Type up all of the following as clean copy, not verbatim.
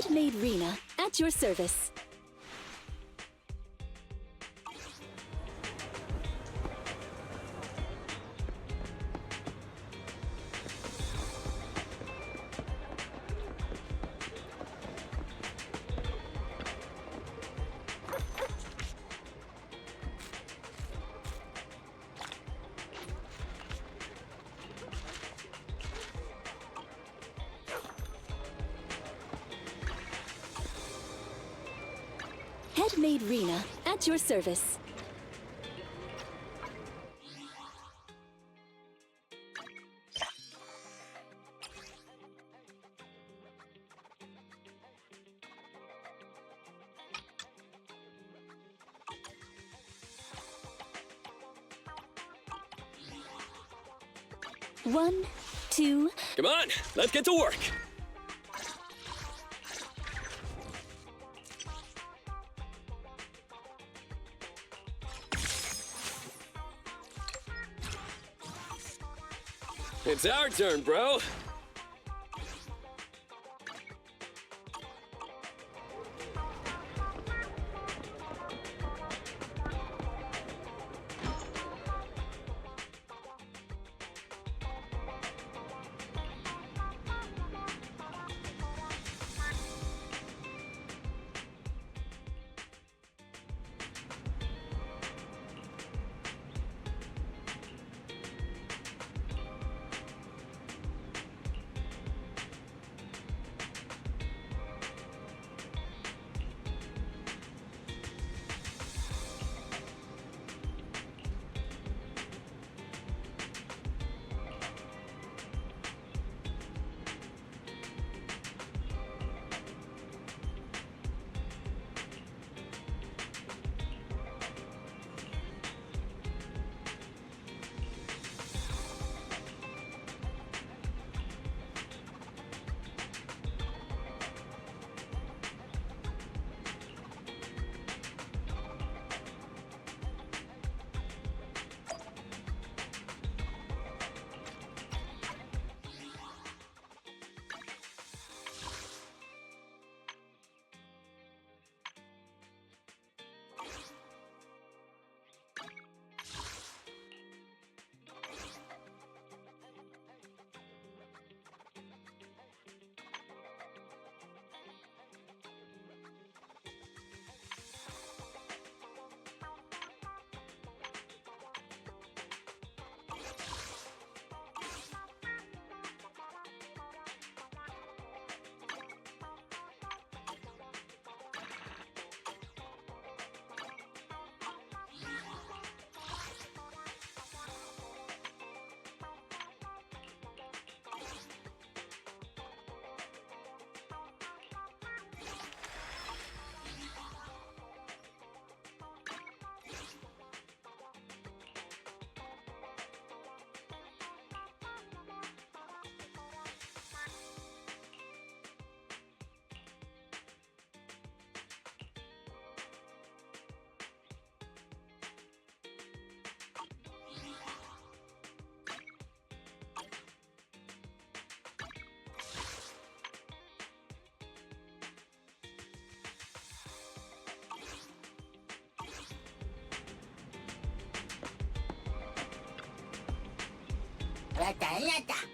Headmaid Rena, at your service. Headmaid Rena, at your service. One, two. Come on, let's get to work. It's our turn, bro. Rata.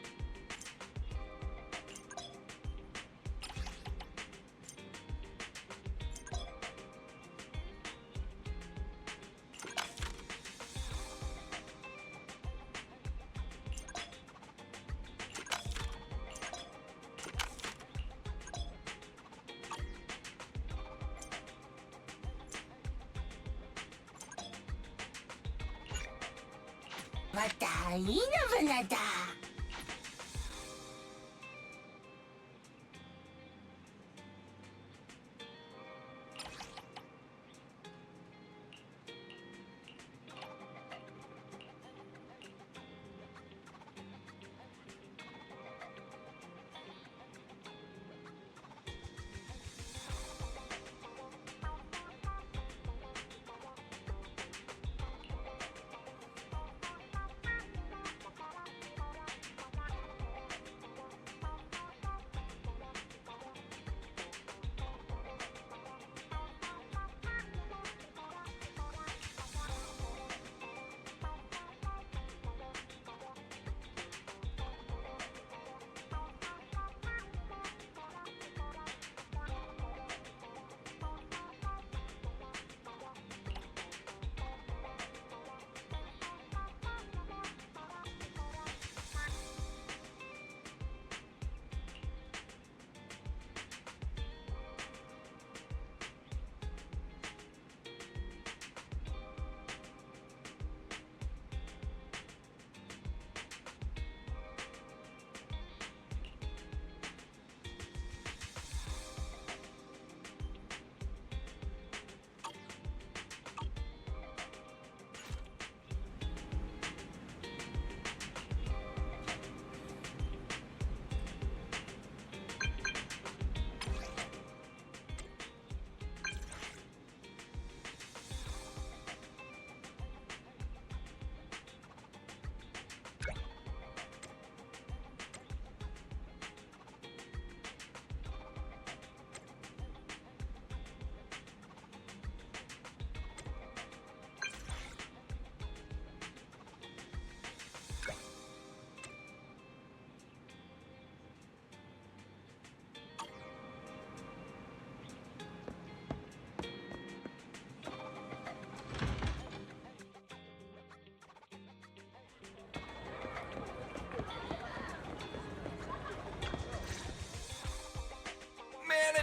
Matalina Vanada.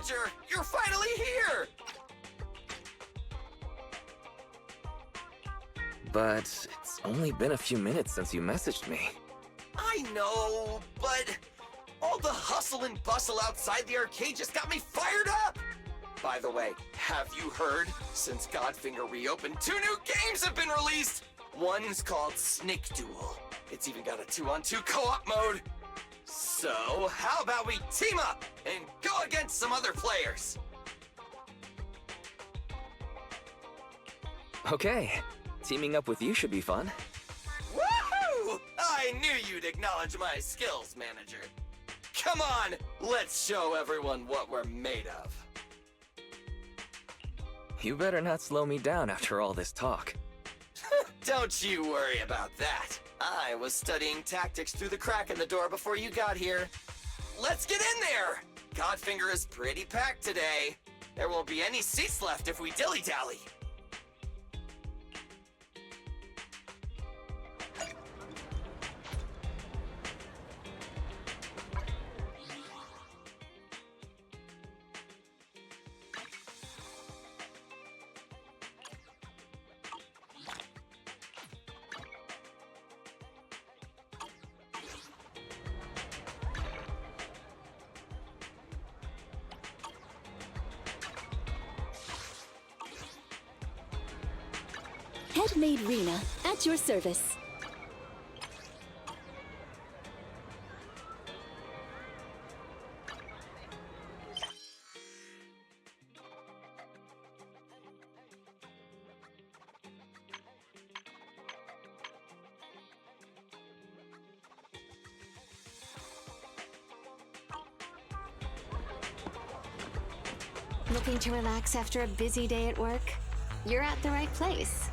manager! You're finally here! But it's only been a few minutes since you messaged me. I know, but all the hustle and bustle outside the arcade just got me fired up! By the way, have you heard? Since Godfinger reopened, 2 new games have been released! One's called Snake Duel. It's even got a 2-on-2 co-op mode. So, how about we team up and go against some other players? Okay, teaming up with you should be fun. Woohoo! I knew you'd acknowledge my skills, manager. Come on, let's show everyone what we're made of. You better not slow me down after all this talk. Don't you worry about that. I was studying tactics through the crack in the door before you got here. Let's get in there! Godfinger is pretty packed today. There won't be any seats left if we dilly-dally. Headmaid Rena, at your service. Looking to relax after a busy day at work? You're at the right place.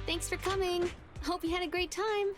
Thanks for coming. Hope you had a great time.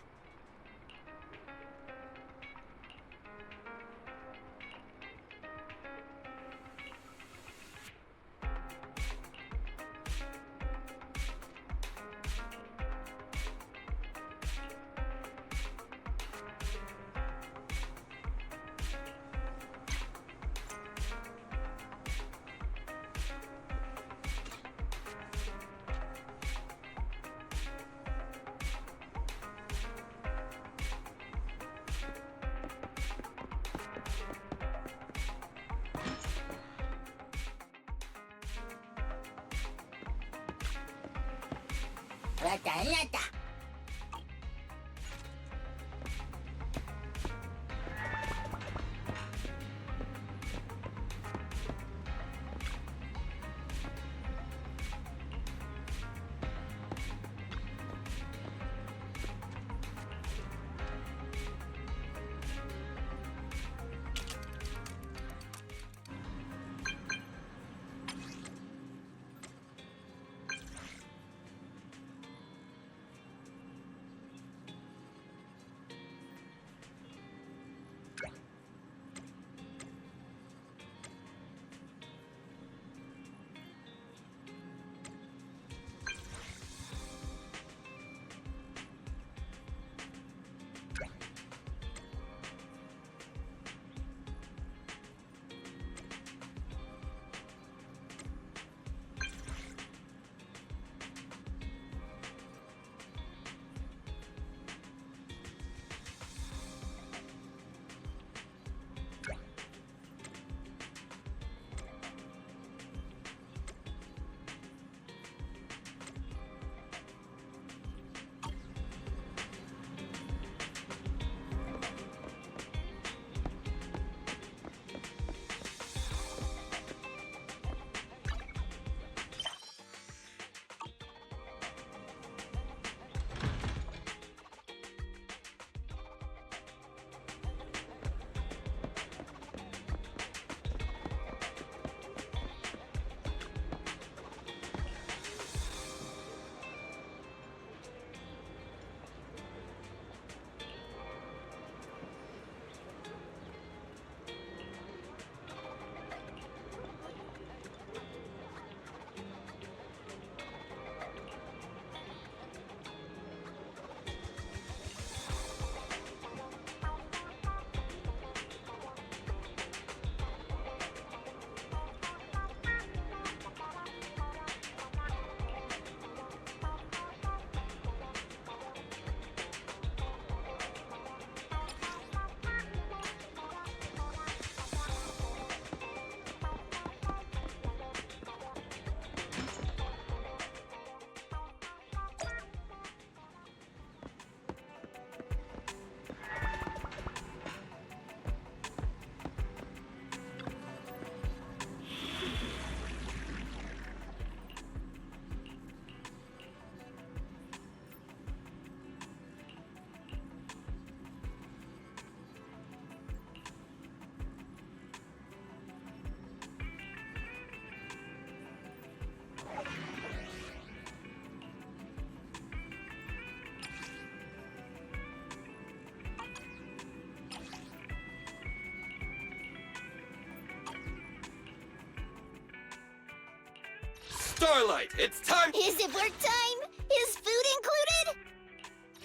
Starlight, it's time! Is it work time? Is food included?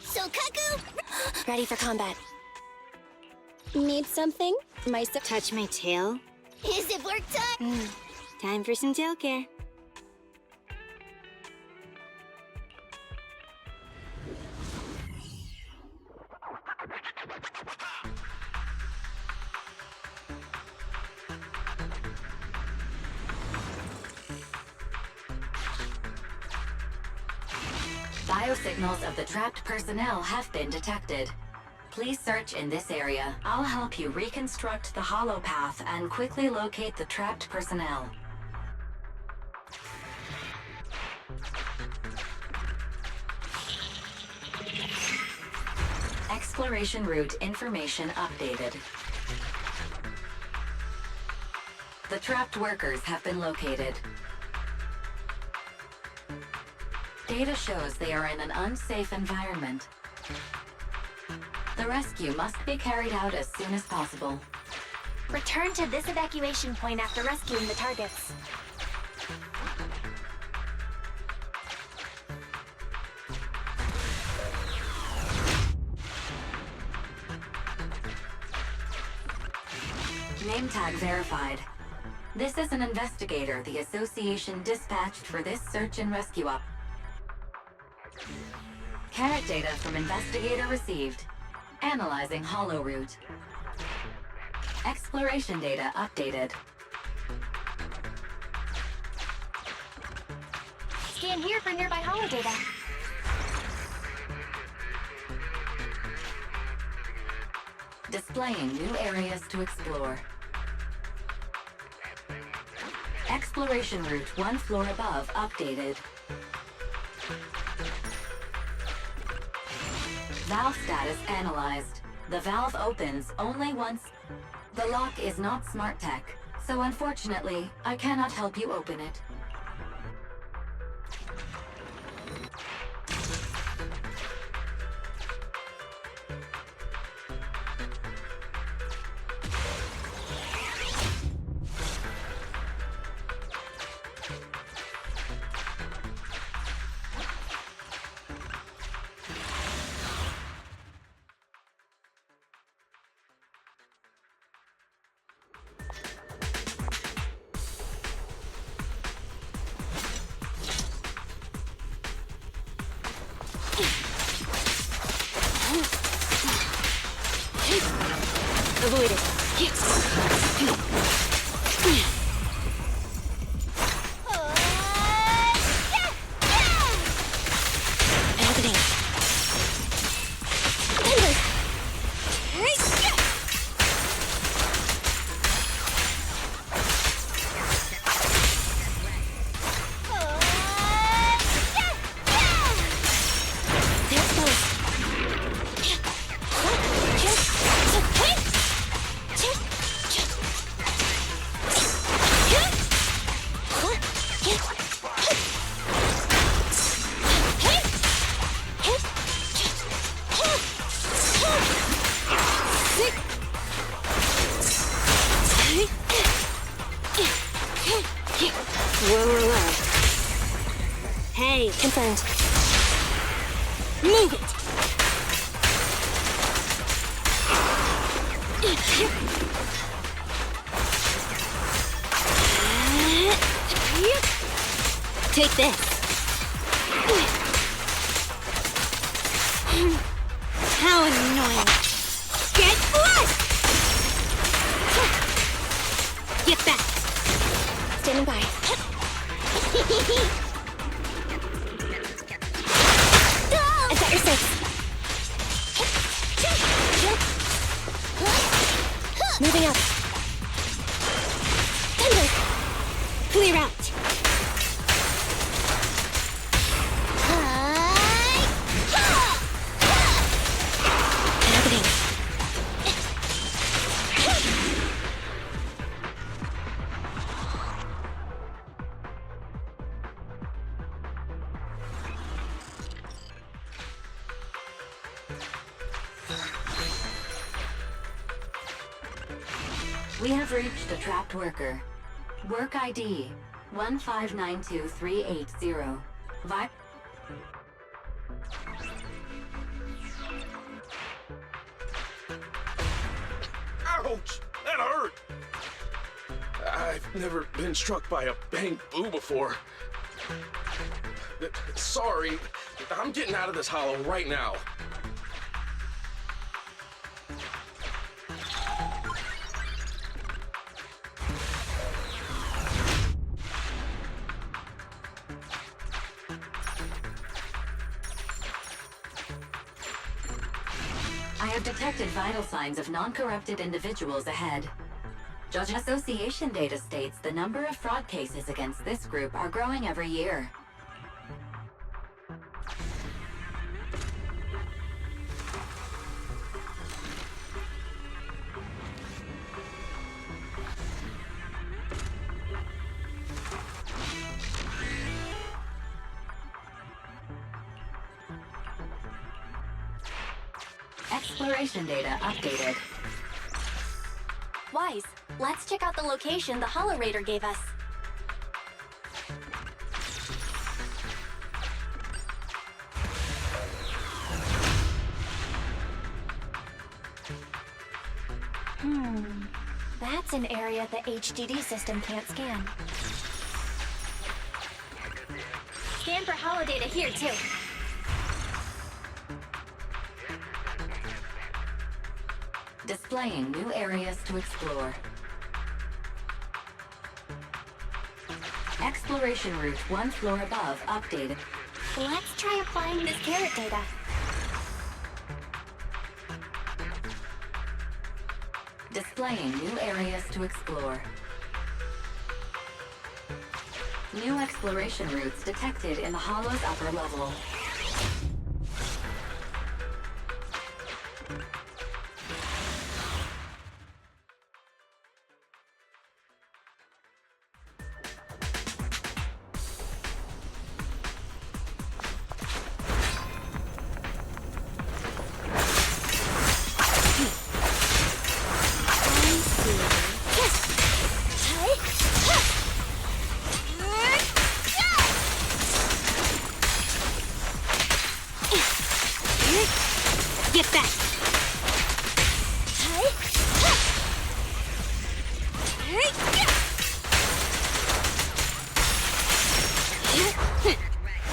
So, Kaku? Ready for combat. Need something? Touch my tail? Is it work time? Time for some tail care. Biosignals of the trapped personnel have been detected. Please search in this area. I'll help you reconstruct the hollow path and quickly locate the trapped personnel. Exploration route information updated. The trapped workers have been located. Data shows they are in an unsafe environment. The rescue must be carried out as soon as possible. Return to this evacuation point after rescuing the targets. Name tag verified. This is an investigator the Association dispatched for this search and rescue op. Carrot data from investigator received. Analyzing hollow route. Exploration data updated. Scan here for nearby hollow data. Displaying new areas to explore. Exploration route 1 floor above updated. Valve status analyzed. The valve opens only once. The lock is not smart tech, so unfortunately, I cannot help you open it. Avoid it. Happening. Hey, confirmed. Move it! Take this. How annoying. Get flushed! Get back. Standing by. I've got your six. Moving up. Thunder. Clear out. Happening. We have reached a trapped worker. Work ID 1592380. Ouch! That hurt! I've never been struck by a bang boo before. Sorry, I'm getting out of this hollow right now. I have detected vital signs of non-corrupted individuals ahead. Judge Association data states the number of fraud cases against this group are growing every year. Exploration data updated. Wise, let's check out the location the Hollow Raider gave us. That's an area the HDD system can't scan. Scan for hollow data here, too. Displaying new areas to explore. Exploration route 1 floor above updated. Let's try applying this carrot data. Displaying new areas to explore. New exploration routes detected in the hollow's upper level. Get back!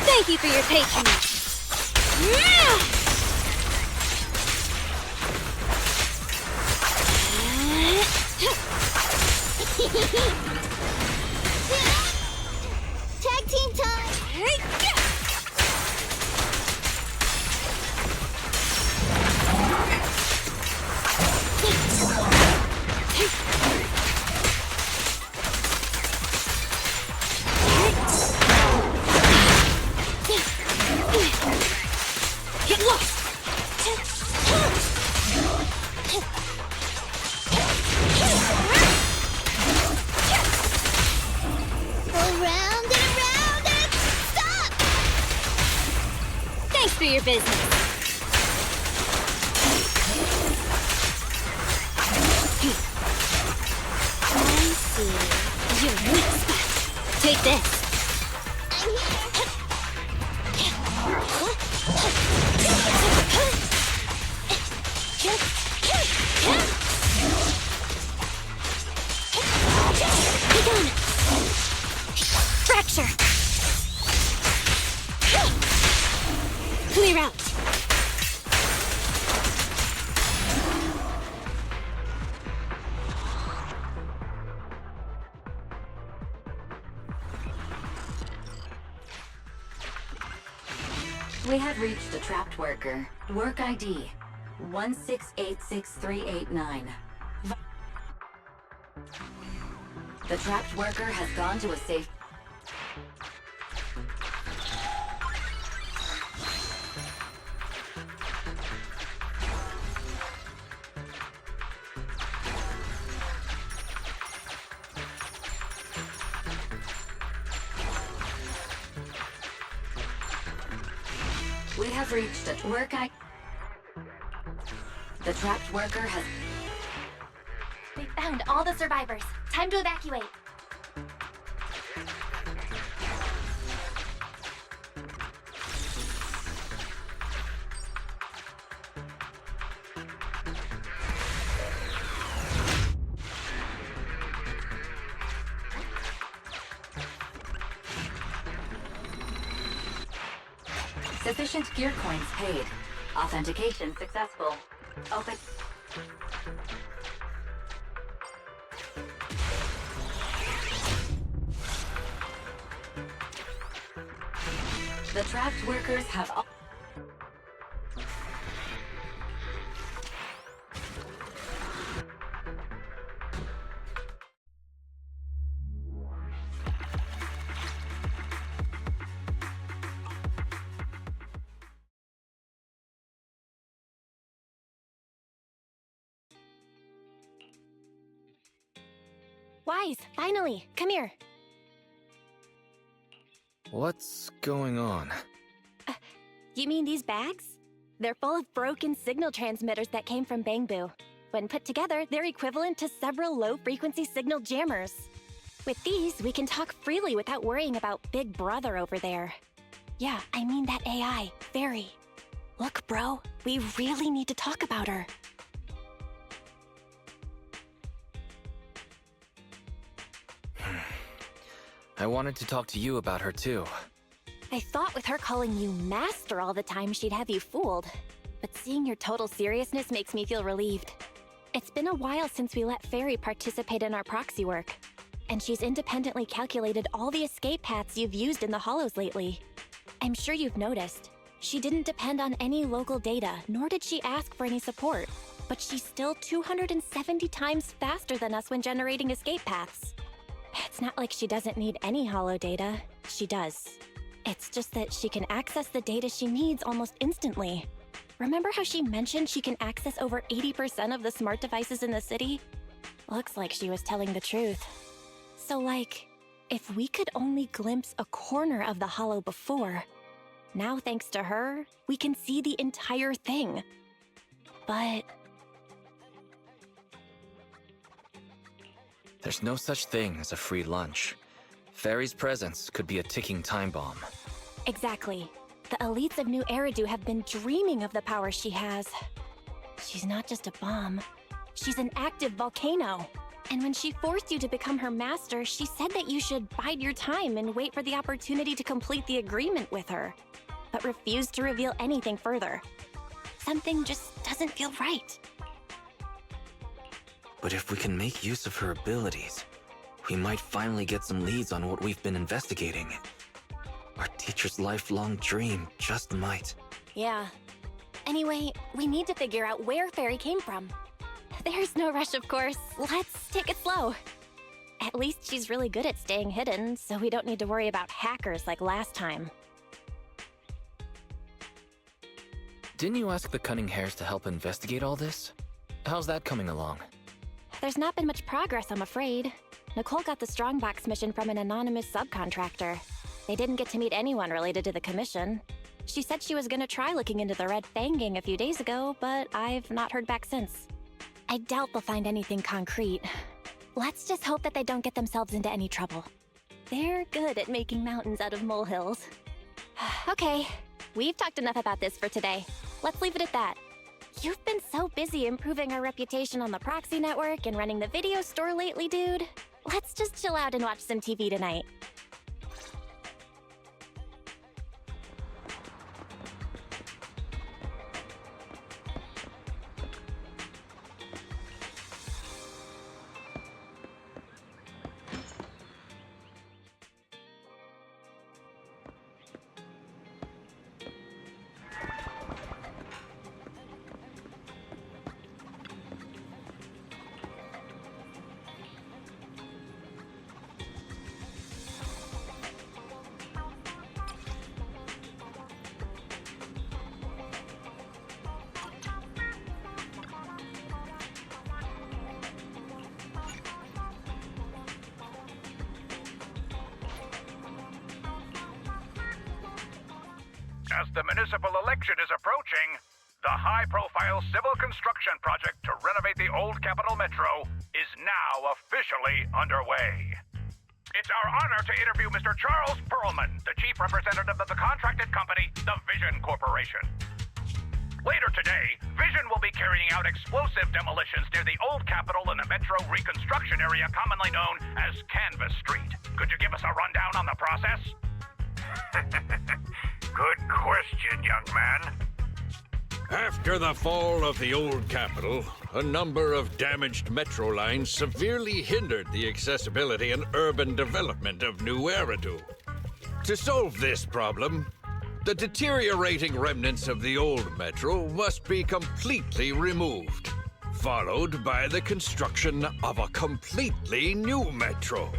Thank you for your patronage. Tag team time! Get lost! Around and around and stop! Thanks for your business. I see. Your weak spot. Take this. I'm here. Be gone. Fracture. Clear out. We have reached a trapped worker. Work ID 1686389. The trapped worker has gone to a safe... We have reached a work ID. The trapped worker has... We found all the survivors. Time to evacuate. Sufficient gear coins paid. Authentication successful. Open. The trapped workers have... Wise, finally, come here. What's going on? You mean these bags? They're full of broken signal transmitters that came from Bangbu. When put together, they're equivalent to several low-frequency signal jammers. With these, we can talk freely without worrying about Big Brother over there. Yeah, I mean that AI, Fairy. Look, bro, we really need to talk about her. I wanted to talk to you about her too. I thought with her calling you Master all the time, she'd have you fooled. But seeing your total seriousness makes me feel relieved. It's been a while since we let Fairy participate in our proxy work. And she's independently calculated all the escape paths you've used in the Hollows lately. I'm sure you've noticed. She didn't depend on any local data, nor did she ask for any support. but she's still 270 times faster than us when generating escape paths. It's not like she doesn't need any holo data. She does. It's just that she can access the data she needs almost instantly. Remember how she mentioned she can access over 80% of the smart devices in the city? Looks like she was telling the truth. So like, if we could only glimpse a corner of the holo before, now thanks to her, we can see the entire thing. But There's no such thing as a free lunch. Fairy's presence could be a ticking time bomb. exactly. The elites of New Eridu have been dreaming of the power she has. She's not just a bomb. She's an active volcano. And when she forced you to become her master, she said that you should bide your time and wait for the opportunity to complete the agreement with her, but refused to reveal anything further. Something just doesn't feel right. But if we can make use of her abilities, we might finally get some leads on what we've been investigating. Our teacher's lifelong dream just might. Yeah. Anyway, we need to figure out where Fairy came from. There's no rush, of course. Let's take it slow. At least she's really good at staying hidden, so we don't need to worry about hackers like last time. Didn't you ask the Cunning Hares to help investigate all this? How's that coming along? There's not been much progress, I'm afraid. Nicole got the Strongbox mission from an anonymous subcontractor. They didn't get to meet anyone related to the commission. She said she was gonna try looking into the Red Fang gang a few days ago, but I've not heard back since. I doubt they'll find anything concrete. Let's just hope that they don't get themselves into any trouble. They're good at making mountains out of molehills. Okay, we've talked enough about this for today. Let's leave it at that. You've been so busy improving our reputation on the proxy network and running the video store lately, dude. Let's just chill out and watch some TV tonight. As the municipal election is approaching, the high-profile civil construction project to renovate the old Capital Metro is now officially underway. It's our honor to interview Mr. Charles Perlman, the chief representative of the contracted company, the Vision Corporation. Later today, Vision will be carrying out explosive demolitions near the old Capitol in the Metro reconstruction area commonly known as Canvas Street. Could you give us a rundown on the process? Good question, young man. After the fall of the old Capitol, a number of damaged metro lines severely hindered the accessibility and urban development of New Eridu. To solve this problem, the deteriorating remnants of the old metro must be completely removed, followed by the construction of a completely new metro.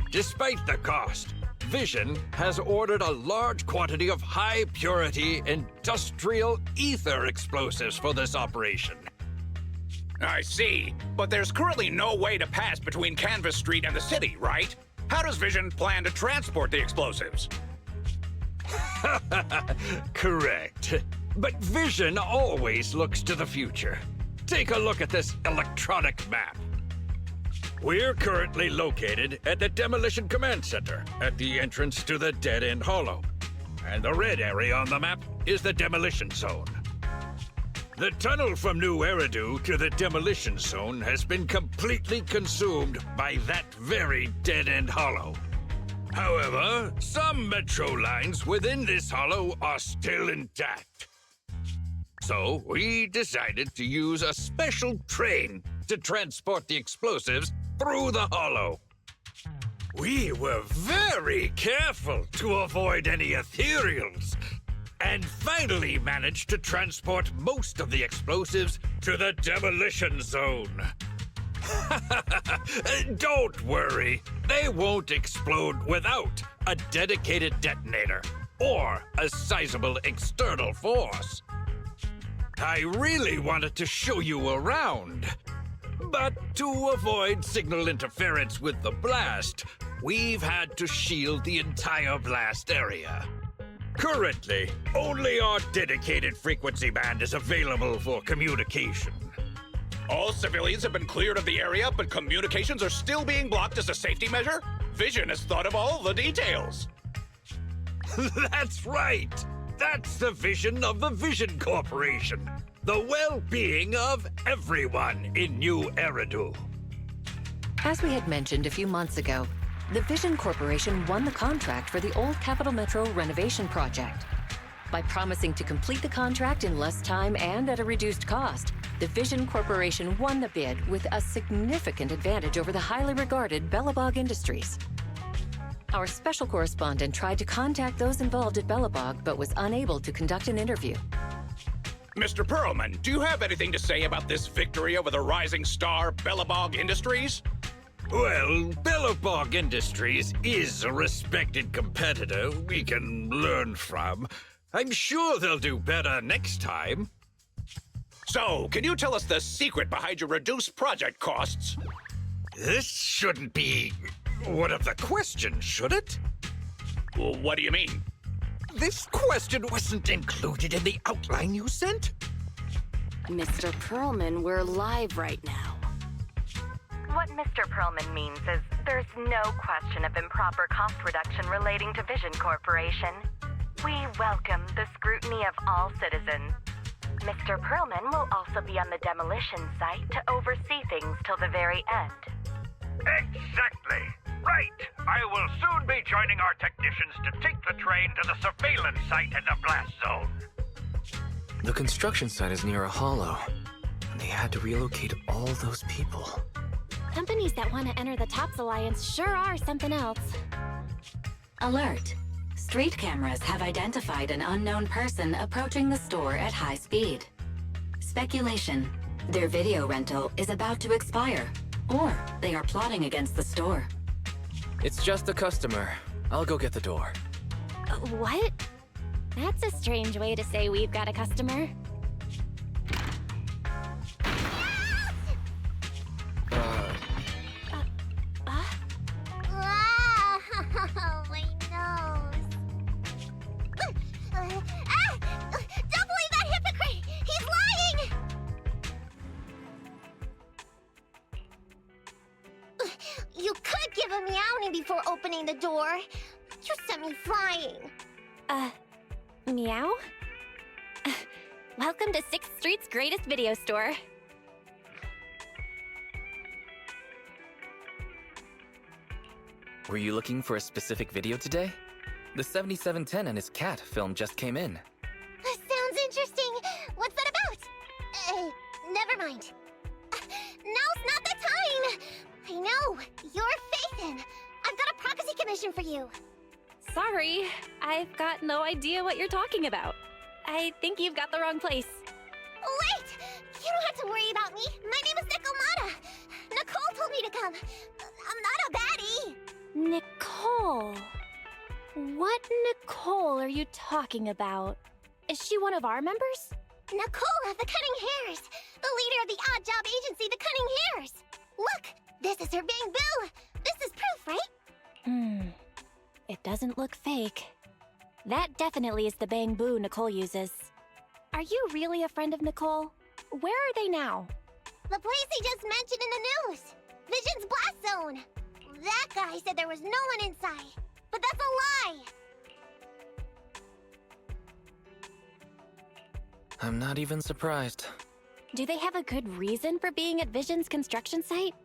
Despite the cost, Vision has ordered a large quantity of high-purity industrial ether explosives for this operation. I see, but there's currently no way to pass between Canvas Street and the city, right? How does Vision plan to transport the explosives? Correct. But Vision always looks to the future. Take a look at this electronic map. We're currently located at the Demolition Command Center, at the entrance to the Dead End Hollow. And the red area on the map is the Demolition Zone. The tunnel from New Eridu to the Demolition Zone has been completely consumed by that very Dead End Hollow. However, some metro lines within this hollow are still intact. So we decided to use a special train to transport the explosives through the hollow. We were very careful to avoid any ethereals. and finally managed to transport most of the explosives to the demolition zone. Don't worry, they won't explode without a dedicated detonator or a sizable external force. I really wanted to show you around, but to avoid signal interference with the blast, we've had to shield the entire blast area. Currently, only our dedicated frequency band is available for communication. All civilians have been cleared of the area, but communications are still being blocked as a safety measure? Vision has thought of all the details. That's right! That's the vision of the Vision Corporation. The well-being of everyone in New Eridu. As we had mentioned a few months ago, the Vision Corporation won the contract for the Old Capital Metro renovation project. By promising to complete the contract in less time and at a reduced cost, the Vision Corporation won the bid with a significant advantage over the highly regarded Bellabog Industries. Our special correspondent tried to contact those involved at Bellabog, but was unable to conduct an interview. Mr. Perlman, do you have anything to say about this victory over the rising star Bellabog Industries? Well, Bellabog Industries is a respected competitor we can learn from. I'm sure they'll do better next time. So, can you tell us the secret behind your reduced project costs? This shouldn't be one of the questions, should it? What do you mean? This question wasn't included in the outline you sent? Mr. Perlman, we're live right now. What Mr. Perlman means is there's no question of improper cost reduction relating to Vision Corporation. We welcome the scrutiny of all citizens. Mr. Perlman will also be on the demolition site to oversee things till the very end. Exactly. Right. I will soon be joining our technicians to take the train to the surveillance site in the blast zone. The construction site is near a hollow. They had to relocate all those people. Companies that want to enter the TOPS Alliance sure are something else. Alert. Street cameras have identified an unknown person approaching the store at high speed. Speculation. Their video rental is about to expire, or they are plotting against the store. It's just a customer. I'll go get the door. What? That's a strange way to say we've got a customer. Oh, my nose. Don't believe that hypocrite! He's lying! You could give a meowing before opening the door. You sent me flying. Meow? Welcome to 6th Street's greatest video store. Were you looking for a specific video today? The 7710 and his cat film just came in. Sounds interesting. What's that about? Never mind. Now's not the time. I know. You're Phaethon. I've got a prophecy commission for you. Sorry, I've got no idea what you're talking about. I think you've got the wrong place. Wait! You don't have to worry about me. My name is Nicomata. Nicole told me to come. I'm not a baddie. Nicole? What Nicole are you talking about? Is she one of our members? Nicole of the Cunning Hairs. The leader of the odd job agency, the Cunning Hairs. Look, this is her bamboo. This is proof, right? It doesn't look fake. That definitely is the bamboo Nicole uses. Are you really a friend of Nicole? Where are they now? The place he just mentioned in the news. Vision's blast zone. That guy said there was no one inside. But that's a lie. I'm not even surprised. Do they have a good reason for being at Vision's construction site?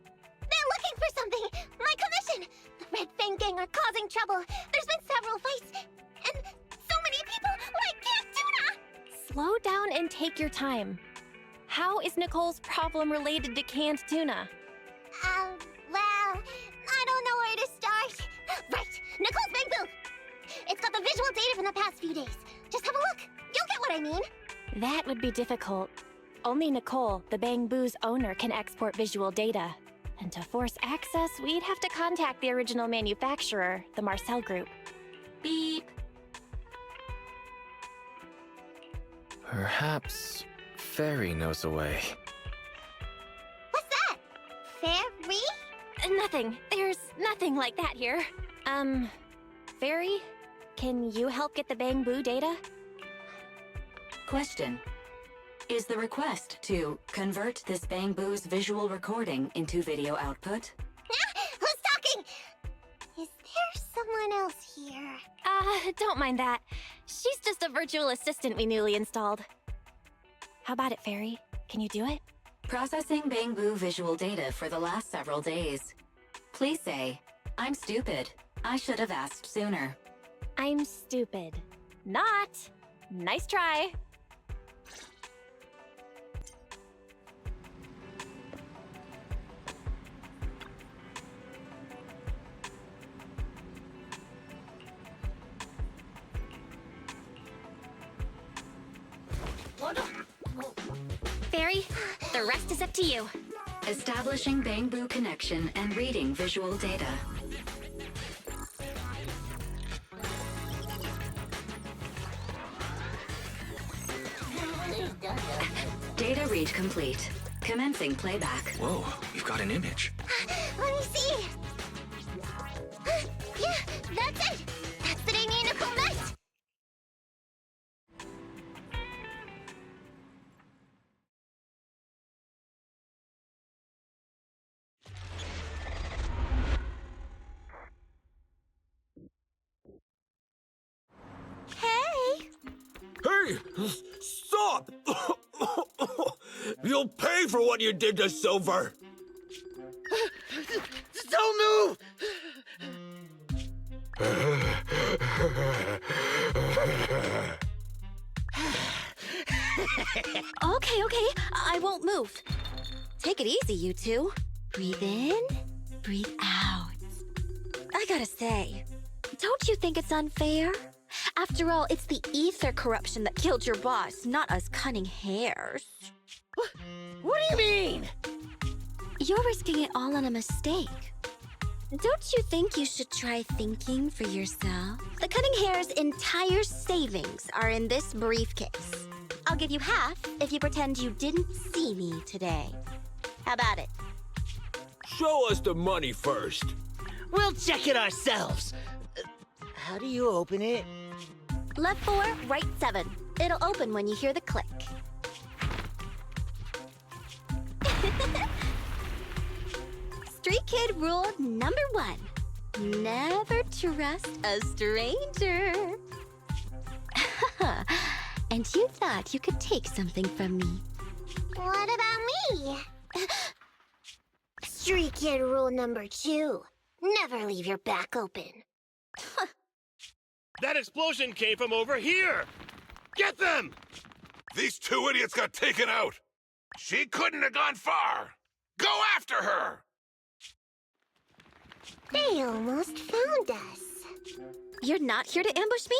They're looking for something. My commission. The Red Fang Gang are causing trouble. There's been several fights. And so many people like Camp Tuna. Slow down and take your time. How is Nicole's problem related to canned tuna? Well, I don't know where to start. Right, Nicole's bamboo. It's got the visual data from the past few days. Just have a look. You'll get what I mean. That would be difficult. Only Nicole, the Bangbu's owner, can export visual data. And to force access, we'd have to contact the original manufacturer, the Marcel Group. Beep. Perhaps Fairy knows a way. What's that? Fairy? Nothing. There's nothing like that here. Fairy? Can you help get the Bangbu data? Question. Is the request to convert this Bangbu's visual recording into video output? Who's talking? Is there someone else here? Don't mind that. She's just a virtual assistant we newly installed. How about it, Fairy? Can you do it? Processing Bangbu visual data for the last several days. Please say, I'm stupid. I should have asked sooner. I'm stupid. Not. Nice try. Fairy, the rest is up to you. Establishing Bangbu connection and reading visual data. Data read complete. Commencing playback. Whoa, we've got an image. Let me see. Yeah, that's it. That's the day me and Nicole met. Hey! Hey! Stop! You'll pay for what you did to Silver! Don't move! Okay, I won't move. Take it easy, you two. Breathe in, breathe out. I gotta say, don't you think it's unfair? After all, it's the ether corruption that killed your boss, not us cunning hares. What do you mean? You're risking it all on a mistake. Don't you think you should try thinking for yourself? The cunning hare's entire savings are in this briefcase. I'll give you half if you pretend you didn't see me today. How about it? Show us the money first. We'll check it ourselves. How do you open it? Left 4, right 7. It'll open when you hear the click. Street Kid rule number 1. Never trust a stranger. And you thought you could take something from me. What about me? Street Kid rule number 2. Never leave your back open. That explosion came from over here! Get them! These two idiots got taken out! She couldn't have gone far! Go after her! They almost found us. You're not here to ambush me?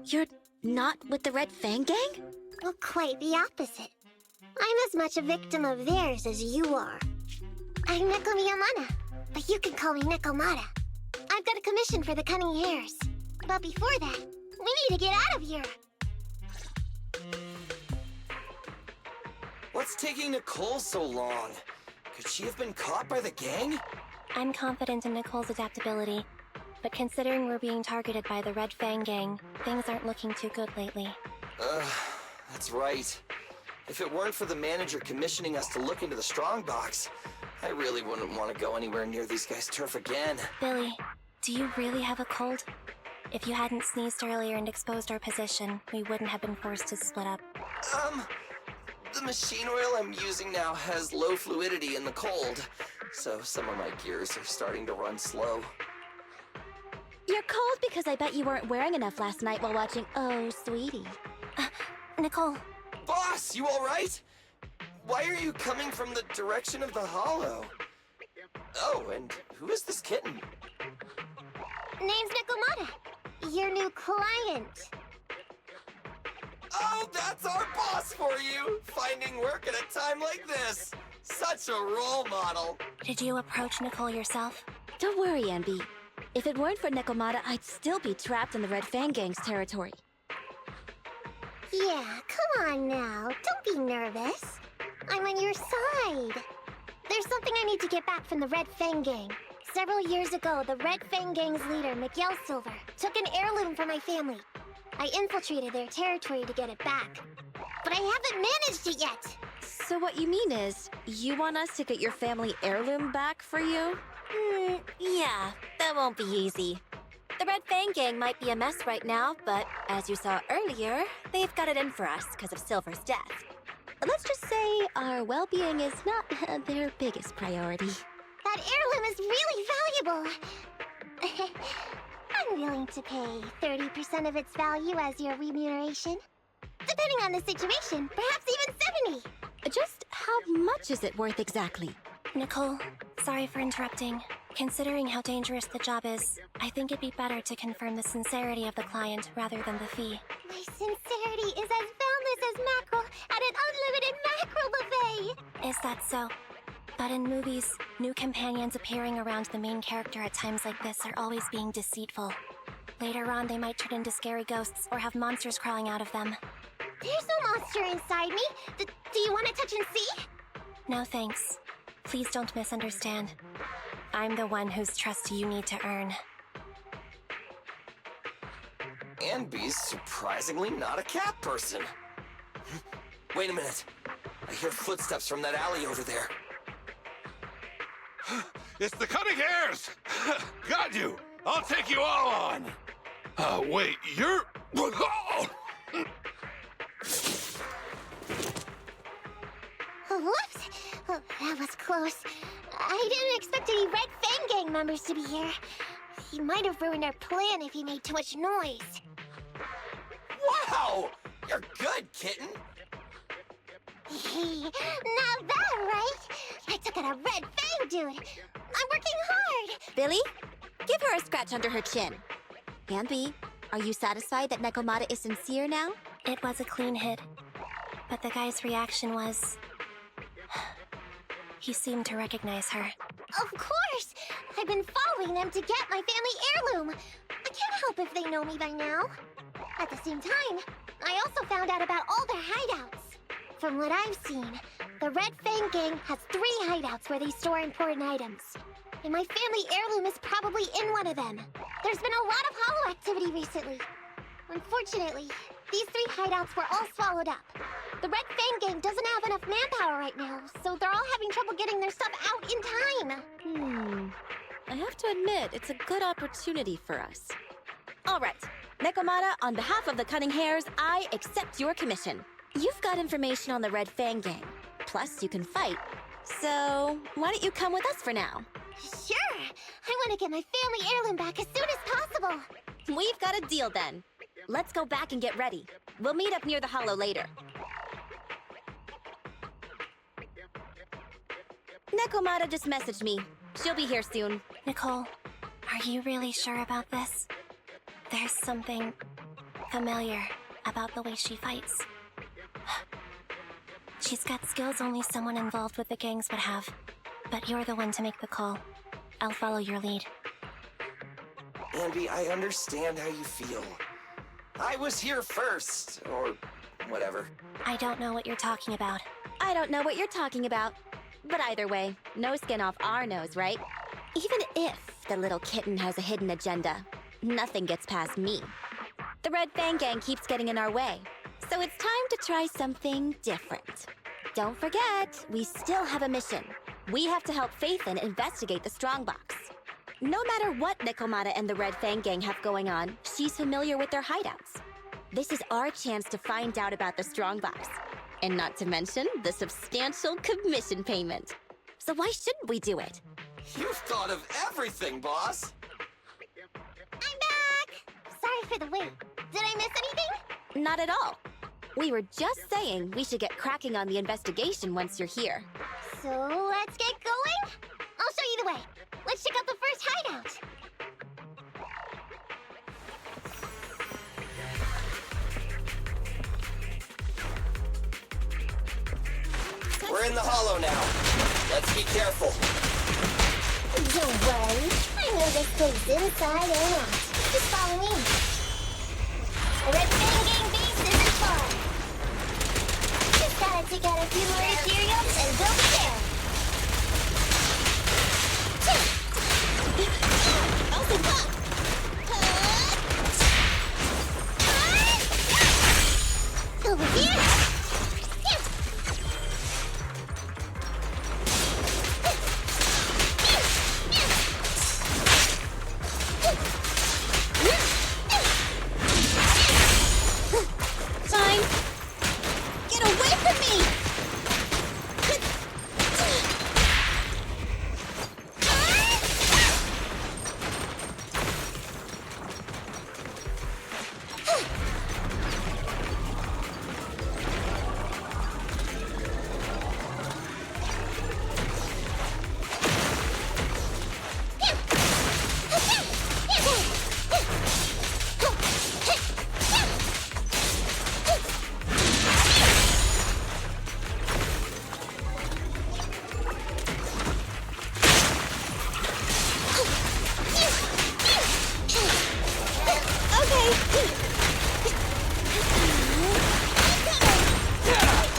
You're not with the Red Fang Gang? Well, quite the opposite. I'm as much a victim of theirs as you are. I'm Neko Miyamana, but you can call me Nekomata. I've got a commission for the Cunning Hares. But before that, we need to get out of here. What's taking Nicole so long? Could she have been caught by the gang? I'm confident in Nicole's adaptability, but considering we're being targeted by the Red Fang Gang, things aren't looking too good lately. That's right. If it weren't for the manager commissioning us to look into the strongbox, I really wouldn't want to go anywhere near these guys' turf again. Billy, do you really have a cold? If you hadn't sneezed earlier and exposed our position, we wouldn't have been forced to split up. The machine oil I'm using now has low fluidity in the cold, so some of my gears are starting to run slow. You're cold because I bet you weren't wearing enough last night while watching Oh, Sweetie. Nicole. Boss, you alright? Why are you coming from the direction of the hollow? Oh, and who is this kitten? Name's Nekomata. your new client. Oh, that's our boss for you! Finding work at a time like this! Such a role model! Did you approach Nicole yourself? Don't worry, Envy. If it weren't for Nekomata, I'd still be trapped in the Red Fang Gang's territory. Yeah, come on now. Don't be nervous. I'm on your side. There's something I need to get back from the Red Fang Gang. Several years ago, the Red Fang Gang's leader, Miguel Silver, took an heirloom from my family. I infiltrated their territory to get it back. But I haven't managed it yet! So what you mean is, you want us to get your family heirloom back for you? Yeah, that won't be easy. The Red Fang Gang might be a mess right now, but as you saw earlier, they've got it in for us because of Silver's death. Let's just say our well-being is not their biggest priority. That heirloom is really valuable. I'm willing to pay 30% of its value as your remuneration. Depending on the situation, perhaps even 70. Just how much is it worth exactly? Nicole, sorry for interrupting. Considering how dangerous the job is, I think it'd be better to confirm the sincerity of the client rather than the fee. My sincerity is as boundless as mackerel at an unlimited mackerel buffet! Is that so? But in movies, new companions appearing around the main character at times like this are always being deceitful. Later on, they might turn into scary ghosts or have monsters crawling out of them. There's no monster inside me. Do you want to touch and see? No thanks. Please don't misunderstand. I'm the one whose trust you need to earn. Anby's surprisingly not a cat person. Wait a minute. I hear footsteps from that alley over there. It's the Cunning Hares! Got you! I'll take you all on! Wait, you're... Whoops! Oh, that was close. I didn't expect any Red Fang Gang members to be here. He might have ruined our plan if he made too much noise. Wow! You're good, kitten! Now that, right? I took out a Red Fang dude. I'm working hard. Billy, give her a scratch under her chin. Anby, are you satisfied that Nekomata is sincere now? It was a clean hit. But the guy's reaction was... He seemed to recognize her. Of course! I've been following them to get my family heirloom. I can't help if they know me by now. At the same time, I also found out about all their hideouts. From what I've seen, the Red Fang Gang has 3 hideouts where they store important items. And my family heirloom is probably in one of them. There's been a lot of hollow activity recently. Unfortunately, these 3 hideouts were all swallowed up. The Red Fang Gang doesn't have enough manpower right now, so they're all having trouble getting their stuff out in time. I have to admit, it's a good opportunity for us. All right, Nekomata, on behalf of the Cunning Hares, I accept your commission. You've got information on the Red Fang Gang. Plus, you can fight. So, why don't you come with us for now? Sure! I want to get my family heirloom back as soon as possible. We've got a deal then. Let's go back and get ready. We'll meet up near the hollow later. Nekomata just messaged me. She'll be here soon. Nicole, are you really sure about this? There's something familiar about the way she fights. She's got skills only someone involved with the gangs would have. But you're the one to make the call. I'll follow your lead. Anby, I understand how you feel. I was here first, or whatever. I don't know what you're talking about. I don't know what you're talking about. But either way, no skin off our nose, right? Even if the little kitten has a hidden agenda, nothing gets past me. The Red Fang Gang keeps getting in our way, so it's time to try something different. Don't forget, we still have a mission. We have to help Phaethon investigate the Strongbox. No matter what Nekomata and the Red Fang Gang have going on, she's familiar with their hideouts. This is our chance to find out about the Strongbox. And not to mention the substantial commission payment. So why shouldn't we do it? You've thought of everything, boss! I'm back! Sorry for the wait. Did I miss anything? Not at all. We were just saying we should get cracking on the investigation once you're here. So let's get going? I'll show you the way. Let's check out the first hideout. We're in the hollow now. Let's be careful. Don't worry. I know this place inside and out. Just follow me. Rectangle base isn't far. Just gotta take out a few more materials and build it there. Open up! Over here! Fine! Get away from me!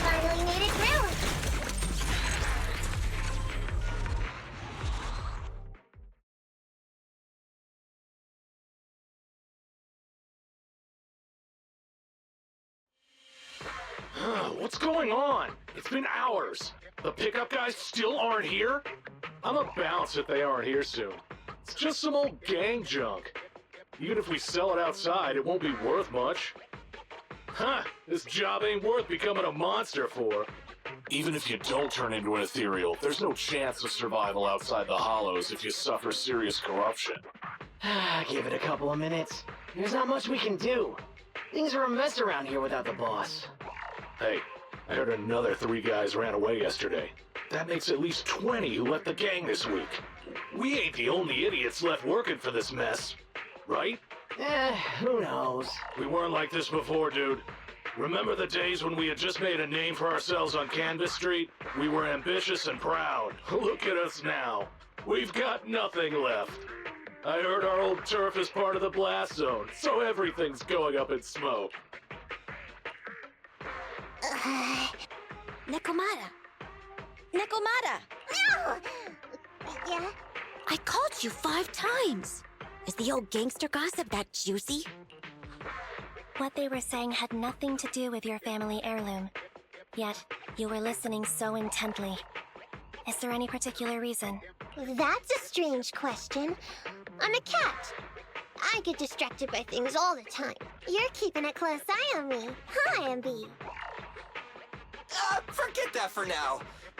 Finally made it through. What's going on? It's been hours. The pickup guys still aren't here? I'ma bounce if they aren't here soon. It's just some old gang junk. Even if we sell it outside, it won't be worth much. Huh, this job ain't worth becoming a monster for. Even if you don't turn into an ethereal, there's no chance of survival outside the hollows if you suffer serious corruption. Give it a couple of minutes. There's not much we can do. Things are a mess around here without the boss. Hey, I heard another 3 guys ran away yesterday. That makes at least 20 who left the gang this week. We ain't the only idiots left working for this mess, right? Who knows? We weren't like this before, dude. Remember the days when we had just made a name for ourselves on Canvas Street? We were ambitious and proud. Look at us now. We've got nothing left. I heard our old turf is part of the blast zone, so everything's going up in smoke. Nekomata! Nekomata! No! Yeah? I called you 5 times! Is the old gangster gossip that juicy? What they were saying had nothing to do with your family heirloom. Yet, you were listening so intently. Is there any particular reason? That's a strange question. I'm a cat. I get distracted by things all the time. You're keeping a close eye on me. Hi, MB. Forget that for now.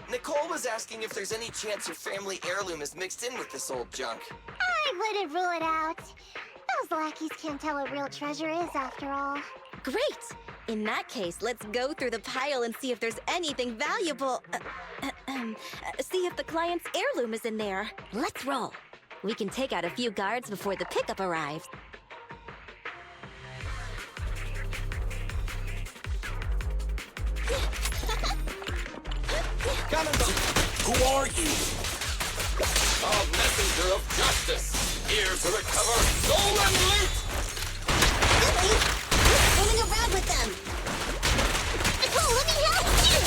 Nicole was asking if there's any chance your family heirloom is mixed in with this old junk. I wouldn't rule it out. Those lackeys can't tell what real treasure is, after all. Great! In that case, let's go through the pile and see if there's anything valuable. See if the client's heirloom is in there. Let's roll. We can take out a few guards before the pickup arrives. Who are you? A messenger of justice, here to recover stolen loot! Really? You're fooling around with them! Nicole, let me help you!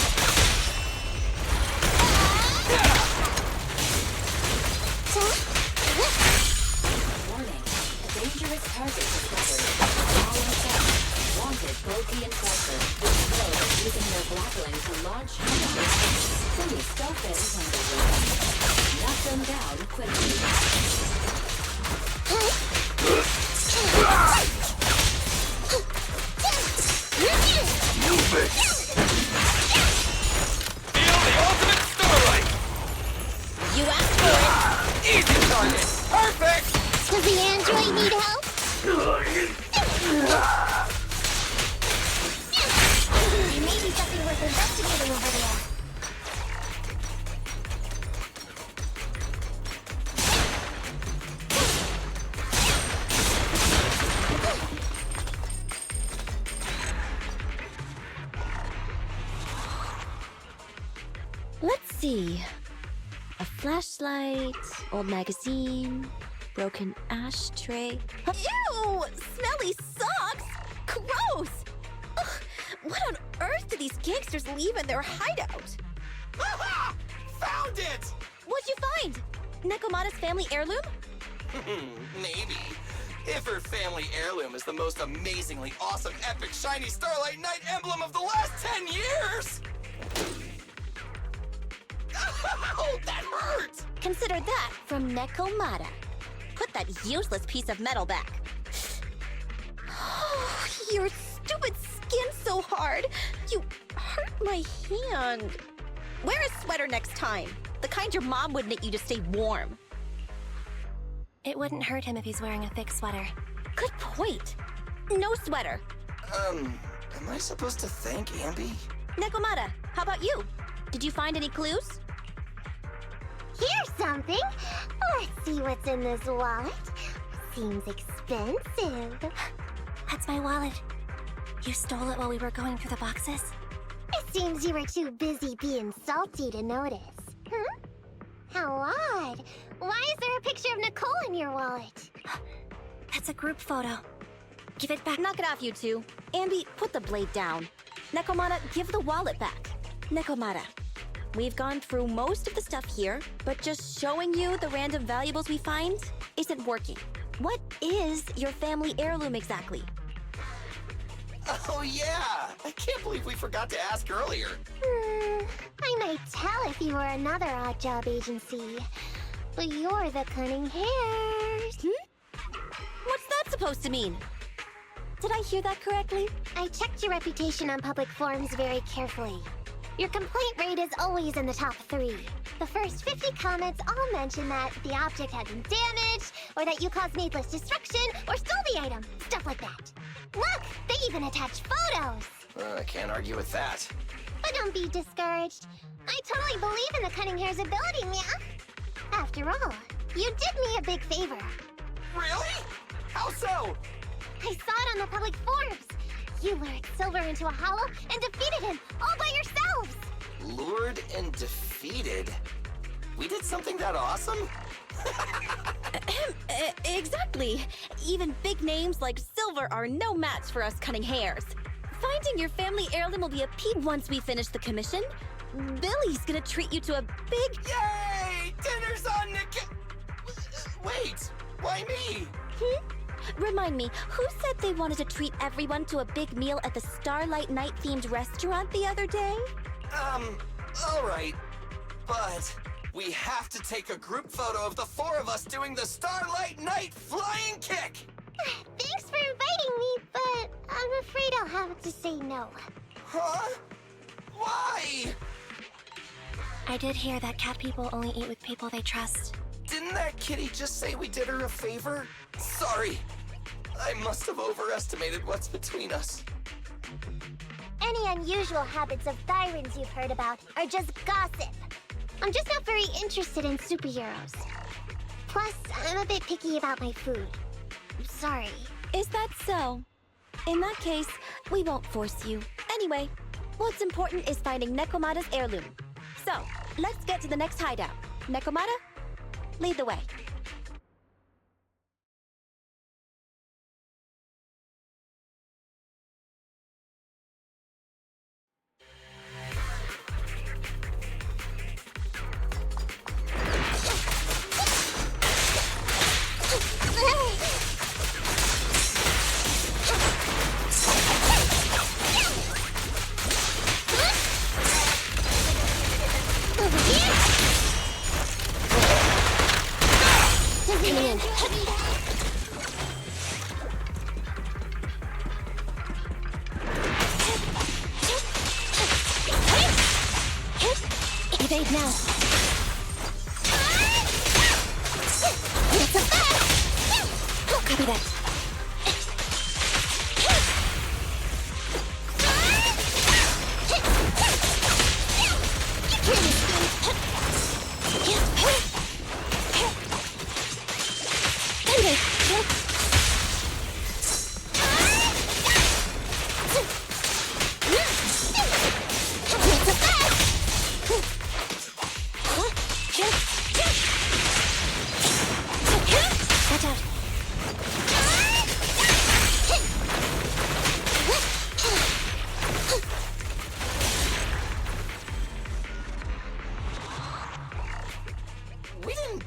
Warning. Dangerous target discovered. All set. Wanted bulky enforcer. Those using their grappling to launch hands. Please stop them when knock them down quickly. Move it! Feel the ultimate starlight! You asked for it! Easy target! Perfect! Does the android need help? There may be something worth investigating over there. Let's see. A flashlight, old magazine, broken ashtray. Ew! Smelly socks! Gross! Ugh, what on earth do these gangsters leave in their hideout? Found it! What'd you find? Nekomata's family heirloom? Maybe. If her family heirloom is the most amazingly awesome, epic, shiny Starlight Knight emblem of the last 10 years! Oh, that hurt! Consider that from Nekomata. Put that useless piece of metal back. Your stupid skin's so hard. You hurt my hand. Wear a sweater next time. The kind your mom would knit you to stay warm. It wouldn't hurt him if he's wearing a thick sweater. Good point. No sweater. Am I supposed to thank Ambi? Nekomata, how about you? Did you find any clues? Here's something. Let's see what's in this wallet. Seems expensive. That's my wallet. You stole it while we were going through the boxes? It seems you were too busy being salty to notice. How odd. Why is there a picture of Nicole in your wallet? That's a group photo. Give it back. Knock it off, you two. Ambi, put the blade down. Nekomata, give the wallet back. Nekomata, we've gone through most of the stuff here, but just showing you the random valuables we find isn't working. What is your family heirloom exactly? Oh yeah! I can't believe we forgot to ask earlier. I might tell if you were another odd job agency. But you're the Cunning Hairs. What's that supposed to mean? Did I hear that correctly? I checked your reputation on public forums very carefully. Your complaint rate is always in the top 3. The first 50 comments all mention that the object had been damaged, or that you caused needless destruction, or stole the item. Stuff like that. Look! They even attach photos! I can't argue with that. But don't be discouraged. I totally believe in the Cunning Hair's ability, Mia. After all, you did me a big favor. Really? How so? I saw it on the public forums. You lured Silver into a hollow and defeated him all by yourselves! Lured and defeated? We did something that awesome? Exactly. Even big names like Silver are no match for us Cunning Hairs. Finding your family heirloom will be a peed once we finish the commission. Billy's gonna treat you to a big... Yay! Dinner's on Nick... Wait, why me? Remind me, who said they wanted to treat everyone to a big meal at the Starlight Night themed restaurant the other day? Alright. But we have to take a group photo of the 4 of us doing the Starlight Night flying kick! Thanks for inviting me, but I'm afraid I'll have to say no. Huh? Why? I did hear that cat people only eat with people they trust. Didn't that kitty just say we did her a favor? Sorry. I must have overestimated what's between us. Any unusual habits of Thyrans you've heard about are just gossip. I'm just not very interested in superheroes. Plus, I'm a bit picky about my food. I'm sorry. Is that so? In that case, we won't force you. Anyway, what's important is finding Nekomata's heirloom. So, let's get to the next hideout. Nekomata, lead the way. Evade now. Copy that.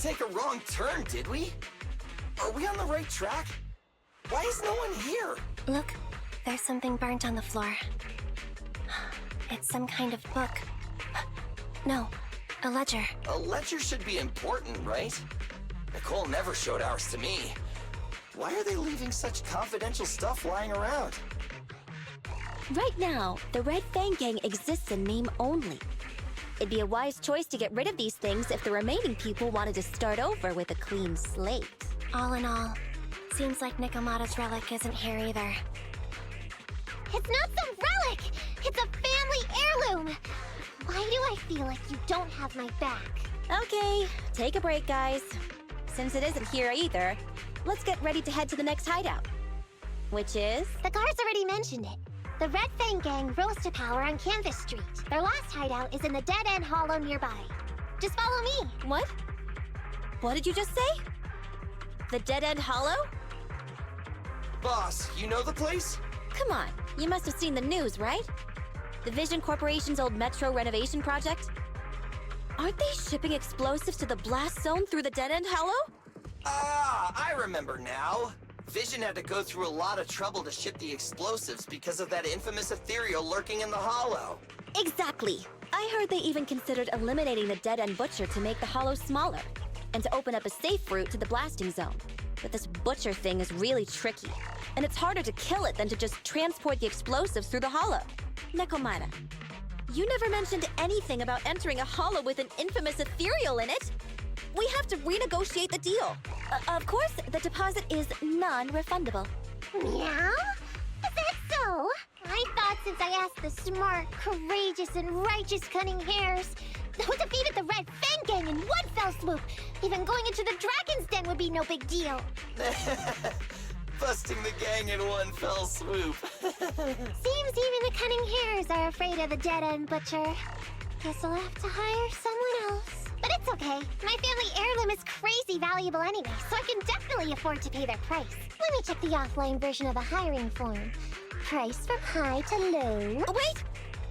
take a wrong turn, did we? Are we on the right track? Why is no one here? Look, there's something burnt on the floor. It's some kind of book. No, a ledger. A ledger should be important, right? Nicole never showed ours to me. Why are they leaving such confidential stuff lying around? Right now, the Red Fang Gang exists in name only. It'd be a wise choice to get rid of these things if the remaining people wanted to start over with a clean slate. All in all, seems like Nikomata's relic isn't here either. It's not some relic! It's a family heirloom! Why do I feel like you don't have my back? Okay, take a break, guys. Since it isn't here either, let's get ready to head to the next hideout. Which is? The guards already mentioned it. The Red Fang Gang rose to power on Canvas Street. Their last hideout is in the Dead End Hollow nearby. Just follow me. What? What did you just say? The Dead End Hollow? Boss, you know the place? Come on, you must have seen the news, right? The Vision Corporation's old metro renovation project? Aren't they shipping explosives to the blast zone through the Dead End Hollow? Ah, I remember now. Vision had to go through a lot of trouble to ship the explosives because of that infamous ethereal lurking in the hollow. Exactly. I heard they even considered eliminating the Dead End Butcher to make the hollow smaller, and to open up a safe route to the blasting zone. But this Butcher thing is really tricky, and it's harder to kill it than to just transport the explosives through the hollow. Nekomata, you never mentioned anything about entering a hollow with an infamous ethereal in it. We have to renegotiate the deal. Of course, the deposit is non-refundable. Meow? Is that so? I thought since I asked the smart, courageous, and righteous Cunning Hares who defeated the Red Fang Gang in one fell swoop, even going into the Dragon's Den would be no big deal. Busting the gang in one fell swoop. Seems even the Cunning Hares are afraid of the Dead End Butcher. Guess I'll have to hire someone else. But it's okay. My family heirloom is crazy valuable anyway, so I can definitely afford to pay their price. Let me check the offline version of the hiring form. Price from high to low. Wait!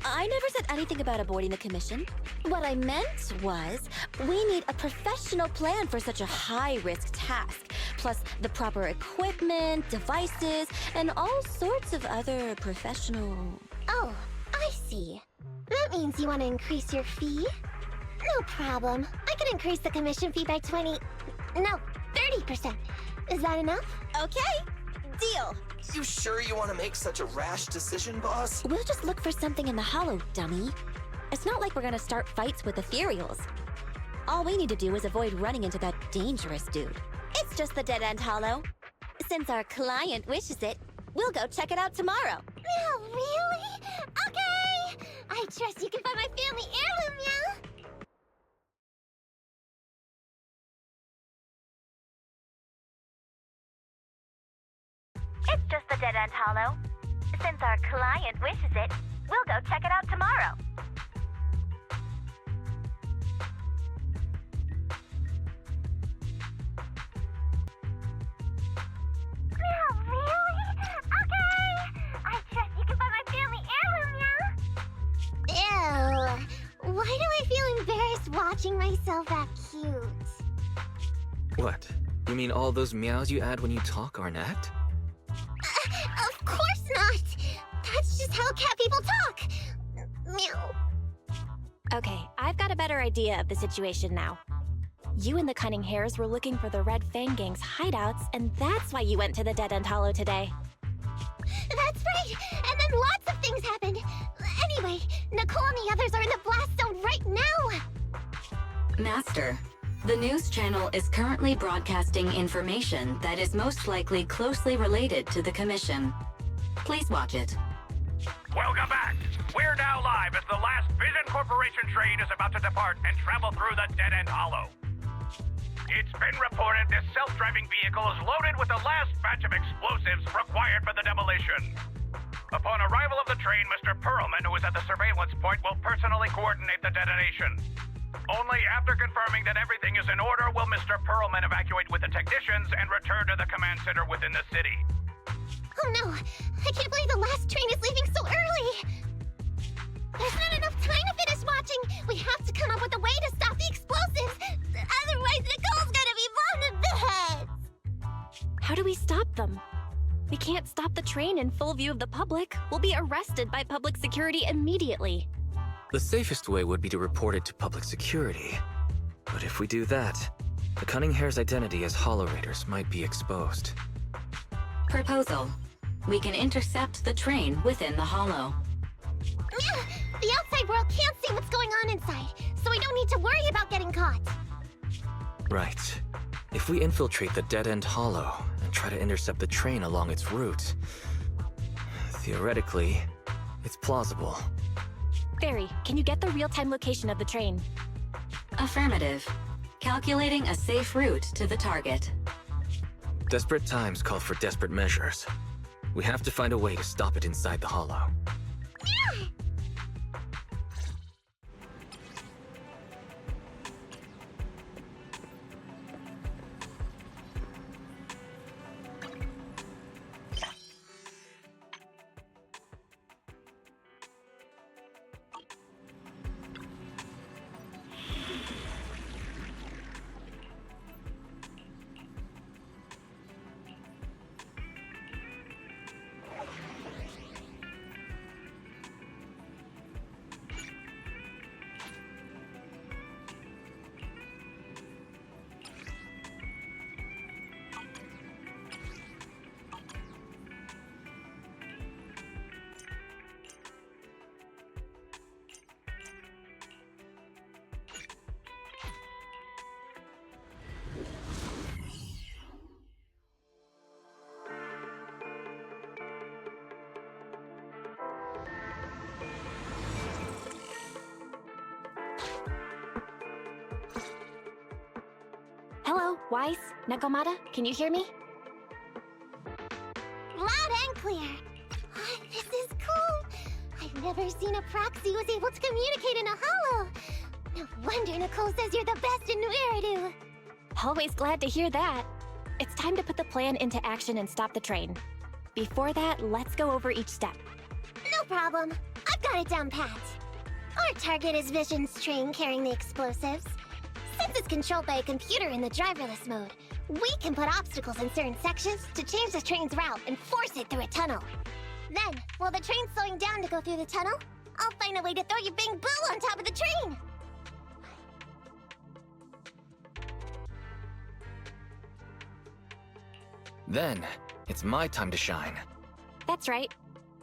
I never said anything about avoiding the commission. What I meant was, we need a professional plan for such a high-risk task, plus the proper equipment, devices, and all sorts of other professional... Oh, I see. That means you want to increase your fee? No problem. I can increase the commission fee by 30%. Is that enough? Okay, deal. You sure you want to make such a rash decision, boss? We'll just look for something in the hollow, dummy. It's not like we're gonna start fights with ethereals. All we need to do is avoid running into that dangerous dude. It's just the Dead End Hollow. Since our client wishes it, we'll go check it out tomorrow. Oh, really? Okay! I trust you can find my family heirloom, yeah? It's just the Dead End Hollow. Since our client wishes it, we'll go check it out tomorrow. Oh, really? Okay! I trust you can find my family heirloom, yeah? Ew. Why do I feel embarrassed watching myself act cute? What? You mean all those meows you add when you talk aren't act? Of course not! That's just how cat people talk! Meow. Okay, I've got a better idea of the situation now. You and the Cunning Hares were looking for the Red Fang Gang's hideouts, and that's why you went to the Dead End Hollow today. That's right! And then lots of things happened! Anyway, Nicole and the others are in the blast zone right now! Master, the news channel is currently broadcasting information that is most likely closely related to the Commission. Please watch it. Welcome back. We're now live as the last Vision Corporation train is about to depart and travel through the Dead End Hollow. It's been reported this self-driving vehicle is loaded with the last batch of explosives required for the demolition. Upon arrival of the train, Mr. Perlman, who is at the surveillance point, will personally coordinate the detonation. Only after confirming that everything is in order will Mr. Perlman evacuate with the technicians and return to the command center within the city. Oh no! I can't believe the last train is leaving so early! There's not enough time to finish watching! We have to come up with a way to stop the explosives! Otherwise, Nicole's we stop them? We can't stop the train in full view of the public. We'll be arrested by public security immediately. The safest way would be to report it to public security. But if we do that, the Cunning Hare's identity as Hollow Raiders might be exposed. Proposal. We can intercept the train within the Hollow. The outside world can't see what's going on inside, so we don't need to worry about getting caught. Right. If we infiltrate the dead-end Hollow and try to intercept the train along its route, theoretically, it's plausible. Fairy, can you get the real-time location of the train? Affirmative. Calculating a safe route to the target. Desperate times call for desperate measures. We have to find a way to stop it inside the Hollow. Hello, Wise, Nekomata, can you hear me? Loud and clear. This is cool. I've never seen a proxy was able to communicate in a hollow. No wonder Nicole says you're the best in New Eridu. Always glad to hear that. It's time to put the plan into action and stop the train. Before that, let's go over each step. No problem. I've got it down pat. Our target is Vision's train carrying the explosives. Since it's controlled by a computer in the driverless mode, we can put obstacles in certain sections to change the train's route and force it through a tunnel. Then, while the train's slowing down to go through the tunnel, I'll find a way to throw your Bing Boo on top of the train! Then, it's my time to shine. That's right.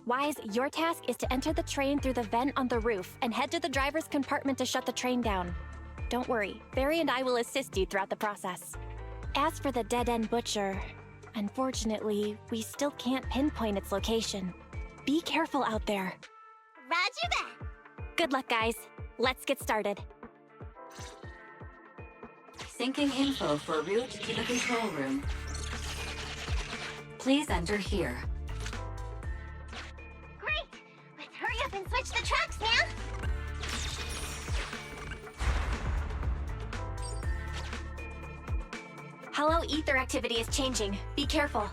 Wise, your task is to enter the train through the vent on the roof and head to the driver's compartment to shut the train down. Don't worry, Barry and I will assist you throughout the process. As for the dead-end butcher, unfortunately, we still can't pinpoint its location. Be careful out there. Roger that! Good luck, guys. Let's get started. Syncing info for route to the control room. Please enter here. Great! Let's hurry up and switch the tracks now! Hollow ether activity is changing. Be careful.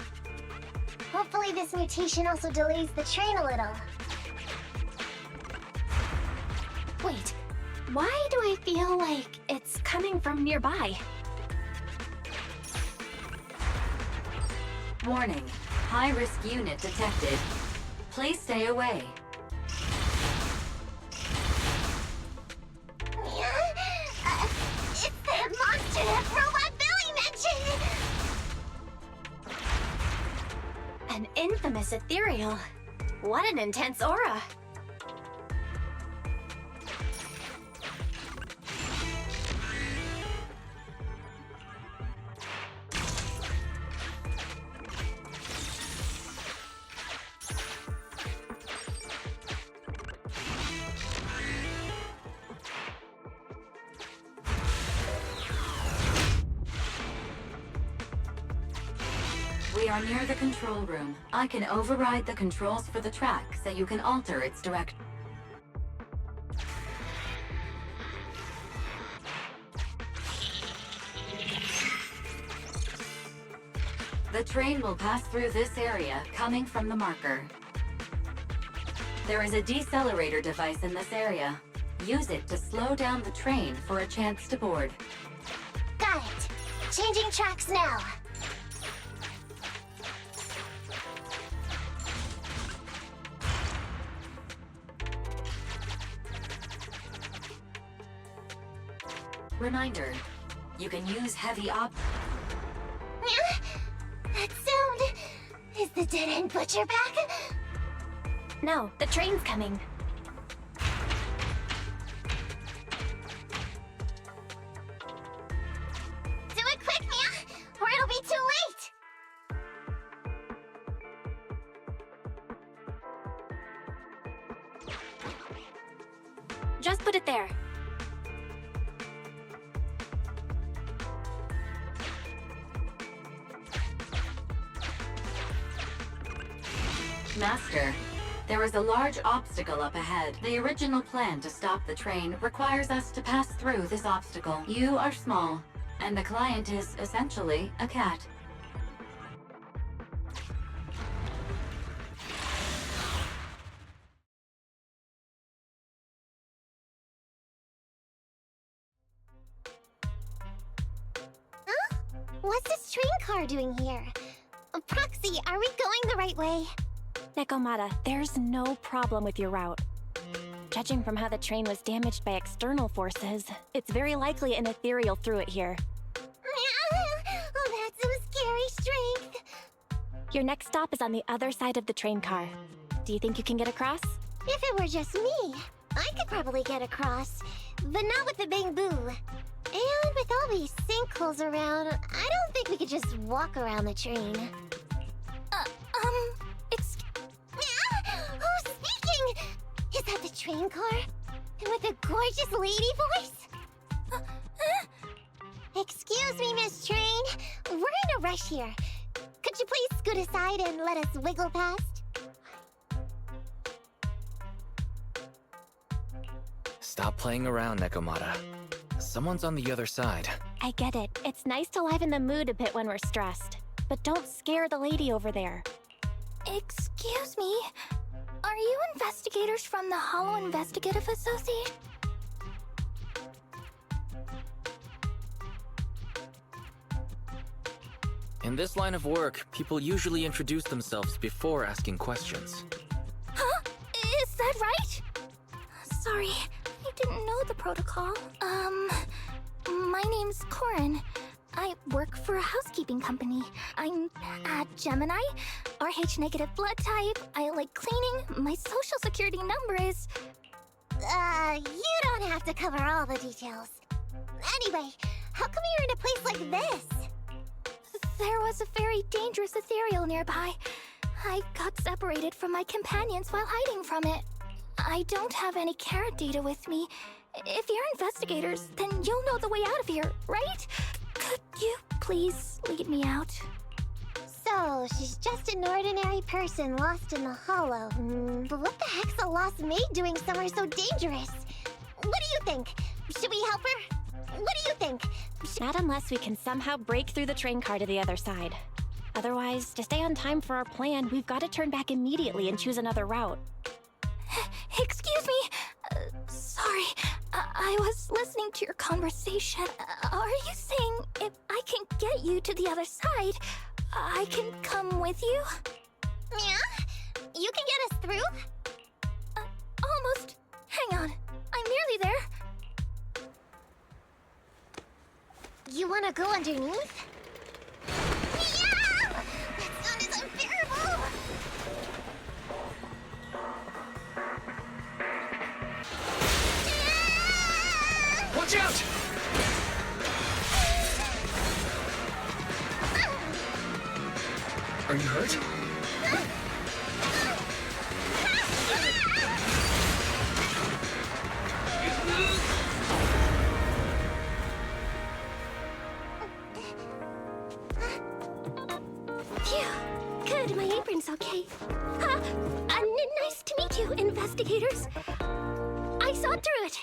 Hopefully this mutation also delays the train a little. Wait, why do I feel like it's coming from nearby? Warning. High-risk unit detected. Please stay away. It's that monster that Robot Billy mentioned! An infamous ethereal. What an intense aura. We are near the control room. I can override the controls for the track so you can alter its direction. The train will pass through this area, coming from the marker. There is a decelerator device in this area. Use it to slow down the train for a chance to board. Got it. Changing tracks now. Reminder, you can use heavy That sound... Is the dead-end butcher back? No, the train's coming. Do it quick, Mia, or it'll be too late! Just put it there. Master, there is a large obstacle up ahead. The original plan to stop the train requires us to pass through this obstacle. You are small, and the client is essentially a cat. Huh? What's this train car doing here? Proxy, are we going the right way? Nekomata, there's no problem with your route. Judging from how the train was damaged by external forces, it's very likely an ethereal threw it here. Oh, that's some scary strength. Your next stop is on the other side of the train car. Do you think you can get across? If it were just me, I could probably get across, but not with the bamboo. And with all these sinkholes around, I don't think we could just walk around the train. Who's speaking? Is that the train car? And with a gorgeous lady voice? Excuse me, Miss Train. We're in a rush here. Could you please scoot aside and let us wiggle past? Stop playing around, Nekomata. Someone's on the other side. I get it. It's nice to liven the mood a bit when we're stressed. But don't scare the lady over there. Excuse me? Are you investigators from the Hollow Investigative Association? In this line of work, people usually introduce themselves before asking questions. Huh? Is that right? Sorry, I didn't know the protocol. My name's Corin. I work for a housekeeping company. I'm a Gemini, RH negative blood type. I like cleaning. My social security number is... You don't have to cover all the details. Anyway, how come you're in a place like this? There was a very dangerous ethereal nearby. I got separated from my companions while hiding from it. I don't have any carrot data with me. If you're investigators, then you'll know the way out of here, right? Could you please lead me out? So, she's just an ordinary person lost in the Hollow. But what the heck's a lost maid doing somewhere so dangerous? What do you think? Should we help her? What do you think? Not unless we can somehow break through the train car to the other side. Otherwise, to stay on time for our plan, we've got to turn back immediately and choose another route. Excuse me. Sorry, I was listening to your conversation. Are you saying if I can get you to the other side, I can come with you? Yeah? You can get us through? Almost. Hang on. I'm nearly there. You wanna go underneath? Yeah! That sound is unbearable! Watch out! Are you hurt? Phew. Good, my apron's okay. Nice to meet you, investigators. I saw through it.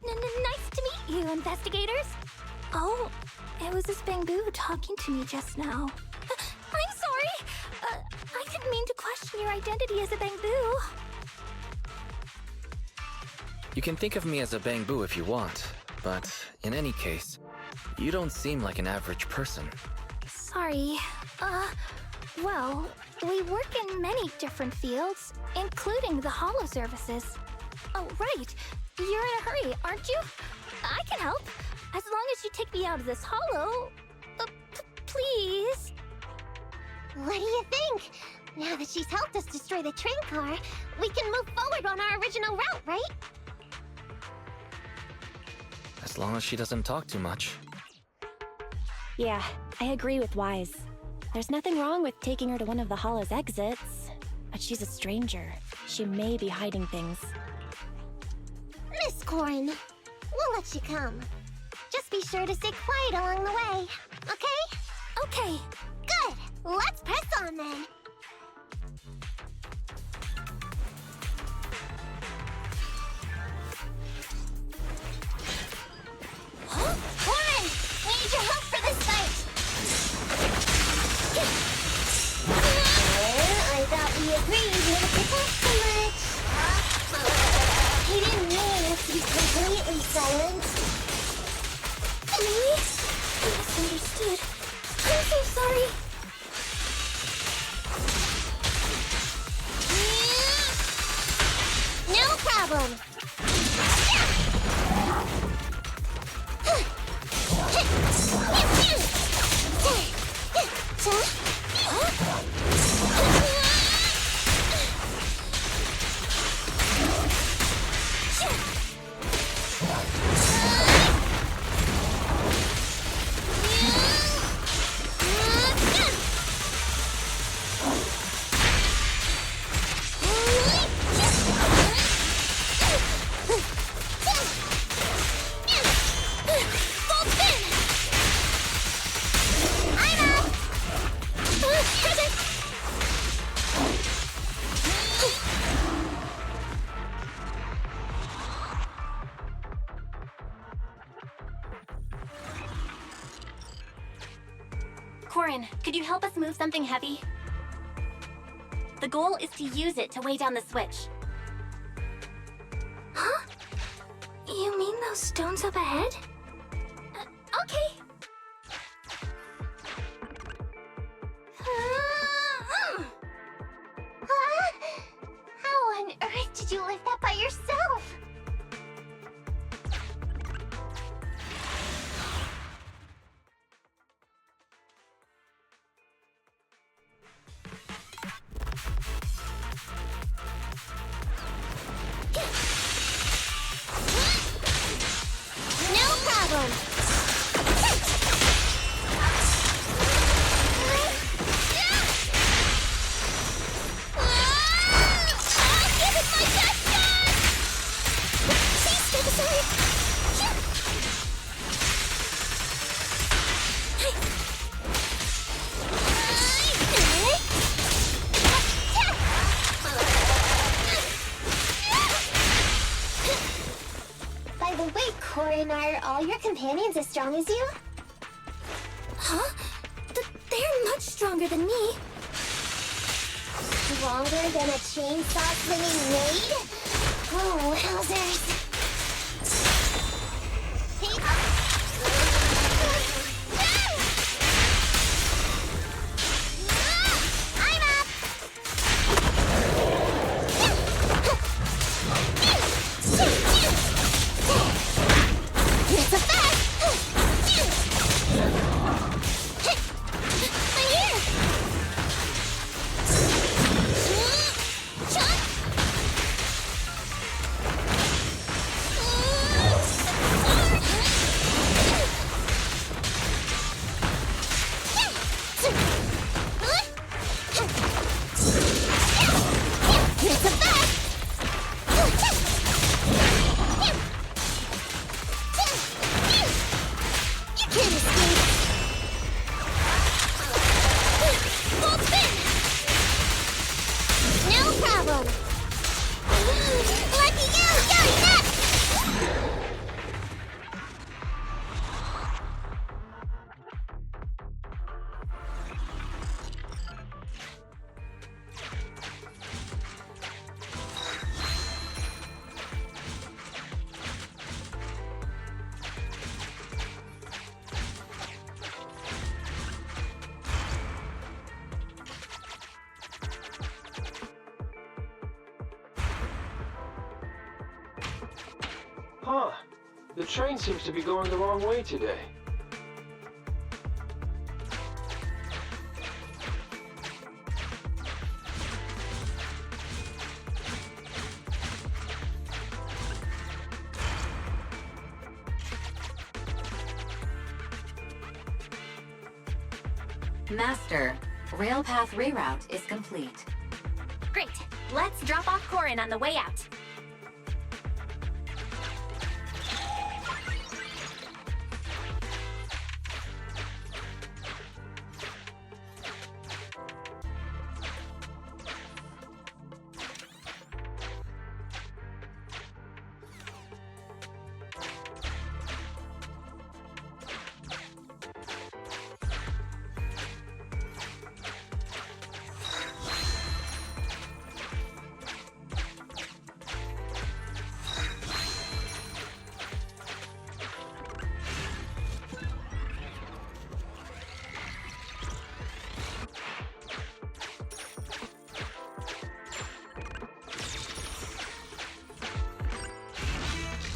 Nice to meet you, investigators. Oh, it was this bamboo talking to me just now. I'm sorry. I didn't mean to question your identity as a bamboo. You can think of me as a bamboo if you want, but in any case, you don't seem like an average person. Sorry. Well, we work in many different fields, including the Hollow services. Oh, right. You're in a hurry, aren't you? I can help. As long as you take me out of this hollow. Please. What do you think? Now that she's helped us destroy the train car, we can move forward on our original route, right? As long as she doesn't talk too much. Yeah, I agree with Wise. There's nothing wrong with taking her to one of the hollow's exits, but she's a stranger. She may be hiding things. Miss Corin, we'll let you come. Just be sure to stay quiet along the way, okay? Okay. Good! Let's press on then! Corin! We need your help for this fight! I thought we agreed not to talk so much. He didn't mean us to be completely silent. Me? I misunderstood. I'm so sorry. No problem. Corin, could you help us move something heavy? The goal is to use it to weigh down the switch. Huh? You mean those stones up ahead? Okay. How on earth did you lift that by yourself? No problem. Give it my best shot! Please step aside. By the way, Corin, are all your companions as strong as you? Huh? They're much stronger than me. Stronger than a chainsaw swinging maid? Oh, wowzers. I'm up! It's a fact! I'm here! Chunk! Huh. The train seems to be going the wrong way today. Master, rail path reroute is complete. Great. Let's drop off Corin on the way out.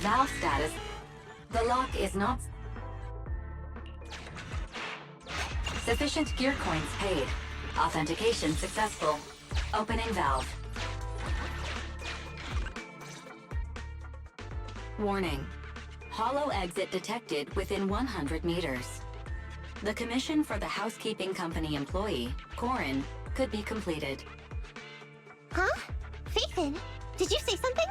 Valve status. The lock is not... Sufficient gear coins paid. Authentication successful. Opening valve. Warning. Hollow exit detected within 100 meters. The commission for the housekeeping company employee, Corin, could be completed. Huh? Faithin, did you say something?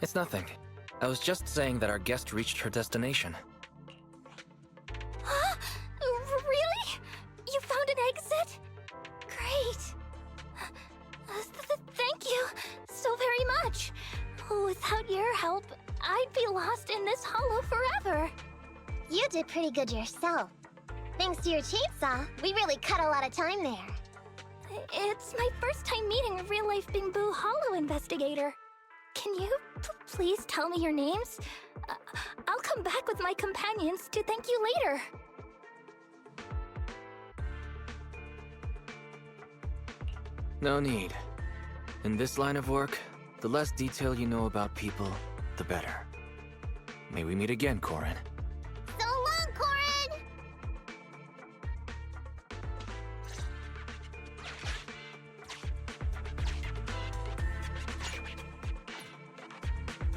It's nothing. I was just saying that our guest reached her destination. Huh? Really? You found an exit? Great. Thank you so very much. Without your help, I'd be lost in this hollow forever. You did pretty good yourself. Thanks to your chainsaw, we really cut a lot of time there. It's my first time meeting a real-life Bingbu Hollow investigator. Can you please tell me your names? I'll come back with my companions to thank you later. No need. In this line of work, the less detail you know about people, the better. May we meet again, Corin. So long, Corin!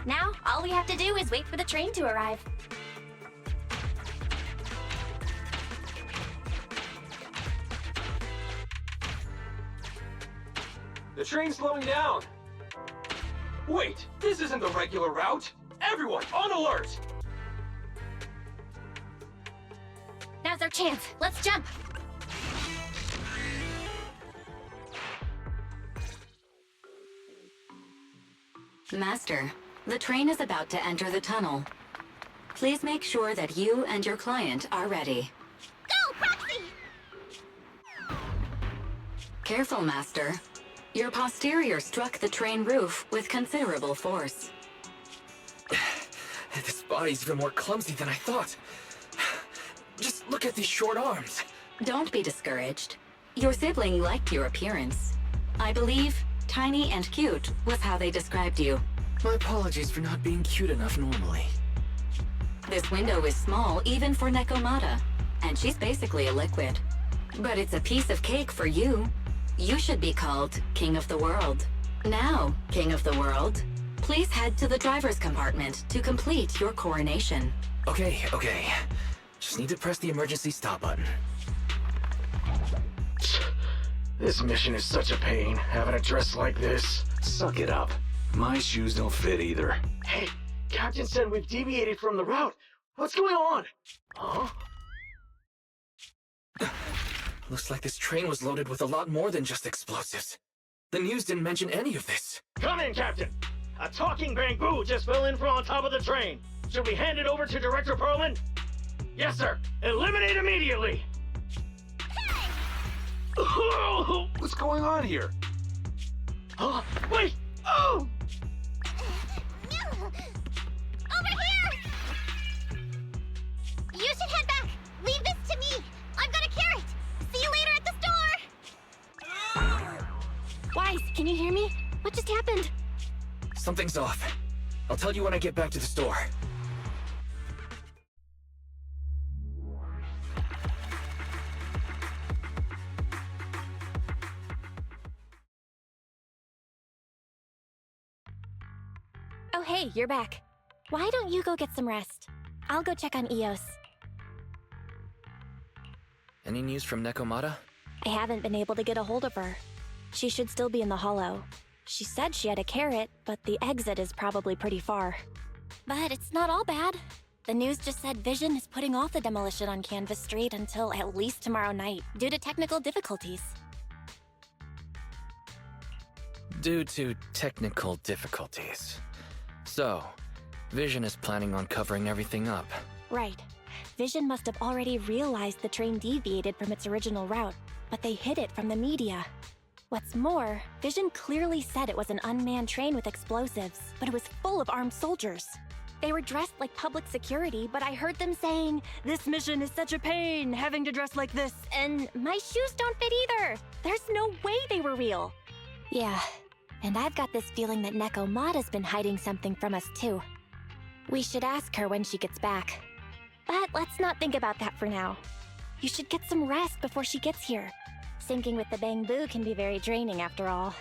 Now, all we have to do is wait for the train to arrive. The train's slowing down. Wait, this isn't the regular route. Everyone, on alert! Now's our chance. Let's jump. Master, the train is about to enter the tunnel. Please make sure that you and your client are ready. Go, Proxy! Careful, Master. Your posterior struck the train roof with considerable force. This body's even more clumsy than I thought. Just look at these short arms. Don't be discouraged. Your sibling liked your appearance. I believe tiny and cute was how they described you. My apologies for not being cute enough normally. This window is small even for Nekomata, and she's basically a liquid. But it's a piece of cake for you. You should be called King of the World. Now, King of the World, please head to the driver's compartment to complete your coronation. Okay. Just need to press the emergency stop button. This mission is such a pain, having a dress like this. Suck it up. My shoes don't fit either. Hey, Captain said we've deviated from the route. What's going on? Huh? Looks like this train was loaded with a lot more than just explosives. The news didn't mention any of this. Come in, Captain! A talking bamboo just fell in from on top of the train. Should we hand it over to Director Perlman? Yes, sir. Eliminate immediately! What's going on here? Wait! Oh! Over here! You should head back. Leave this to me. I've got a carrot. See you later at the store. Why Guys, can you hear me? What just happened? Something's off. I'll tell you when I get back to the store. Oh, hey, you're back. Why don't you go get some rest? I'll go check on Eos. Any news from Nekomata? I haven't been able to get a hold of her. She should still be in the hollow. She said she had a carrot, but the exit is probably pretty far. But it's not all bad. The news just said Vision is putting off the demolition on Canvas Street until at least tomorrow night, due to technical difficulties. Due to technical difficulties. So, Vision is planning on covering everything up. Right. Vision must have already realized the train deviated from its original route, but they hid it from the media. What's more, Vision clearly said it was an unmanned train with explosives, but it was full of armed soldiers. They were dressed like public security, but I heard them saying, "This mission is such a pain, having to dress like this," and my shoes don't fit either. There's no way they were real. Yeah, and I've got this feeling that Nekomata's been hiding something from us too. We should ask her when she gets back. But let's not think about that for now. You should get some rest before she gets here. Syncing with the Bangbu can be very draining after all.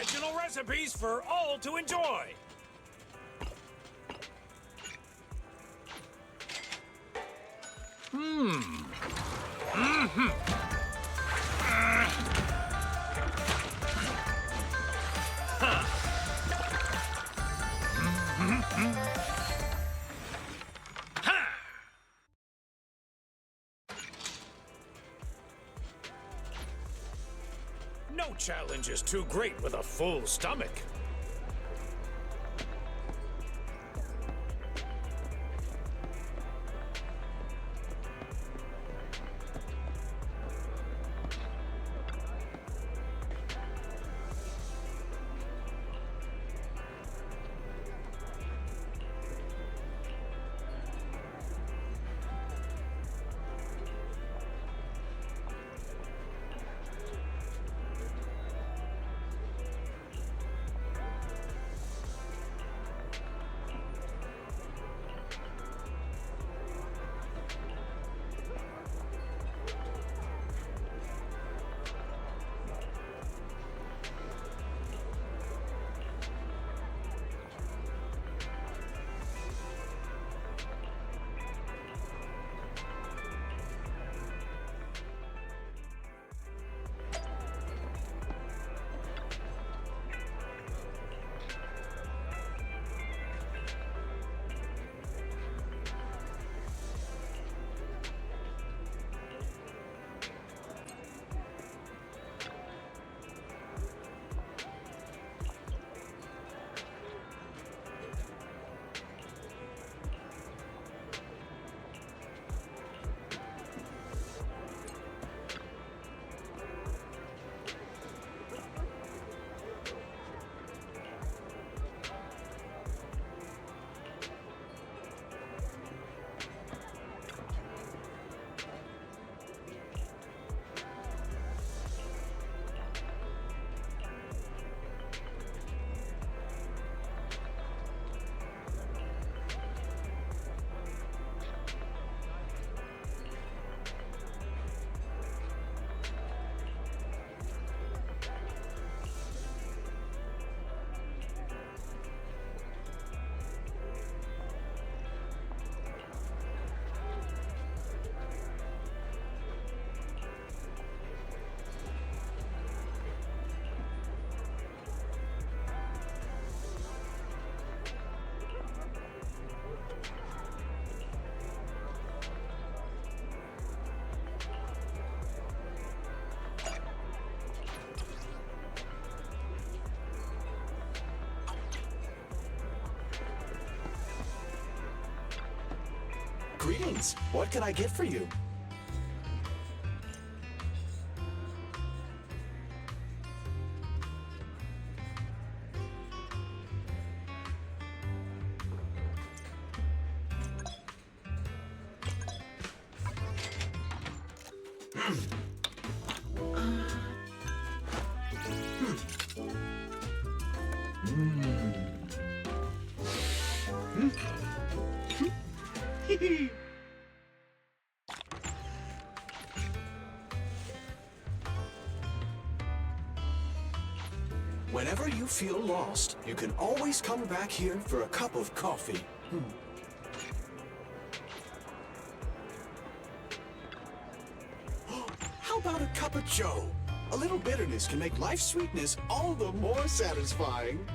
Original recipes for all to enjoy. No challenge is too great with a full stomach. Greetings. What can I get for you? Whenever you feel lost, you can always come back here for a cup of coffee. How about a cup of joe? A little bitterness can make life's sweetness all the more satisfying.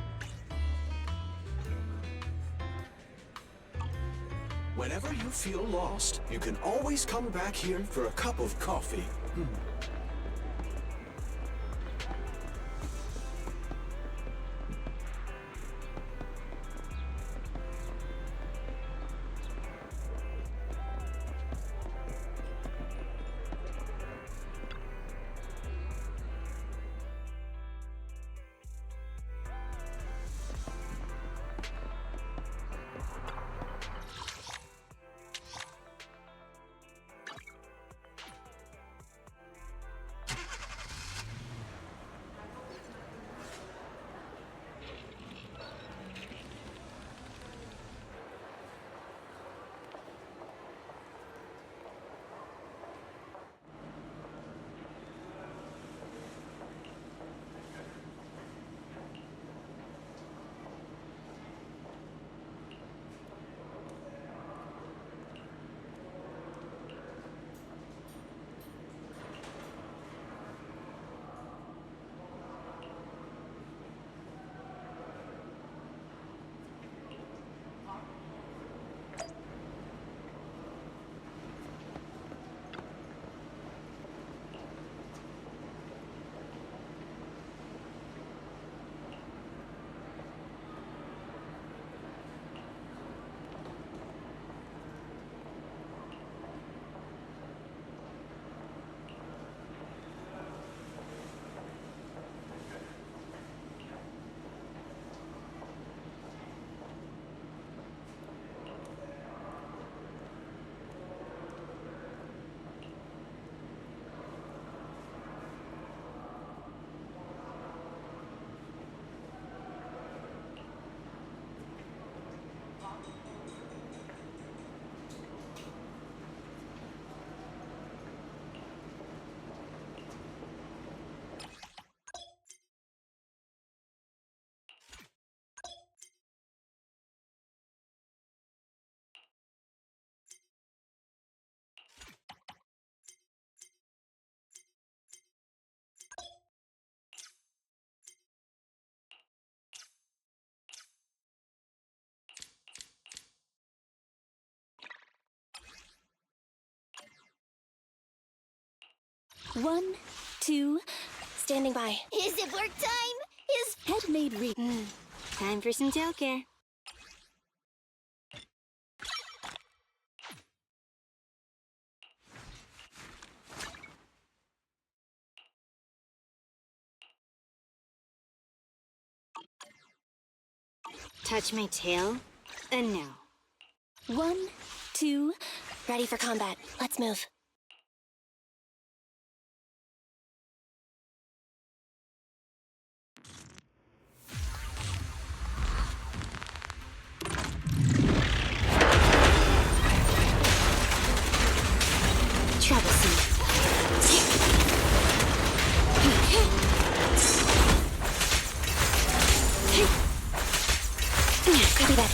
Whenever you feel lost, you can always come back here for a cup of coffee. 1, 2, standing by. Is it work time? His head made Time for some tail care. Touch my tail? No. 1, 2, ready for combat. Let's move. Troublesome. Copy that.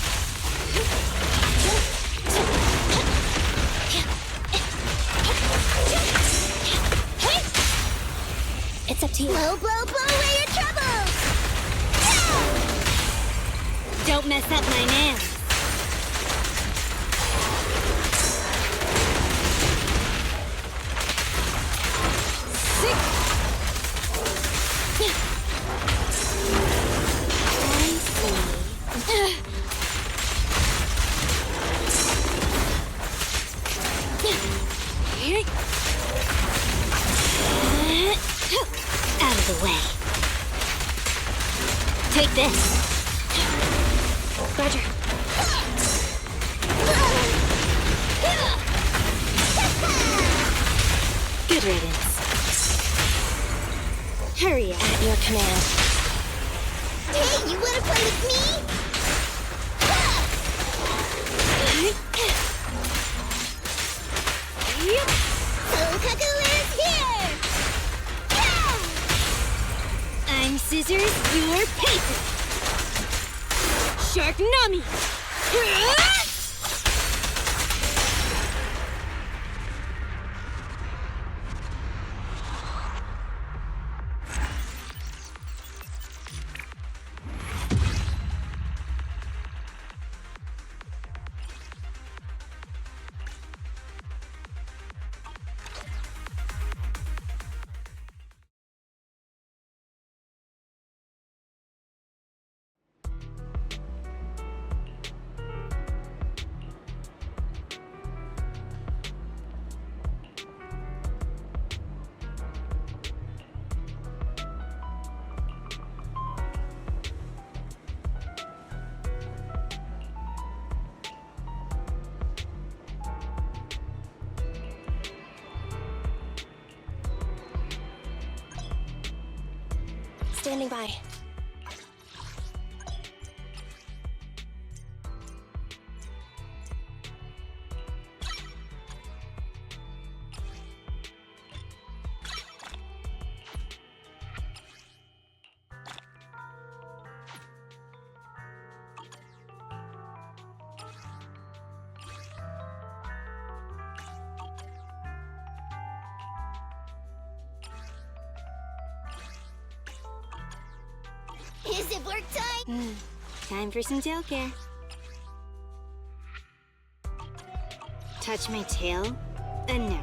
It's up to you. Blow, blow, blow away your troubles! Don't mess up my nails. Out of the way. Take this. Roger. Good riddance. Hurry up. At your command. Hey, you wanna play with me? Sokaku is here! I'm scissors, you're paper. Shark Nami. Standing by. Is it work time? Time for some tail care. Touch my tail? No.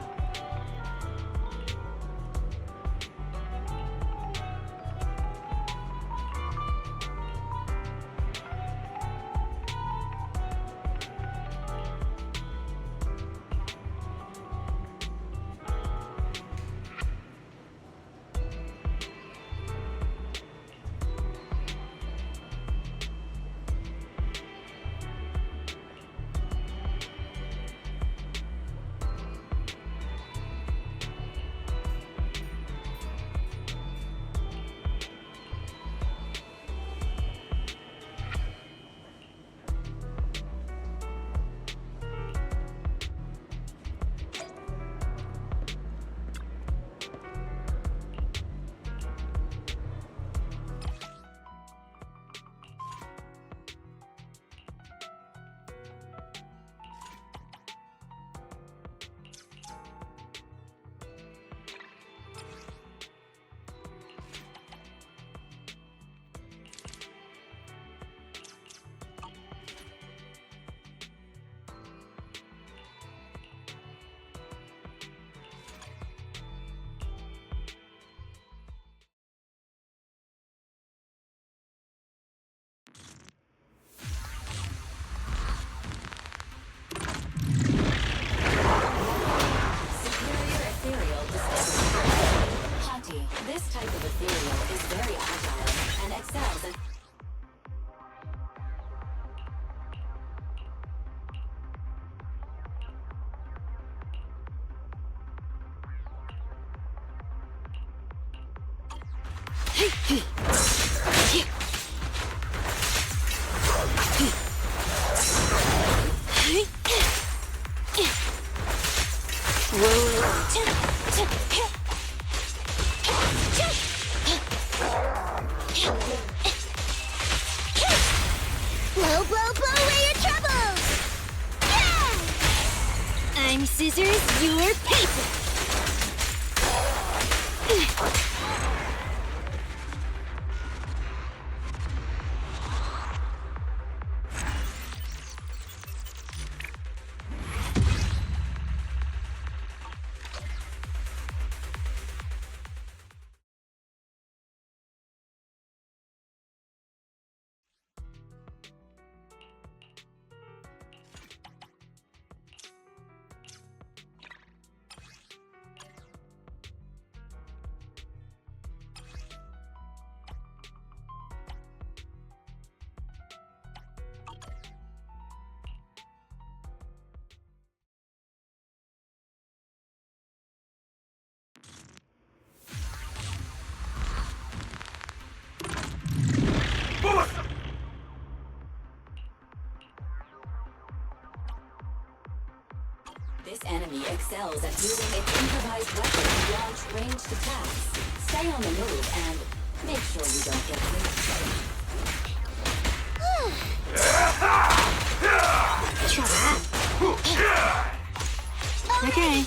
Blow, blow, blow away your troubles! Yeah! I'm scissors, you're paper! This enemy excels at using its improvised weapon to launch ranged attacks. Stay on the move and make sure you don't get hit. Okay.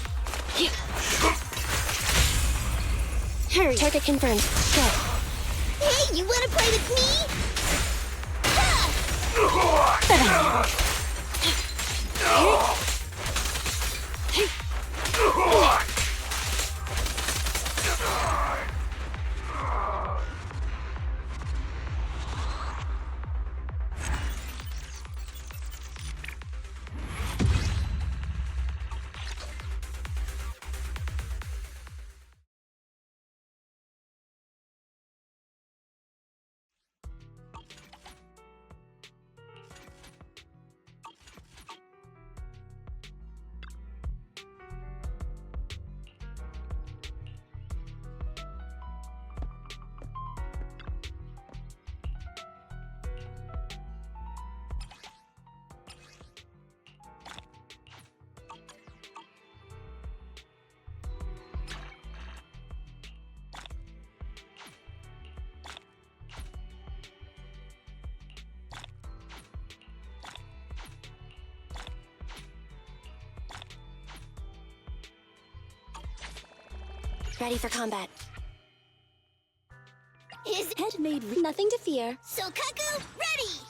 Hurry. Target confirmed. Go. Hey, you wanna play with me? Ready for combat. Is Head made. Nothing to fear. So Kaku, ready!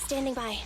Standing by.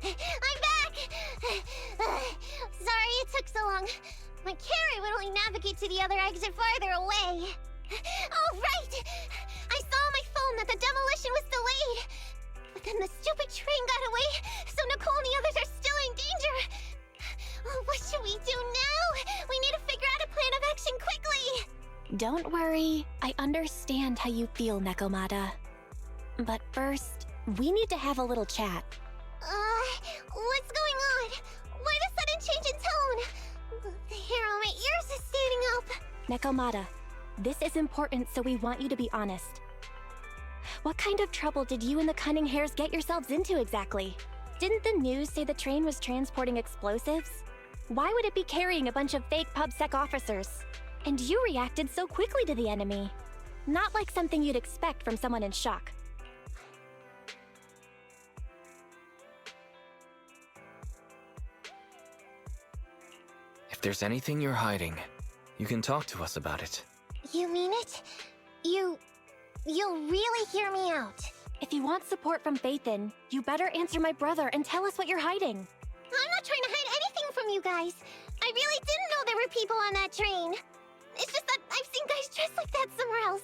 I'm back! Sorry it took so long. My carrot would only navigate to the other exit farther away. Oh, right! I saw on my phone that the demolition was delayed. But then the stupid train got away, so Nicole and the others are still in danger. Oh, what should we do now? We need to figure out a plan of action quickly! Don't worry. I understand how you feel, Nekomata. But first, we need to have a little chat. What's going on? Why the sudden change in tone? The hair on my ears is standing up. Nekomata, this is important, so we want you to be honest. What kind of trouble did you and the Cunning Hares get yourselves into exactly? Didn't the news say the train was transporting explosives? Why would it be carrying a bunch of fake PubSec officers? And you reacted so quickly to the enemy. Not like something you'd expect from someone in shock. If there's anything you're hiding, you can talk to us about it. You mean it? You'll really hear me out. If you want support from Phaethon, you better answer my brother and tell us what you're hiding. I'm not trying to hide anything from you guys. I really didn't know there were people on that train. It's just that I've seen guys dressed like that somewhere else.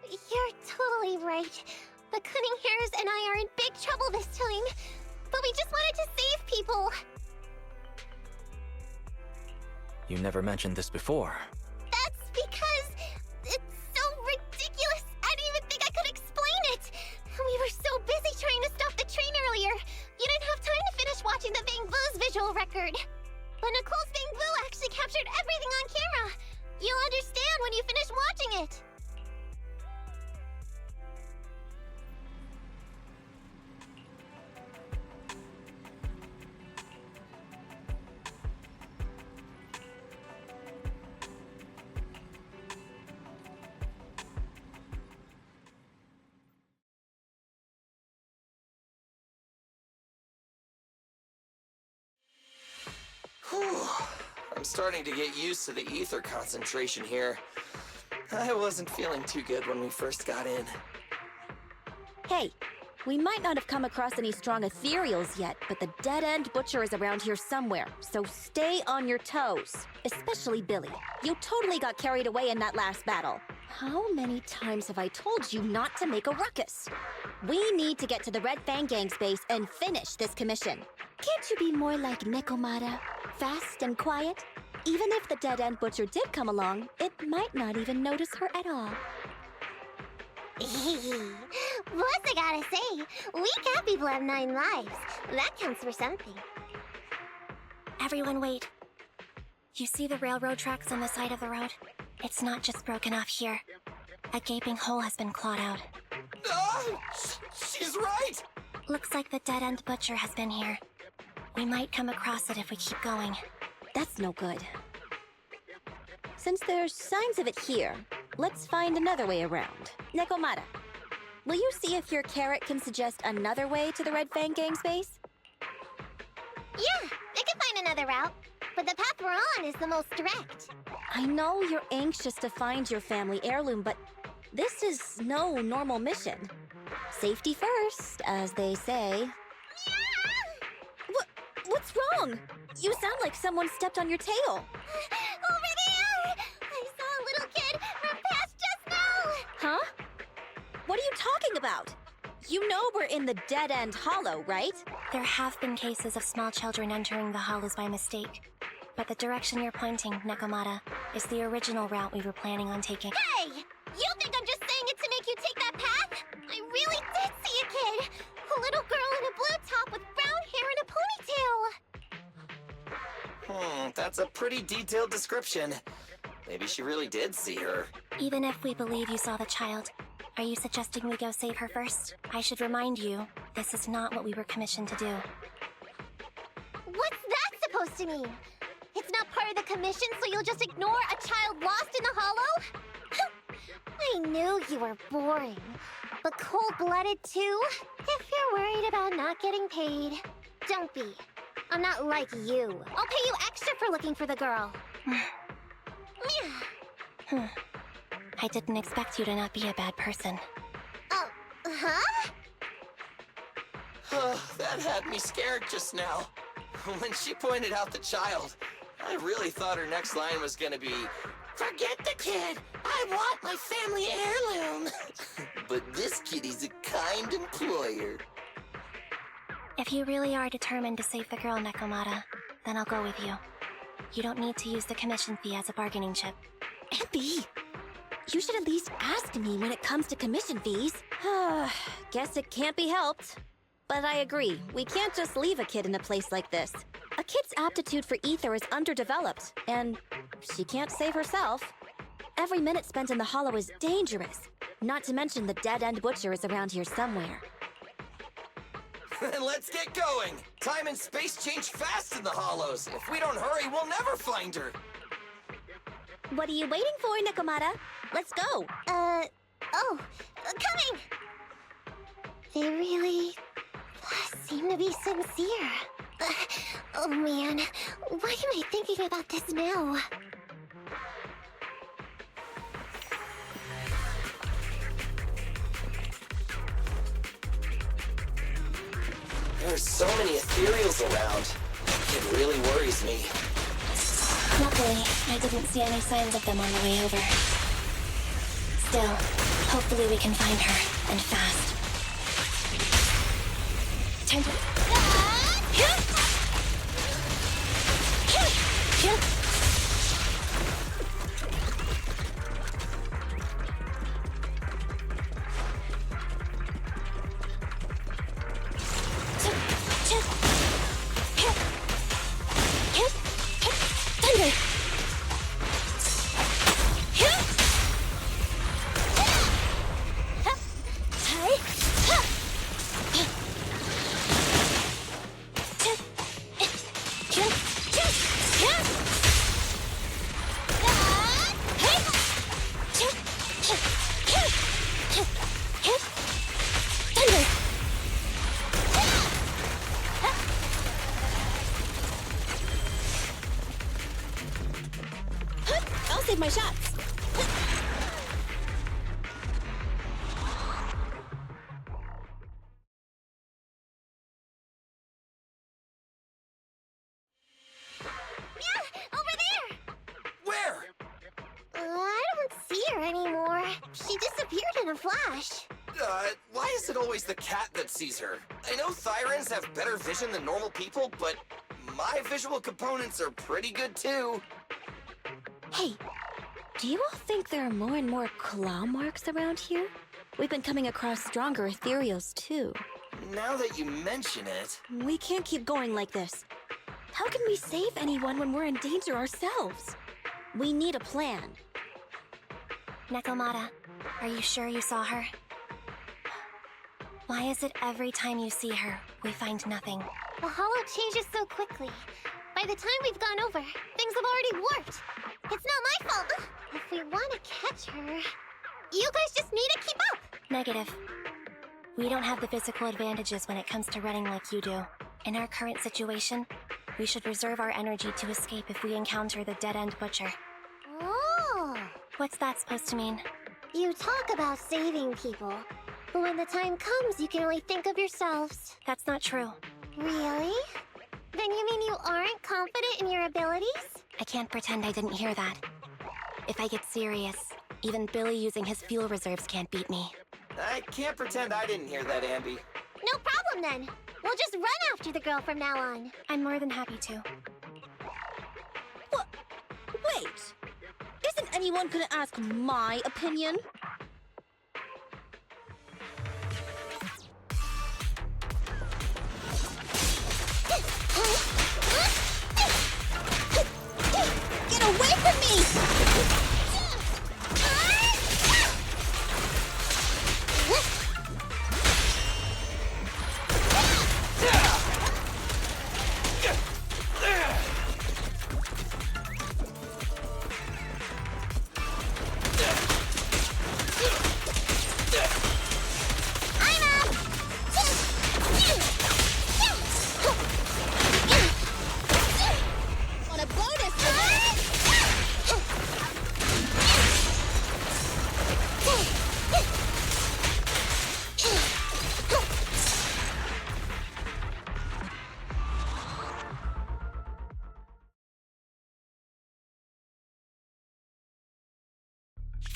You're totally right. The Cunning Hares and I are in big trouble this time. But we just wanted to save people. You never mentioned this before. That's because it's so ridiculous. I didn't even think I could explain it. We were so busy trying to stop the train earlier. You didn't have time to finish watching the Bang Boo's visual record. But Nicole's Bang Boo actually captured everything on camera. You'll understand when you finish watching it. I'm starting to get used to the ether concentration here. I wasn't feeling too good when we first got in. Hey, we might not have come across any strong ethereals yet, but the dead-end butcher is around here somewhere, so stay on your toes. Especially Billy. You totally got carried away in that last battle. How many times have I told you not to make a ruckus? We need to get to the Red Fang Gang's base and finish this commission. Can't you be more like Nekomata? Fast and quiet? Even if the dead-end butcher did come along, it might not even notice her at all. Plus, I gotta say, we cat people have 9 lives. That counts for something. Everyone wait. You see the railroad tracks on the side of the road? It's not just broken off here. A gaping hole has been clawed out. She's right! Looks like the dead-end butcher has been here. We might come across it if we keep going. That's no good. Since there's signs of it here, let's find another way around. Nekomata, will you see if your carrot can suggest another way to the Red Fang Gang's base? Yeah, I can find another route. But the path we're on is the most direct. I know you're anxious to find your family heirloom, but this is no normal mission. Safety first, as they say. What's wrong? You sound like someone stepped on your tail. Over there! I saw a little kid run past just now! Huh? What are you talking about? You know we're in the dead-end hollow, right? There have been cases of small children entering the hollows by mistake. But the direction you're pointing, Nekomata, is the original route we were planning on taking. Hey! You think I'm just saying it to make you take that path? I really did see a kid! A little girl in a blue top with brown hair and a ponytail! That's a pretty detailed description. Maybe she really did see her. Even if we believe you saw the child, are you suggesting we go save her first? I should remind you, this is not what we were commissioned to do. What's that supposed to mean? It's not part of the commission, so you'll just ignore a child lost in the hollow? I knew you were boring. But cold-blooded too? If you're worried about not getting paid, don't be. I'm not like you. I'll pay you extra for looking for the girl. I didn't expect you to not be a bad person. Oh, huh? That had me scared just now. When she pointed out the child, I really thought her next line was gonna be, "Forget the kid! I want my family heirloom!" But this kitty's a kind employer. If you really are determined to save the girl, Nekomata, then I'll go with you. You don't need to use the commission fee as a bargaining chip. Abby, you should at least ask me when it comes to commission fees. Guess it can't be helped. But I agree, we can't just leave a kid in a place like this. A kid's aptitude for ether is underdeveloped, and she can't save herself. Every minute spent in the Hollow is dangerous, not to mention the dead-end butcher is around here somewhere. Then let's get going! Time and space change fast in the Hollows. If we don't hurry, we'll never find her. What are you waiting for, Nekomata? Let's go! Coming! They really seem to be sincere. Oh man, why am I thinking about this now? There's so many ethereals around. It really worries me. Luckily, I didn't see any signs of them on the way over. Still, hopefully we can find her, and fast. Time to... I'll save my shots. Where? I don't see her anymore. She disappeared in a flash. Why is it always the cat that sees her? I know Thyrans have better vision than normal people, but my visual components are pretty good too. Hey, do you all think there are more and more claw marks around here? We've been coming across stronger ethereals too. Now that you mention it... We can't keep going like this. How can we save anyone when we're in danger ourselves? We need a plan. Nekomata, are you sure you saw her? Why is it every time you see her, we find nothing? The Hollow changes so quickly. By the time we've gone over, things have already warped. It's not my fault. If we want to catch her, you guys just need to keep up. Negative. We don't have the physical advantages when it comes to running like you do. In our current situation, we should reserve our energy to escape if we encounter the dead-end butcher. Oh! What's that supposed to mean? You talk about saving people, but when the time comes, you can only think of yourselves. That's not true. Really? Then you mean you aren't confident in your abilities? I can't pretend I didn't hear that. If I get serious, even Billy using his fuel reserves can't beat me. I can't pretend I didn't hear that, Ambi. No problem then. We'll just run after the girl from now on. I'm more than happy to. What? Wait! Isn't anyone gonna ask my opinion? Get away from me!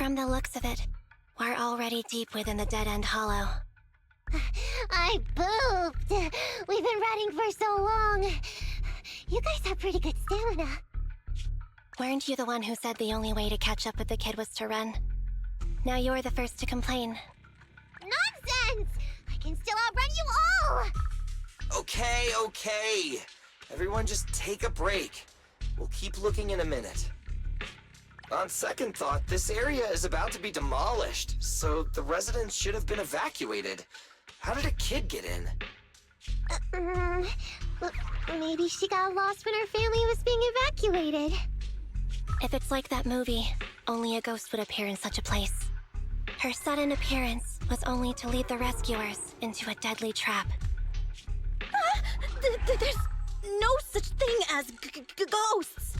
From the looks of it, we're already deep within the dead-end hollow. I pooped. We've been running for so long. You guys have pretty good stamina. Weren't you the one who said the only way to catch up with the kid was to run? Now you're the first to complain. Nonsense! I can still outrun you all! Okay. Everyone just take a break. We'll keep looking in a minute. On second thought, this area is about to be demolished, so the residents should have been evacuated. How did a kid get in? Maybe she got lost when her family was being evacuated. If it's like that movie, only a ghost would appear in such a place. Her sudden appearance was only to lead the rescuers into a deadly trap. There's no such thing as ghosts!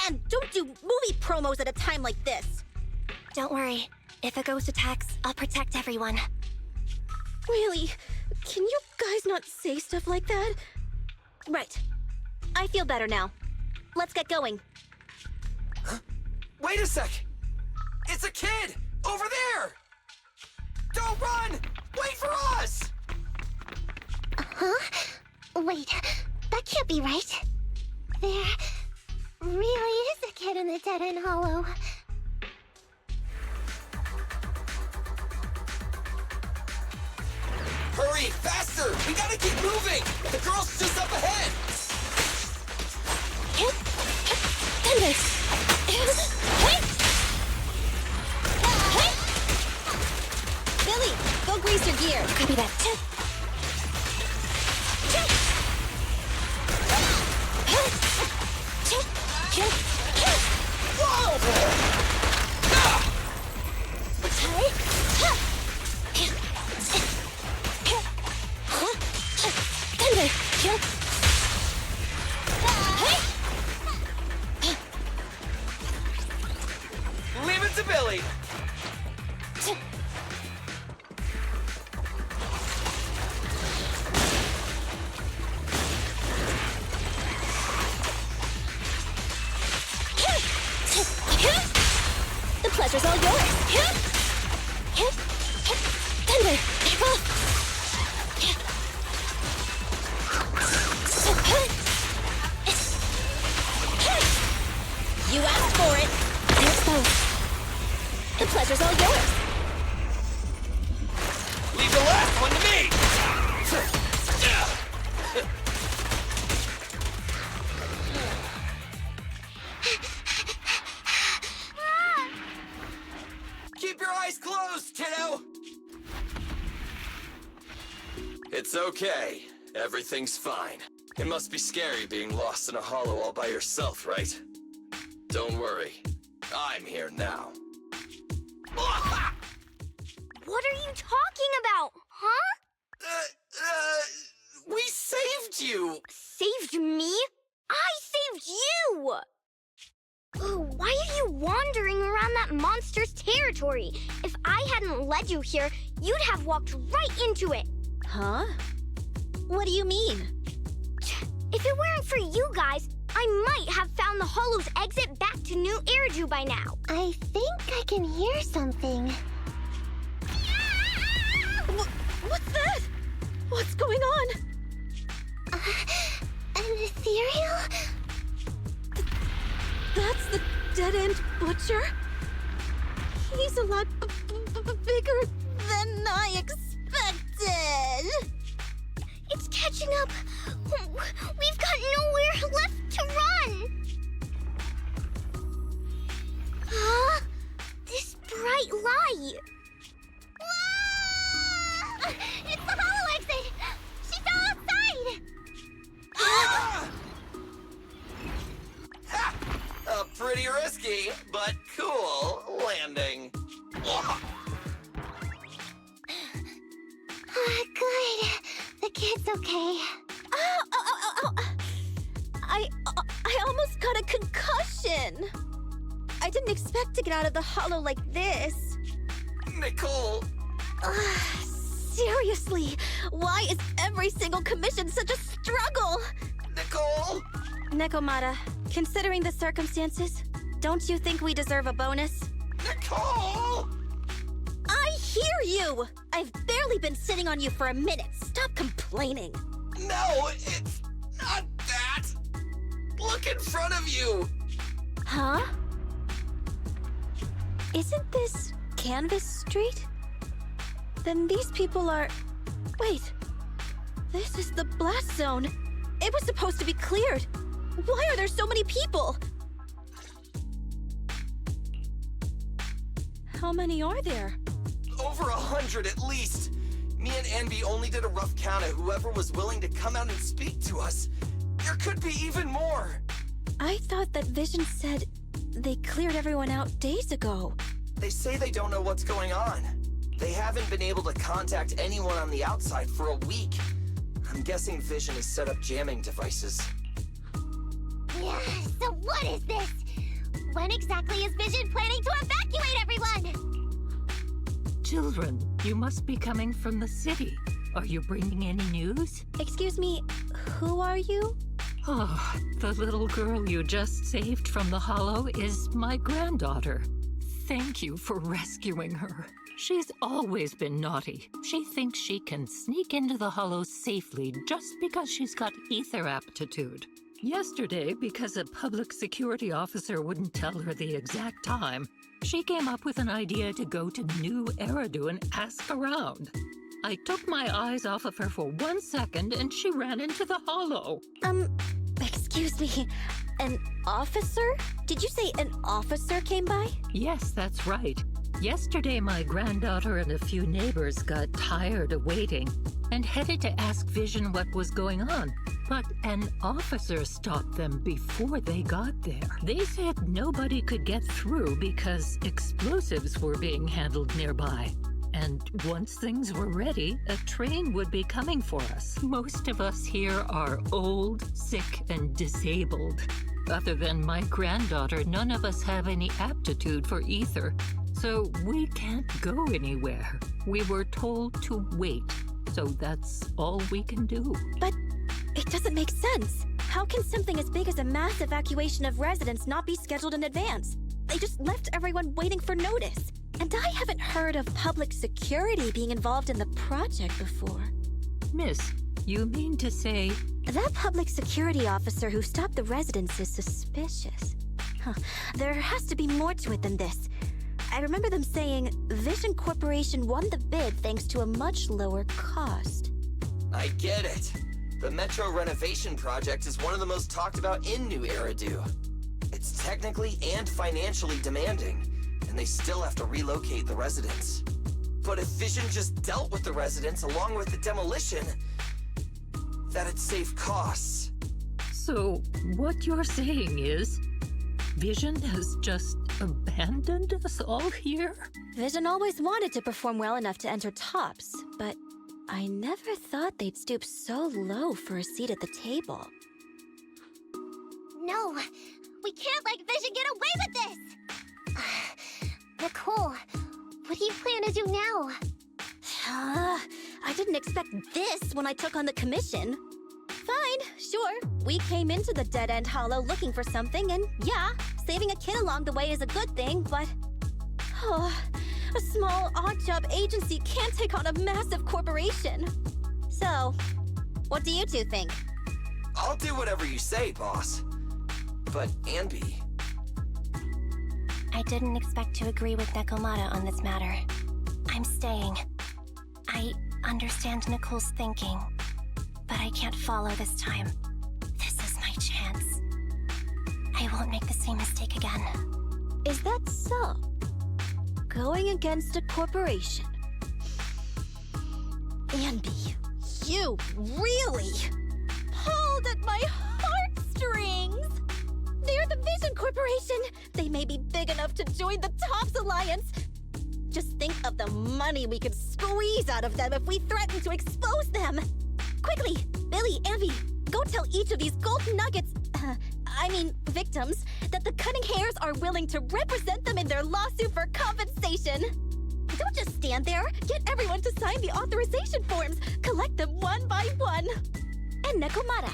And don't do movie promos at a time like this! Don't worry. If a ghost attacks, I'll protect everyone. Really? Can you guys not say stuff like that? Right. I feel better now. Let's get going. Huh? Wait a sec! It's a kid! Over there! Don't run! Wait for us! Huh? Wait, that can't be right. There really is a kid in the dead-end hollow. Hurry, faster! We gotta keep moving! The girl's just up ahead! Billy, go grease your gear. Copy that. Leave it to Billy! The pleasure's all yours. Thunder! You asked for it. Let's go. The pleasure's all yours. Leave the last one to me! Keep your eyes closed, kiddo! It's okay. Everything's fine. It must be scary being lost in a hollow all by yourself, right? Don't worry. I'm here now. What are you talking about, huh? We saved you! Saved me? I saved you! Why are you wandering around that monster's territory? If I hadn't led you here, you'd have walked right into it. Huh? What do you mean? If it weren't for you guys, I might have found the hollow's exit back to New Eridu by now. I think I can hear something. What's that? What's going on? An ethereal? That's the dead-end butcher? He's a lot bigger than I expected. It's catching up. We've got nowhere left to run. Huh? This bright light. Whoa! It's the hollow exit. She fell outside. A pretty risky, but cool landing. Good. The kid's okay. Ow. I almost got a concussion. I didn't expect to get out of the hollow like this. Nicole! Seriously, why is every single commission such a struggle? Nicole! Nekomata, considering the circumstances, don't you think we deserve a bonus? Nicole! I hear you! I've barely been sitting on you for a minute. Stop complaining. No, it's not that. Look in front of you. Huh? Isn't this Canvas Street? Then these people are... Wait. This is the blast zone. It was supposed to be cleared. Why are there so many people? How many are there? Over 100 at least. Me and Anby only did a rough count of whoever was willing to come out and speak to us. There could be even more. I thought that Vision said they cleared everyone out days ago. They say they don't know what's going on. They haven't been able to contact anyone on the outside for a week. I'm guessing Vision has set up jamming devices. Yeah, so what is this? When exactly is Vision planning to evacuate everyone? Children, you must be coming from the city. Are you bringing any news? Excuse me, who are you? Oh, the little girl you just saved from the Hollow is my granddaughter. Thank you for rescuing her. She's always been naughty. She thinks she can sneak into the Hollow safely just because she's got ether aptitude. Yesterday, because a public security officer wouldn't tell her the exact time, she came up with an idea to go to New Eridu and ask around. I took my eyes off of her for 1 second and she ran into the Hollow. Excuse me, an officer? Did you say an officer came by? Yes, that's right. Yesterday, my granddaughter and a few neighbors got tired of waiting and headed to ask Vision what was going on. But an officer stopped them before they got there. They said nobody could get through because explosives were being handled nearby. And once things were ready, a train would be coming for us. Most of us here are old, sick, and disabled. Other than my granddaughter, none of us have any aptitude for ether. So we can't go anywhere. We were told to wait. So that's all we can do. But it doesn't make sense. How can something as big as a mass evacuation of residents not be scheduled in advance? They just left everyone waiting for notice. And I haven't heard of public security being involved in the project before. Miss, you mean to say... That public security officer who stopped the residents is suspicious. There has to be more to it than this. I remember them saying Vision Corporation won the bid thanks to a much lower cost. I get it. The Metro renovation project is one of the most talked about in New Eridu. It's technically and financially demanding, and they still have to relocate the residents. But if Vision just dealt with the residents along with the demolition, that'd save costs. So, what you're saying is, Vision has just abandoned us all here? Vision always wanted to perform well enough to enter tops, but I never thought they'd stoop so low for a seat at the table. No, we can't let Vision get away with this! Nicole, what do you plan to do now? I didn't expect this when I took on the commission. Fine, sure. We came into the dead-end hollow looking for something, and yeah, saving a kid along the way is a good thing, but... a small, odd-job agency can't take on a massive corporation. So, what do you two think? I'll do whatever you say, boss. But Anby... I didn't expect to agree with Nekomata on this matter. I'm staying. I understand Nicole's thinking, but I can't follow this time. This is my chance. I won't make the same mistake again. Is that so? Going against a corporation. Anby, you really pulled at my heartstrings! They're the Vision Corporation! They may be big enough to join the Tops Alliance! Just think of the money we could squeeze out of them if we threaten to expose them! Quickly, Billy, Anby, go tell each of these gold nuggets, victims, that the Cunning Hairs are willing to represent them in their lawsuit for compensation! Don't just stand there! Get everyone to sign the authorization forms! Collect them one by one! And Nekomata,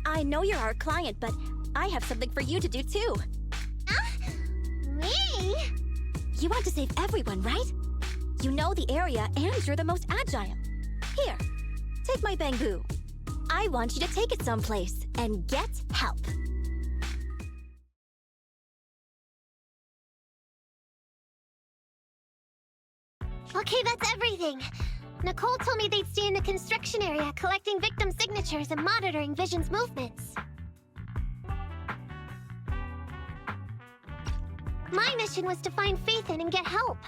I know you're our client, but I have something for you to do too. Me? You want to save everyone, right? You know the area and you're the most agile. Here, take my bamboo. I want you to take it someplace and get help. Okay, that's everything. Nicole told me they'd stay in the construction area, collecting victim signatures and monitoring Vision's movements. My mission was to find Phaethon and get help.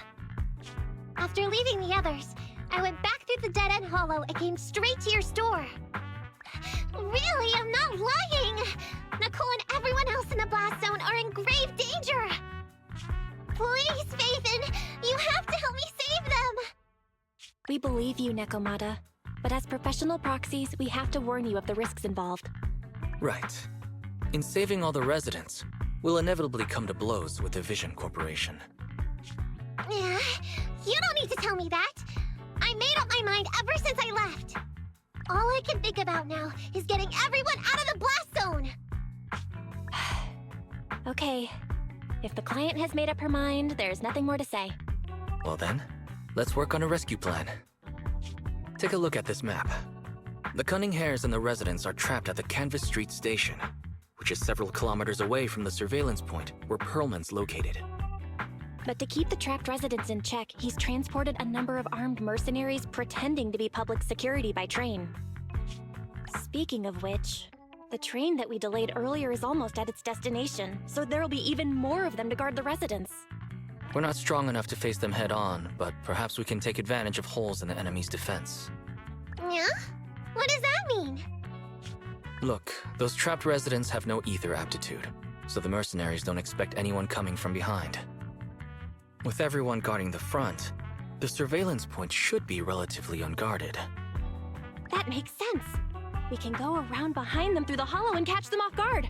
After leaving the others, I went back through the dead-end hollow and came straight to your store. Really, I'm not lying! Nicole and everyone else in the blast zone are in grave danger! Please, Phaethon, you have to help me save them! We believe you, Nekomata. But as professional proxies, we have to warn you of the risks involved. Right. In saving all the residents, we'll inevitably come to blows with the Vision Corporation. Yeah, you don't need to tell me that. I made up my mind ever since I left. All I can think about now is getting everyone out of the blast zone! Okay. If the client has made up her mind, there's nothing more to say. Well then, let's work on a rescue plan. Take a look at this map. The Cunning Hares and the residents are trapped at the Canvas Street station, which is several kilometers away from the surveillance point where Perlman's located. But to keep the trapped residents in check, he's transported a number of armed mercenaries pretending to be public security by train. Speaking of which, the train that we delayed earlier is almost at its destination, so there'll be even more of them to guard the residents. We're not strong enough to face them head-on, but perhaps we can take advantage of holes in the enemy's defense. Yeah? What does that mean? Look, those trapped residents have no ether aptitude, so the mercenaries don't expect anyone coming from behind. With everyone guarding the front, the surveillance point should be relatively unguarded. That makes sense. We can go around behind them through the hollow and catch them off guard.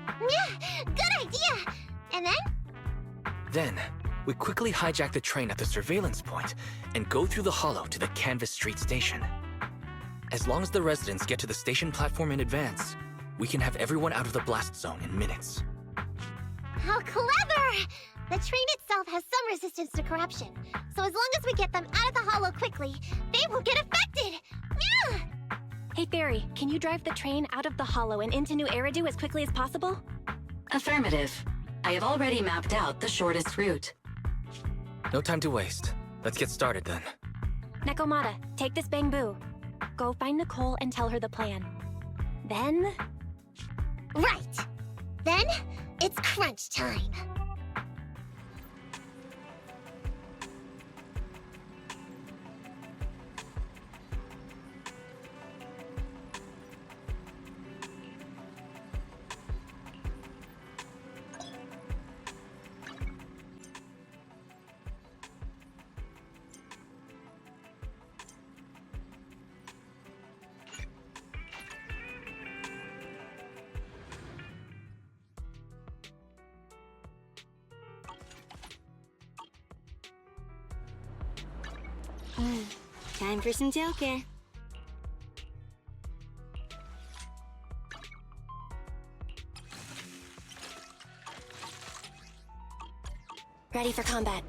Yeah, good idea! And then? Then, we quickly hijack the train at the surveillance point and go through the hollow to the Canvas Street station. As long as the residents get to the station platform in advance, we can have everyone out of the blast zone in minutes. How clever! The train itself has some resistance to corruption, so as long as we get them out of the hollow quickly, they won't get affected! Yeah! Hey Fairy, can you drive the train out of the hollow and into New Eridu as quickly as possible? Affirmative. I have already mapped out the shortest route. No time to waste. Let's get started then. Nekomata, take this bamboo. Go find Nicole and tell her the plan. Then... Right! Then, it's crunch time. Time for some Joker. Ready for combat.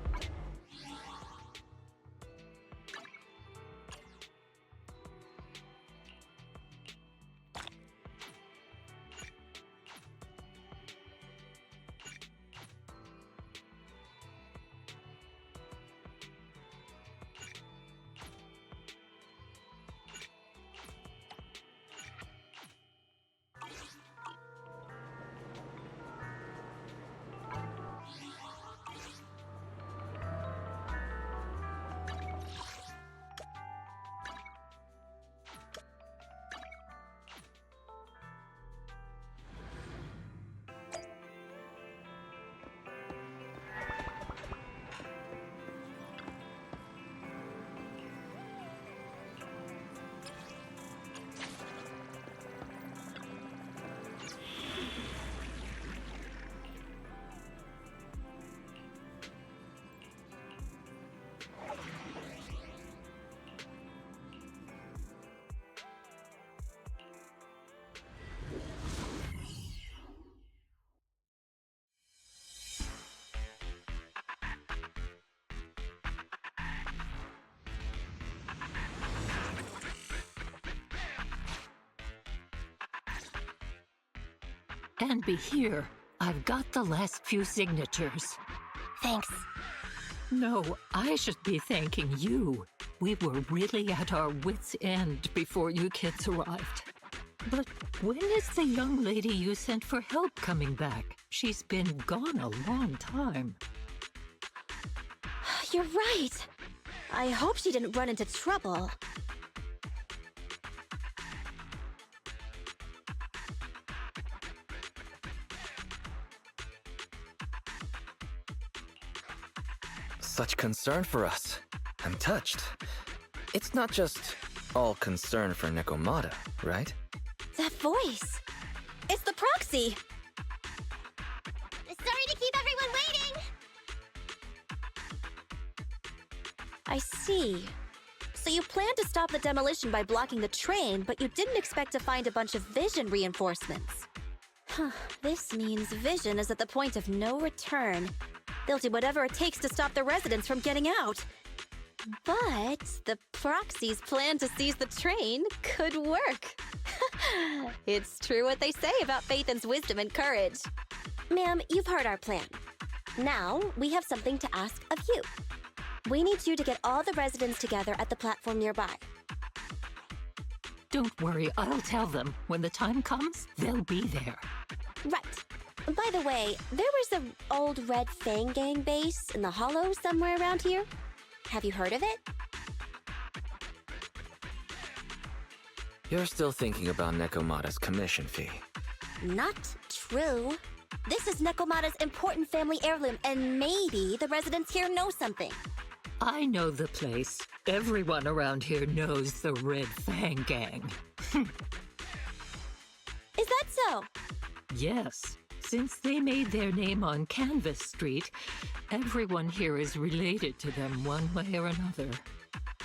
And be here. I've got the last few signatures. Thanks. No, I should be thanking you. We were really at our wits' end before you kids arrived. But when is the young lady you sent for help coming back? She's been gone a long time. You're right. I hope she didn't run into trouble. Such concern for us. I'm touched. It's not just all concern for Nekomata, right? That voice. It's the proxy. Sorry to keep everyone waiting. I see. So you planned to stop the demolition by blocking the train, but you didn't expect to find a bunch of vision reinforcements. This means Vision is at the point of no return. They'll do whatever it takes to stop the residents from getting out. But the proxy's plan to seize the train could work. It's true what they say about Phaethan's wisdom and courage. Ma'am, you've heard our plan. Now, we have something to ask of you. We need you to get all the residents together at the platform nearby. Don't worry, I'll tell them. When the time comes, they'll be there. Right. By the way, there was an old Red Fang Gang base in the Hollow somewhere around here. Have you heard of it? You're still thinking about Nekomata's commission fee. Not true. This is Nekomata's important family heirloom, and maybe the residents here know something. I know the place. Everyone around here knows the Red Fang Gang. Is that so? Yes. Since they made their name on Canvas Street, everyone here is related to them one way or another.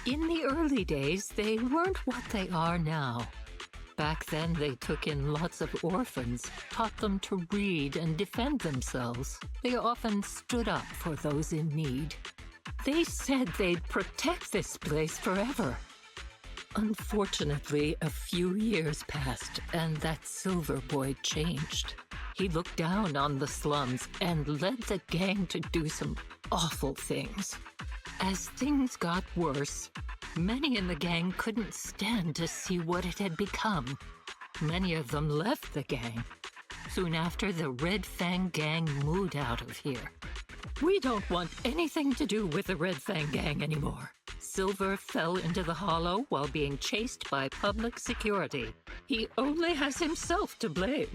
In the early days, they weren't what they are now. Back then, they took in lots of orphans, taught them to read and defend themselves. They often stood up for those in need. They said they'd protect this place forever. Unfortunately, a few years passed, and that Silver Boy changed. He looked down on the slums and led the gang to do some awful things. As things got worse, many in the gang couldn't stand to see what it had become. Many of them left the gang. Soon after, the Red Fang Gang moved out of here. We don't want anything to do with the Red Fang Gang anymore. Silver fell into the Hollow while being chased by public security. He only has himself to blame.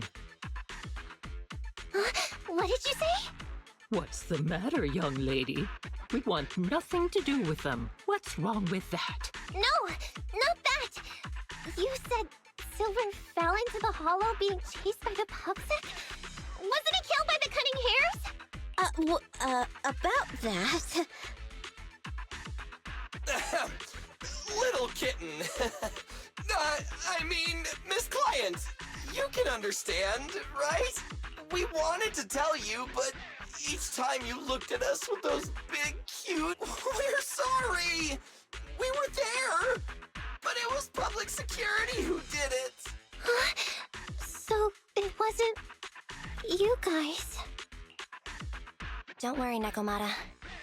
What did you say? What's the matter, young lady? We want nothing to do with them. What's wrong with that? No, not that. You said Silver fell into the Hollow being chased by the Pubsec? Wasn't he killed by the Cunning Hares? About that... Little kitten. I mean, Miss Client, you can understand, right? We wanted to tell you, but each time you looked at us with those big, cute... We're sorry! We were there, but it was public security who did it. So it wasn't you guys. Don't worry, Nekomata.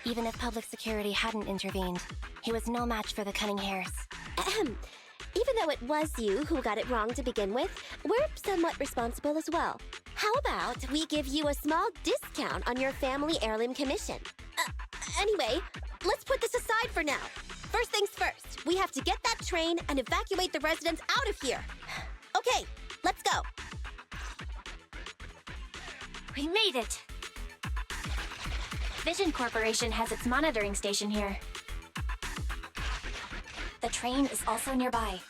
Even if public security hadn't intervened, he was no match for the Cunning Hares. Even though it was you who got it wrong to begin with, we're somewhat responsible as well. How about we give you a small discount on your family heirloom commission? Anyway, let's put this aside for now. First things first, we have to get that train and evacuate the residents out of here. Okay, let's go. We made it! Vision Corporation has its monitoring station here. The train is also nearby.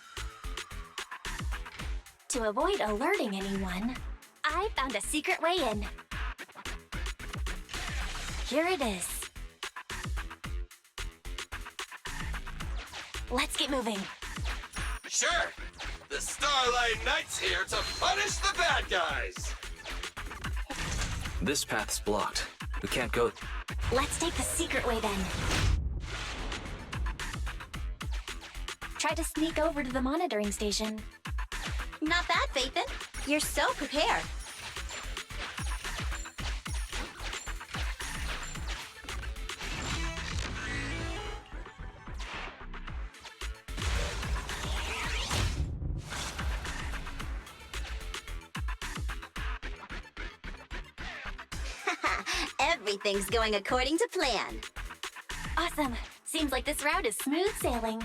To avoid alerting anyone, I found a secret way in. Here it is. Let's get moving. Sure. The Starlight Knight's here to punish the bad guys. This path's blocked. We can't go... Let's take the secret way then. Try to sneak over to the monitoring station. Not bad, Phaethan. You're so prepared. Everything's going according to plan. Awesome. Seems like this route is smooth sailing.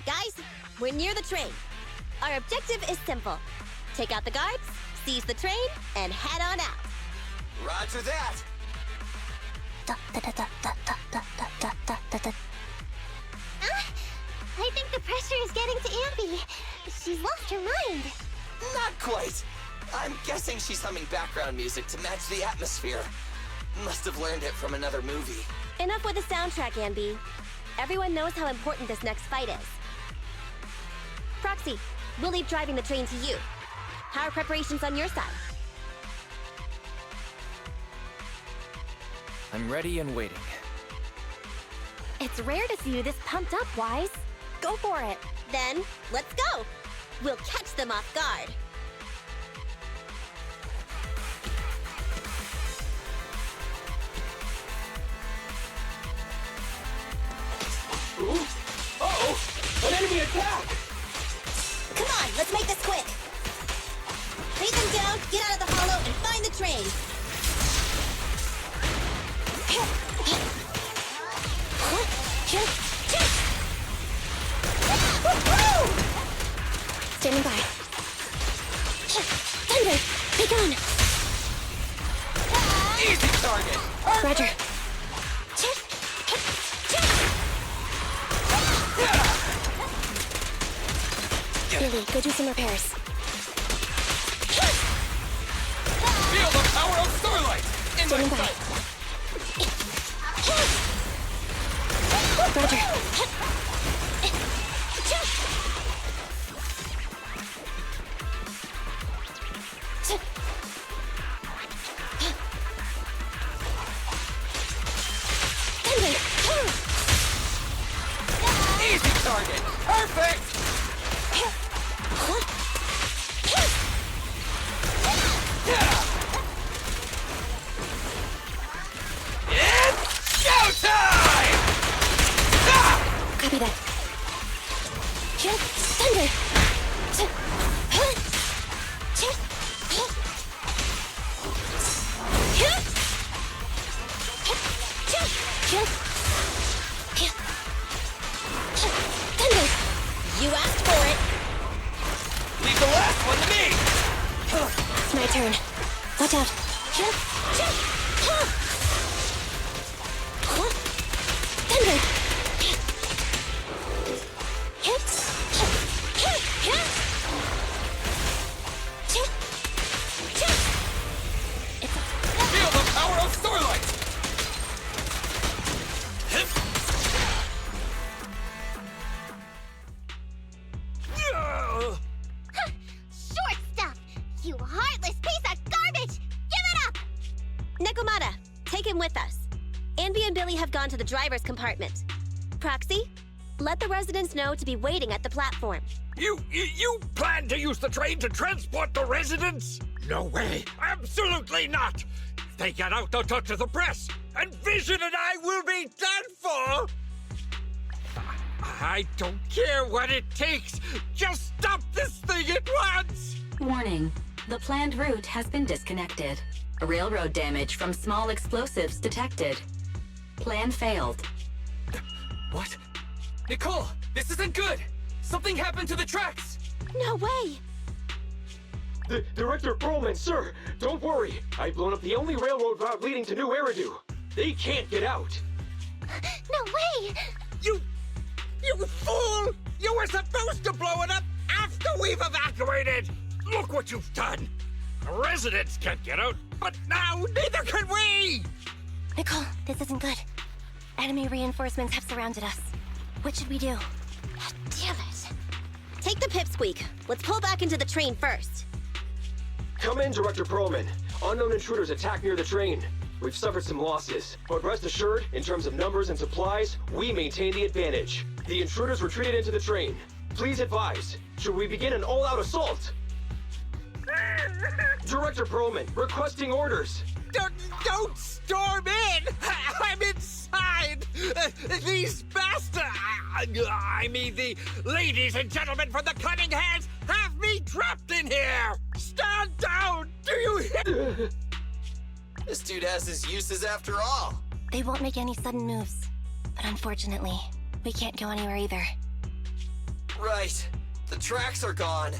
Guys, we're near the train. Our objective is simple. Take out the guards, seize the train, and head on out. Roger that. I think the pressure is getting to Ambi. She's lost her mind. Not quite. I'm guessing she's humming background music to match the atmosphere. Must have learned it from another movie. Enough with the soundtrack, Ambi. Everyone knows how important this next fight is. Proxy, we'll leave driving the train to you. How are preparations on your side? I'm ready and waiting. It's rare to see you this pumped up, Wise. Go for it. Then, let's go! We'll catch them off guard. Ooh. Uh-oh! An enemy attack! Come on, let's make this quick. Beat them down, get out of the hollow, and find the train. Standing by. Thunder, be gone. Easy target! Roger. Billy, go do some repairs. Feel the power of Starlight! In my Standing by. sight! Roger. Easy target! Perfect! It's showtime! Copy that. Thunder! Thunder! You asked for it. Leave the last one to me! It's my turn. Watch out. Thunder! Feel the power of Starlight! Short stuff! You heartless piece of garbage! Give it up! Nekomata, take him with us. Anby and Billy have gone to the driver's compartment. Proxy, let the residents know to be waiting at the platform. You plan to use the train to transport the residents? No way! Absolutely not! If they get out, they'll talk to the press, and Vision and I will be done for! I don't care what it takes! Just stop this thing at once! Warning. The planned route has been disconnected. Railroad damage from small explosives detected. Plan failed. What? Nicole, this isn't good! Something happened to the tracks! No way! Director Perlman, sir, don't worry. I've blown up the only railroad route leading to New Eridu. They can't get out. No way! You fool! You were supposed to blow it up after we've evacuated! Look what you've done! The residents can't get out, but now neither can we! Nicole, this isn't good. Enemy reinforcements have surrounded us. What should we do? Damn it. Take the pipsqueak. Let's pull back into the train first. Come in, Director Perlman. Unknown intruders attacked near the train. We've suffered some losses, but rest assured, in terms of numbers and supplies, we maintain the advantage. The intruders retreated into the train. Please advise, should we begin an all-out assault? Director Perlman, requesting orders. Don't storm in! I'm inside! These bastards! I mean, the ladies and gentlemen from the Cunning Hands have me trapped in here! Stand down! Do you hear? This dude has his uses after all. They won't make any sudden moves. But unfortunately, we can't go anywhere either. Right. The tracks are gone.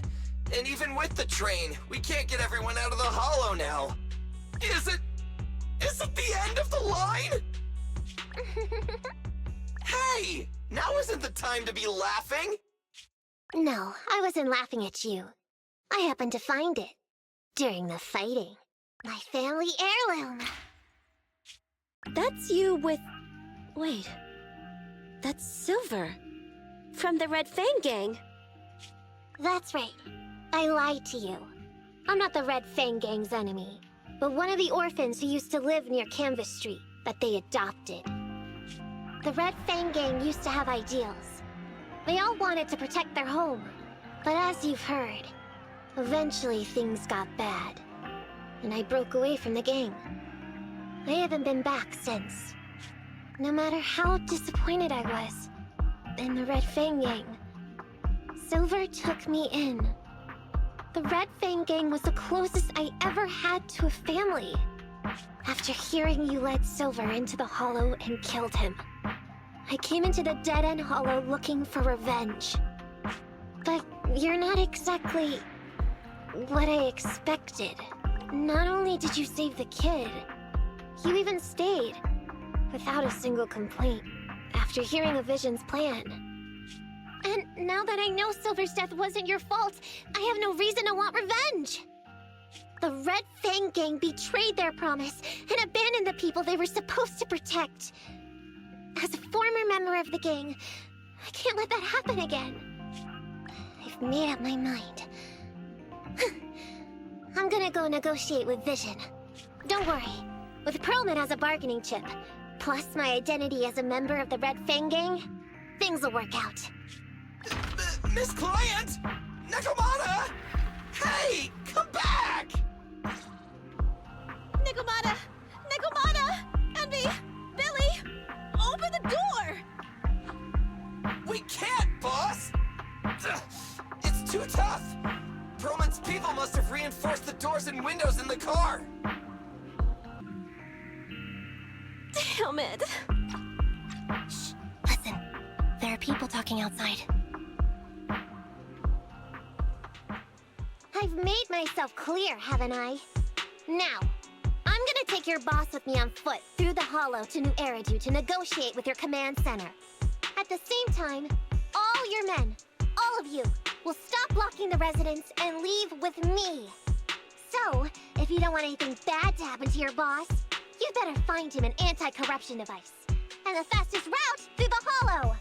And even with the train, we can't get everyone out of the hollow now. Is it the end of the line? Hey! Now isn't the time to be laughing! No, I wasn't laughing at you. I happened to find it. During the fighting. My family heirloom. That's you with... Wait. That's Silver. From the Red Fang Gang. That's right. I lied to you. I'm not the Red Fang Gang's enemy, but one of the orphans who used to live near Canvas Street that they adopted. The Red Fang Gang used to have ideals. They all wanted to protect their home. But as you've heard, eventually things got bad. And I broke away from the gang. I haven't been back since. No matter how disappointed I was in the Red Fang Gang, Silver took me in. The Red Fang Gang was the closest I ever had to a family. After hearing you led Silver into the Hollow and killed him, I came into the dead-end Hollow looking for revenge. But you're not exactly what I expected. Not only did you save the kid, you even stayed, without a single complaint, after hearing of Vision's plan. And now that I know Silver's death wasn't your fault, I have no reason to want revenge! The Red Fang Gang betrayed their promise and abandoned the people they were supposed to protect. As a former member of the gang, I can't let that happen again. I've made up my mind. I'm gonna go negotiate with Vision. Don't worry, with Perlman as a bargaining chip, plus my identity as a member of the Red Fang Gang, things will work out. Miss Client! Nekomata! Hey! Come back! Nekomata! Nekomata! Envy! Billy! Open the door! We can't, boss! It's too tough! Perlman's people must have reinforced the doors and windows in the car! Damn it! Shh, listen. There are people talking outside. I've made myself clear, haven't I? Now, I'm gonna take your boss with me on foot through the Hollow to New Eridu to negotiate with your command center. At the same time, all your men, all of you, will stop blocking the residents and leave with me. So, if you don't want anything bad to happen to your boss, you'd better find him an anti-corruption device. And the fastest route through the Hollow!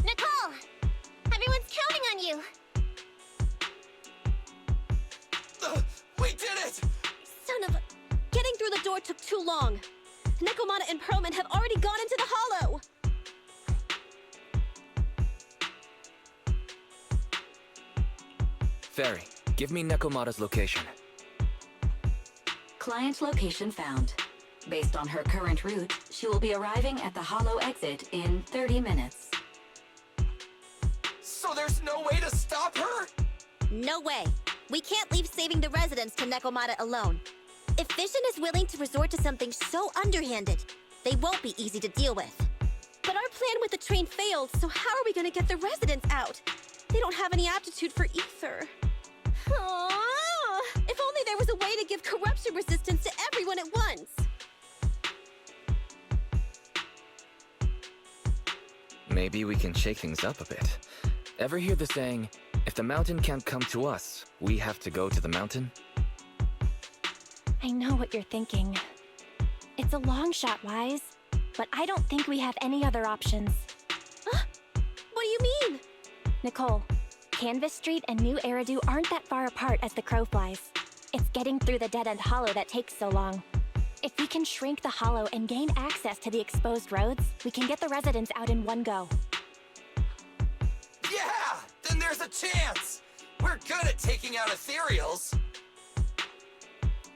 Nicole! Everyone's counting on you! We did it! Son of a... Getting through the door took too long. Nekomata and Perlman have already gone into the Hollow! Fairy, give me Nekomata's location. Client location found. Based on her current route, she will be arriving at the Hollow exit in 30 minutes. So there's no way to stop her? No way. We can't leave saving the residents to Nekomata alone. If Vision is willing to resort to something so underhanded, they won't be easy to deal with. But our plan with the train failed, so how are we gonna get the residents out? They don't have any aptitude for ether. Aww. If only there was a way to give corruption resistance to everyone at once. Maybe we can shake things up a bit. Ever hear the saying, if the mountain can't come to us, we have to go to the mountain? I know what you're thinking. It's a long shot, Wise, but I don't think we have any other options. Huh? What do you mean? Nicole, Canvas Street and New Eridu aren't that far apart as the crow flies. It's getting through the dead-end hollow that takes so long. If we can shrink the hollow and gain access to the exposed roads, we can get the residents out in one go. Yeah! Then there's a chance! We're good at taking out ethereals.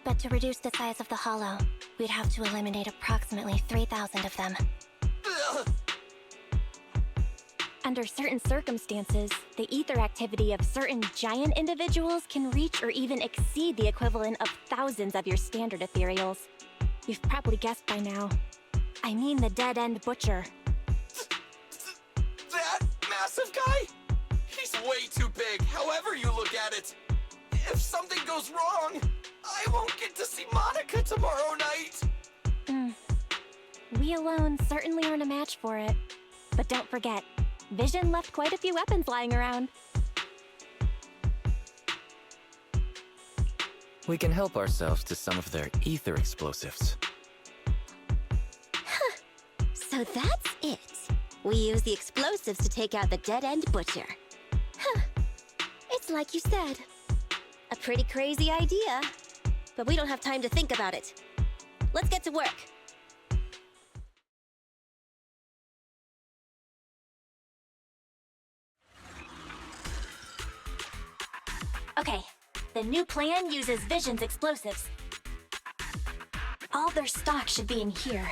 But to reduce the size of the hollow, we'd have to eliminate approximately 3,000 of them. Ugh. Under certain circumstances, the ether activity of certain giant individuals can reach or even exceed the equivalent of thousands of your standard ethereals. You've probably guessed by now. I mean the dead-end butcher. That massive guy? He's way too big, however you look at it. If something goes wrong, I won't get to see Monica tomorrow night. We alone certainly aren't a match for it. But don't forget, Vision left quite a few weapons lying around. We can help ourselves to some of their ether explosives. So that's it. We use the explosives to take out the dead-end butcher. Huh. It's like you said. A pretty crazy idea. But we don't have time to think about it. Let's get to work. Okay, the new plan uses Vision's explosives. All their stock should be in here.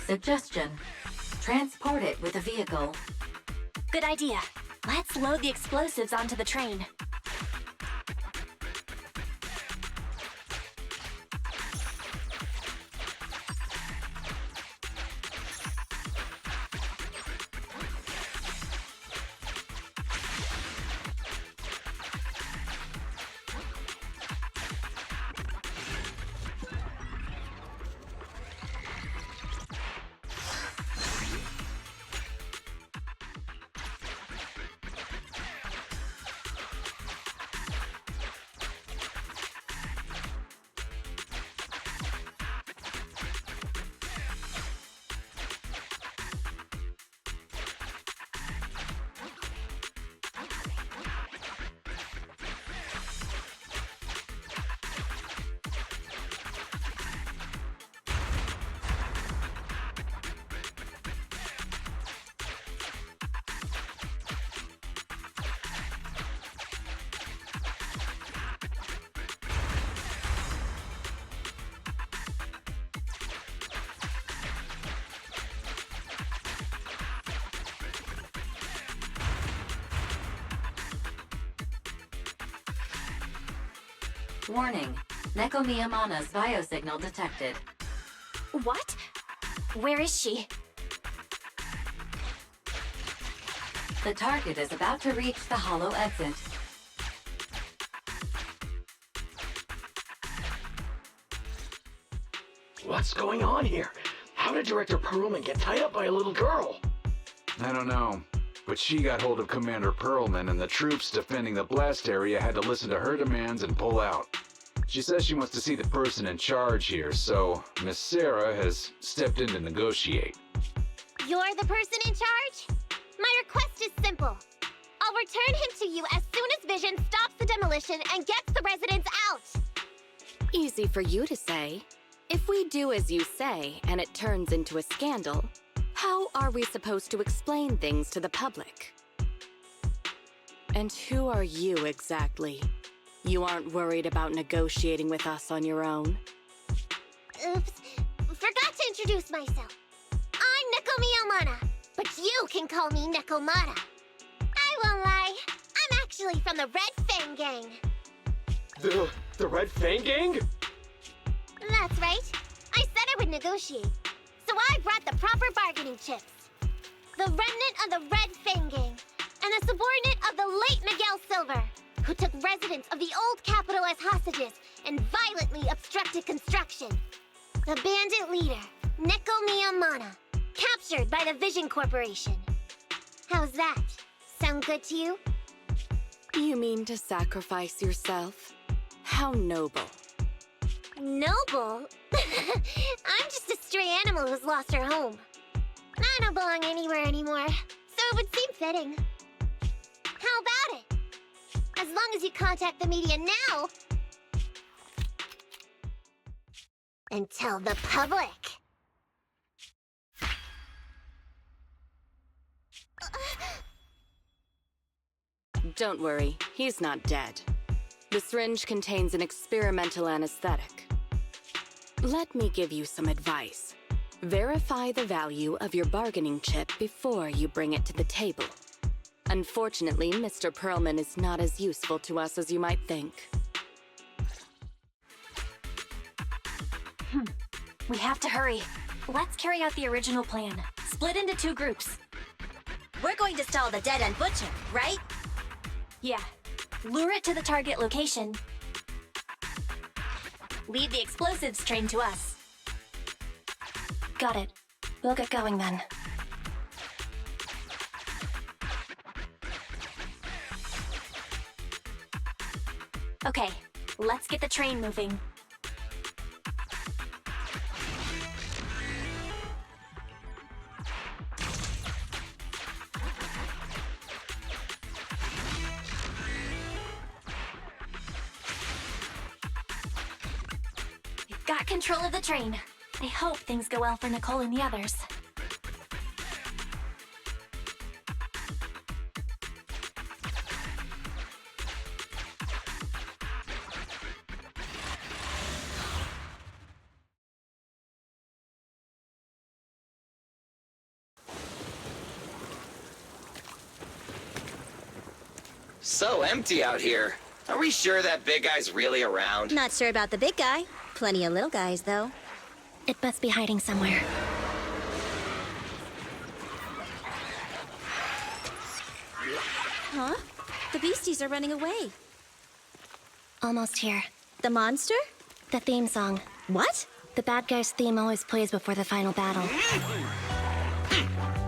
Suggestion. Transport it with a vehicle. Good idea. Let's load the explosives onto the train. Warning. Nekomiyamana's biosignal detected. What? Where is she? The target is about to reach the hollow exit. What's going on here? How did Director Perlman get tied up by a little girl? I don't know, but she got hold of Commander Perlman, and the troops defending the blast area had to listen to her demands and pull out. She says she wants to see the person in charge here, so Miss Sarah has stepped in to negotiate. You're the person in charge? My request is simple. I'll return him to you as soon as Vision stops the demolition and gets the residents out. Easy for you to say. If we do as you say and it turns into a scandal, how are we supposed to explain things to the public? And who are you exactly? You aren't worried about negotiating with us on your own? Oops. Forgot to introduce myself. I'm Nekomiyamana, but you can call me Nekomata. I won't lie, I'm actually from the Red Fang Gang. The Red Fang Gang? That's right. I said I would negotiate. So I brought the proper bargaining chips. The remnant of the Red Fang Gang, and a subordinate of the late Miguel Silver, who took residents of the old capital as hostages and violently obstructed construction. The bandit leader, Nekomiyamana, captured by the Vision Corporation. How's that? Sound good to you? You mean to sacrifice yourself? How noble. Noble? I'm just a stray animal who's lost her home. I don't belong anywhere anymore, so it would seem fitting. How about it? As long as you contact the media now and tell the public. Don't worry, he's not dead. The syringe contains an experimental anesthetic. Let me give you some advice. Verify the value of your bargaining chip before you bring it to the table. Unfortunately, Mr. Perlman is not as useful to us as you might think. We have to hurry. Let's carry out the original plan. Split into 2 groups. We're going to stall the dead-end butcher, right? Yeah. Lure it to the target location. Lead the explosives train to us. Got it. We'll get going then. Okay, let's get the train moving. We've got control of the train. I hope things go well for Nicole and the others. So empty out here. Are we sure that big guy's really around? Not sure about the big guy. Plenty of little guys, though. It must be hiding somewhere. Huh? The beasties are running away. Almost here. The monster? The theme song. What? The bad guy's theme always plays before the final battle.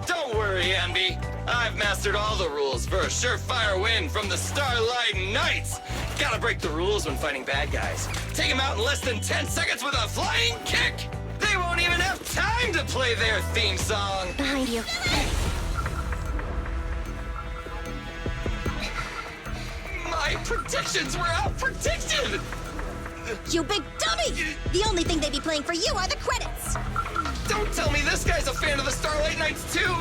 Don't worry, Ambi. I've mastered all the rules for a surefire win from the Starlight Knights. Gotta break the rules when fighting bad guys. Take them out in less than 10 seconds with a flying kick. They won't even have time to play their theme song. Behind you. My predictions were out-predicted! You big dummy! The only thing they'd be playing for you are the credits! Don't tell me this guy's a fan of the Starlight Knights, too!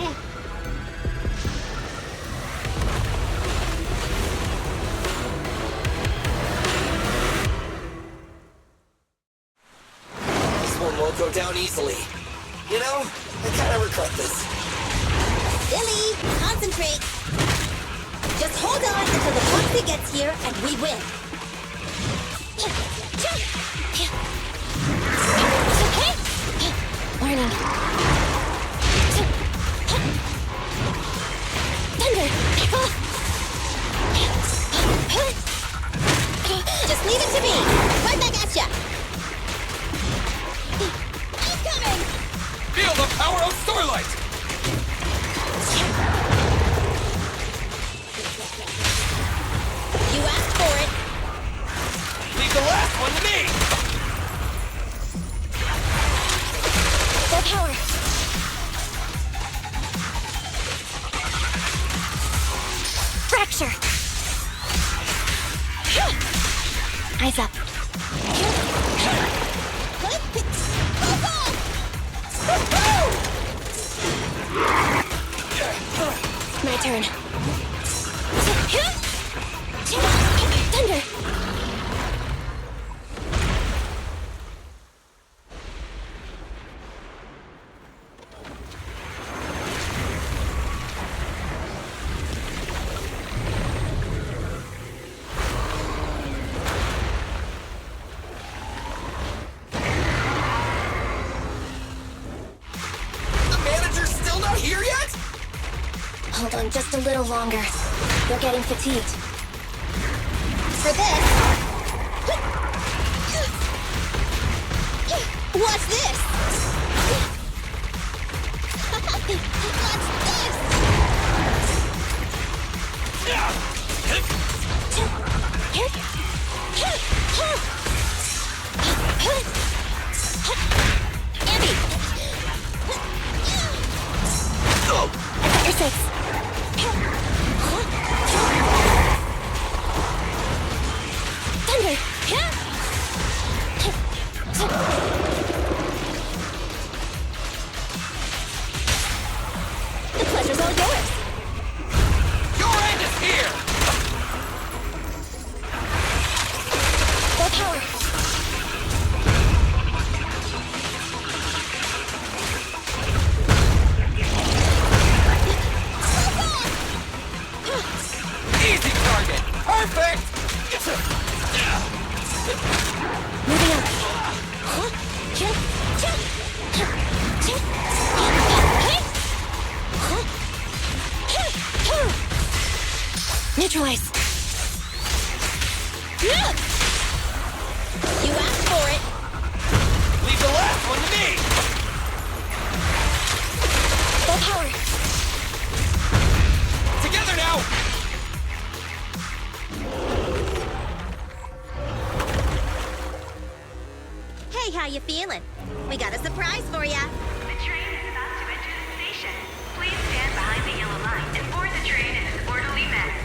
This one won't go down easily. You know, I kinda regret this. Billy, concentrate! Just hold on until the proxy gets here and we win. Warning. Thunder! Just leave it to me! Right back at ya! I'm coming! Feel the power of Starlight! You asked for it! Leave the last one to me! Full power. Fracture. Eyes up. My turn. Thunder. Hold on just a little longer. They're getting fatigued. For this... What's this? What's this? Andy! I got your 6. Thunder! The pleasure's all yours. Your end is here! Neutralize! You asked for it! Leave the last one to me! Full power! Together now! Hey, how you feeling? We got a surprise for ya. The train is about to enter the station. Please stand behind the yellow line and board the train in an orderly manner.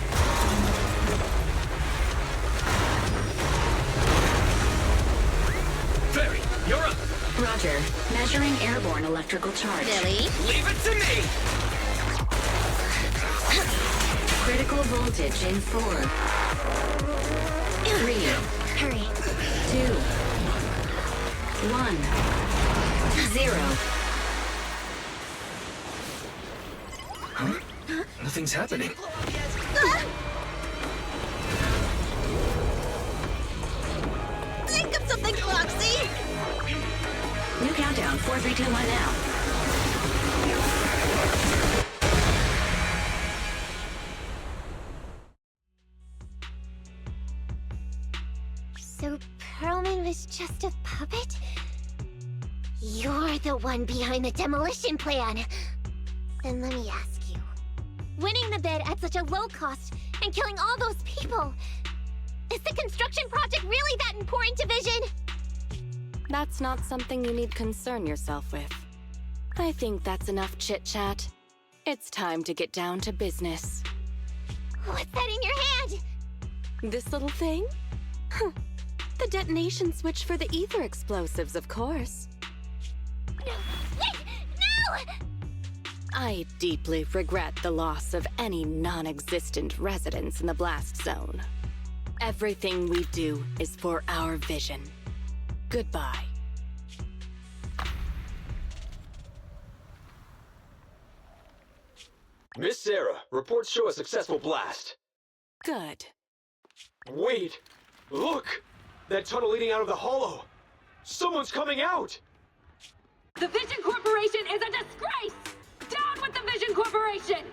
Fairy, you're up. Roger. Measuring airborne electrical charge. Billy? Leave it to me! Critical voltage in 4, 3, Hurry. 2, 1, 0. Huh? Nothing's happening. Think of something, Floxy! New countdown. 4, 3, 2, 1 now. So Perlman was just a puppet? You're the one behind the demolition plan. Then let me ask you. Winning the bid at such a low cost and killing all those people, is the construction project really that important to Vision? That's not something you need concern yourself with. I think that's enough chit-chat. It's time to get down to business. What's that in your hand? This little thing? Huh. The detonation switch for the ether explosives, of course. No, wait! No! I deeply regret the loss of any non-existent residents in the blast zone. Everything we do is for our vision. Goodbye. Miss Sarah, reports show a successful blast. Good. Wait! Look! That tunnel leading out of the hollow! Someone's coming out! The Vision Corporation is a disgrace! Down with the Vision Corporation!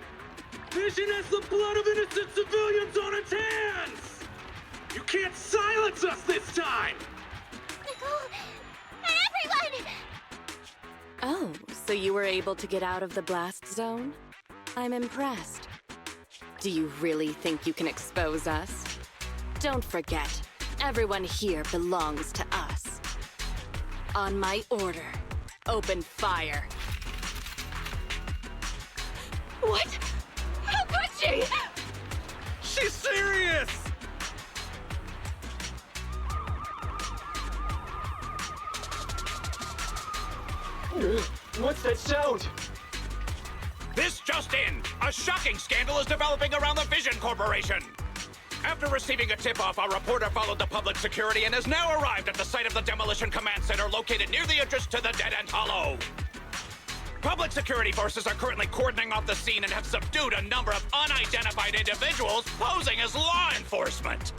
Vision has the blood of innocent civilians on its hands! You can't silence us this time! Nicole! And everyone! Oh, so you were able to get out of the blast zone? I'm impressed. Do you really think you can expose us? Don't forget, everyone here belongs to us. On my order, open fire. What? How could she? She's serious! What's that sound? This just in! A shocking scandal is developing around the Vision Corporation! After receiving a tip-off, our reporter followed the public security and has now arrived at the site of the Demolition Command Center located near the entrance to the Dead-End Hollow. Public security forces are currently cordoning off the scene and have subdued a number of unidentified individuals posing as law enforcement.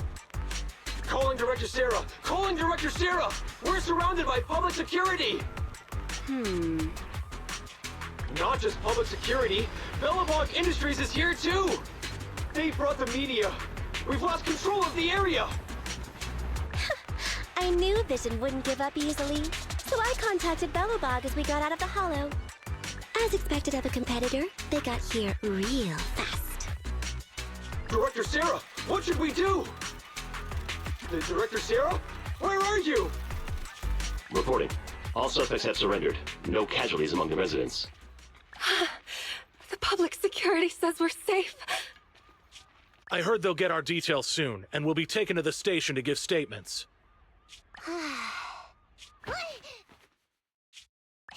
Calling Director Sarah! Calling Director Sarah! We're surrounded by public security! Not just public security, Bellabog Industries is here too! They brought the media! We've lost control of the area! I knew Vision wouldn't give up easily, so I contacted Bellabog as we got out of the hollow. As expected of a competitor, they got here real fast. Director Sarah, what should we do? Director Sarah? Where are you? Reporting. All suspects have surrendered. No casualties among the residents. The public security says we're safe. I heard they'll get our details soon, and we'll be taken to the station to give statements.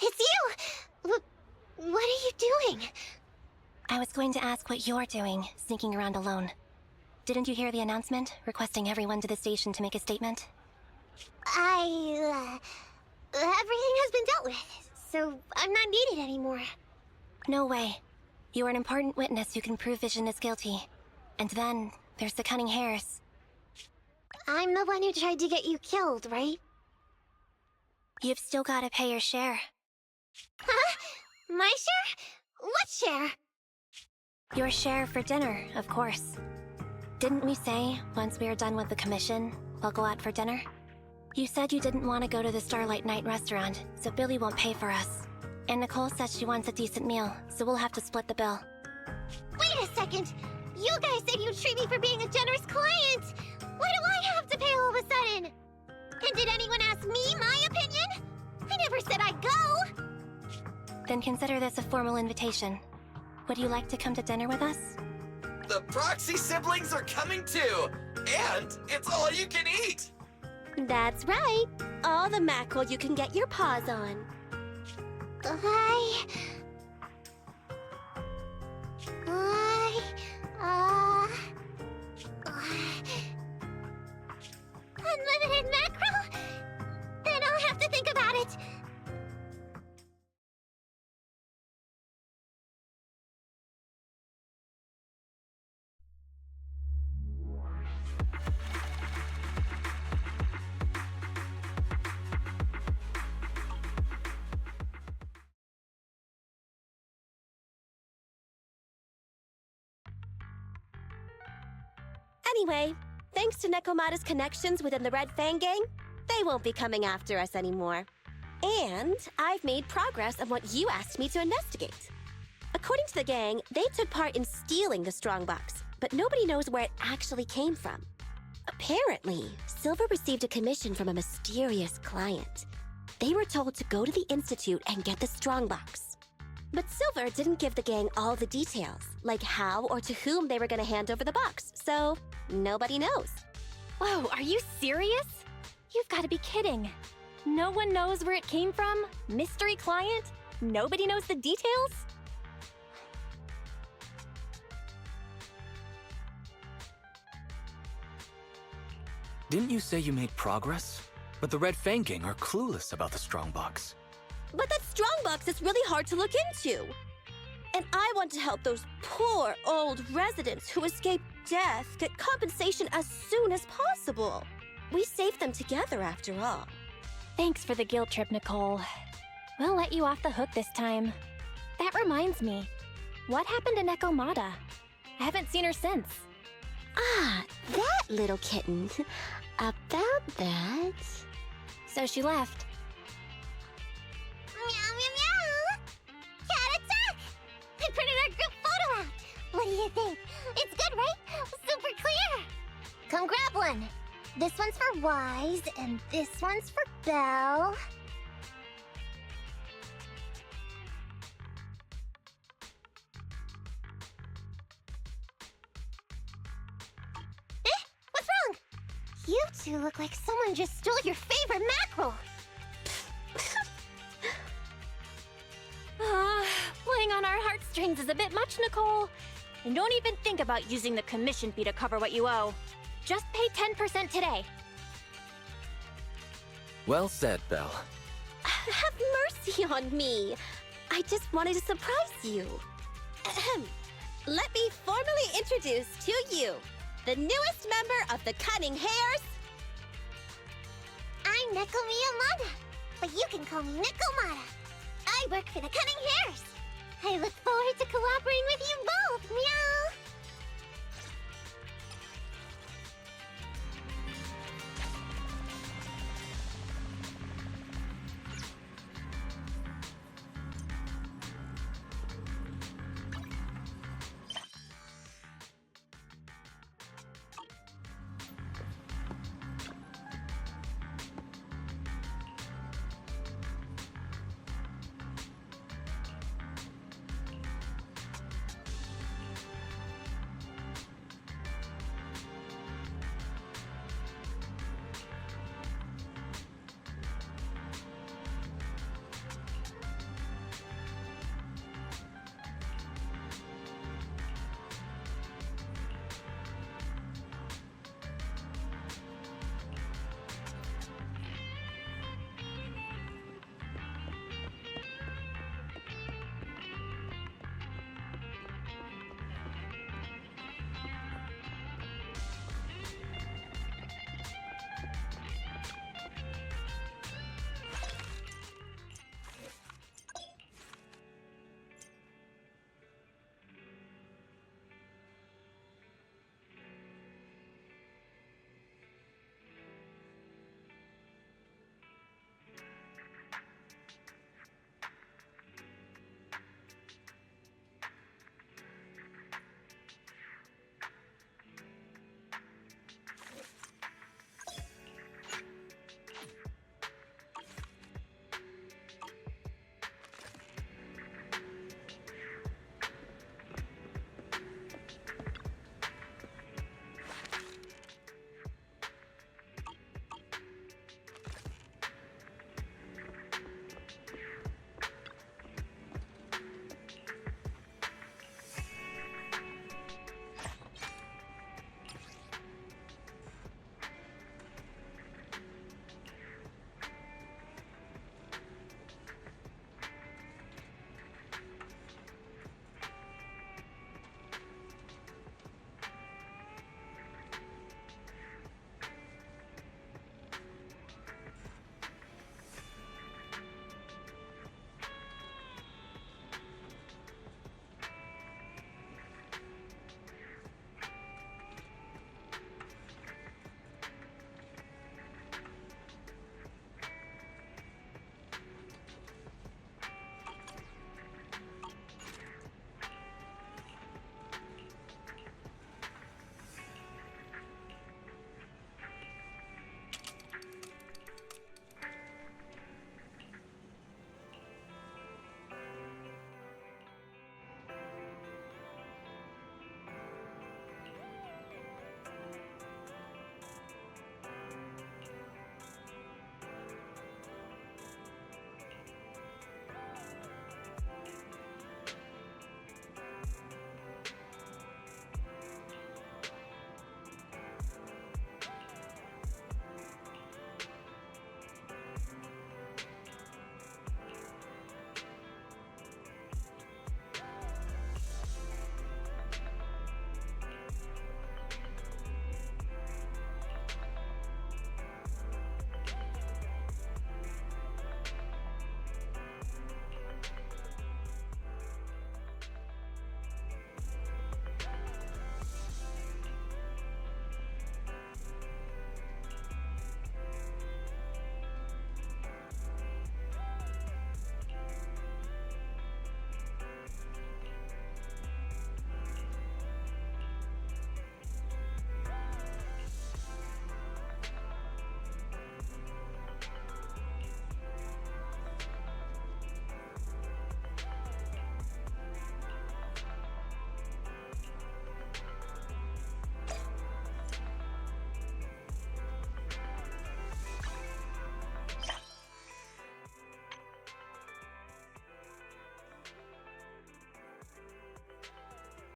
It's you! What are you doing? I was going to ask what you're doing, sneaking around alone. Didn't you hear the announcement, requesting everyone to the station to make a statement? Everything has been dealt with, so I'm not needed anymore. No way. You are an important witness who can prove Vision is guilty. And then, there's the cunning hairs. I'm the one who tried to get you killed, right? You've still gotta pay your share. Huh? My share? What share? Your share for dinner, of course. Didn't we say, once we are done with the commission, we'll go out for dinner? You said you didn't want to go to the Starlight Night restaurant, so Billy won't pay for us. And Nicole said she wants a decent meal, so we'll have to split the bill. Wait a second! You guys said you'd treat me for being a generous client! Why do I have to pay all of a sudden? And did anyone ask me my opinion? I never said I'd go! Then consider this a formal invitation. Would you like to come to dinner with us? The Proxy siblings are coming too! And it's all you can eat! That's right. All the mackerel you can get your paws on. Unlimited mackerel? Then I'll have to think about it. Anyway, thanks to Nekomata's connections within the Red Fang gang, they won't be coming after us anymore. And I've made progress on what you asked me to investigate. According to the gang, they took part in stealing the strongbox, but nobody knows where it actually came from. Apparently, Silver received a commission from a mysterious client. They were told to go to the Institute and get the strongbox. But Silver didn't give the gang all the details, like how or to whom they were going to hand over the box, so nobody knows. Whoa, are you serious? You've got to be kidding. No one knows where it came from? Mystery client? Nobody knows the details? Didn't you say you made progress? But the Red Fang gang are clueless about the strongbox. But that strongbox is really hard to look into. And I want to help those poor old residents who escaped death get compensation as soon as possible. We saved them together after all. Thanks for the guilt trip, Nicole. We'll let you off the hook this time. That reminds me. What happened to Nekomata? I haven't seen her since. Ah, that little kitten. About that... So she left. Meow, meow, meow! Cat attack! I printed our group photo out! What do you think? It's good, right? Super clear! Come grab one. This one's for Wise, and this one's for Belle. What's wrong? You two look like someone just stole your favorite mackerel. Playing on our heartstrings is a bit much, Nicole. And don't even think about using the commission fee to cover what you owe. Just pay 10% today. Well said, Belle. Have mercy on me. I just wanted to surprise you. Ahem. Let me formally introduce to you the newest member of the Cunning Hares. I'm Neko Miyamada, but you can call me Nekomata. I work for the Cunning Hares. I look forward to cooperating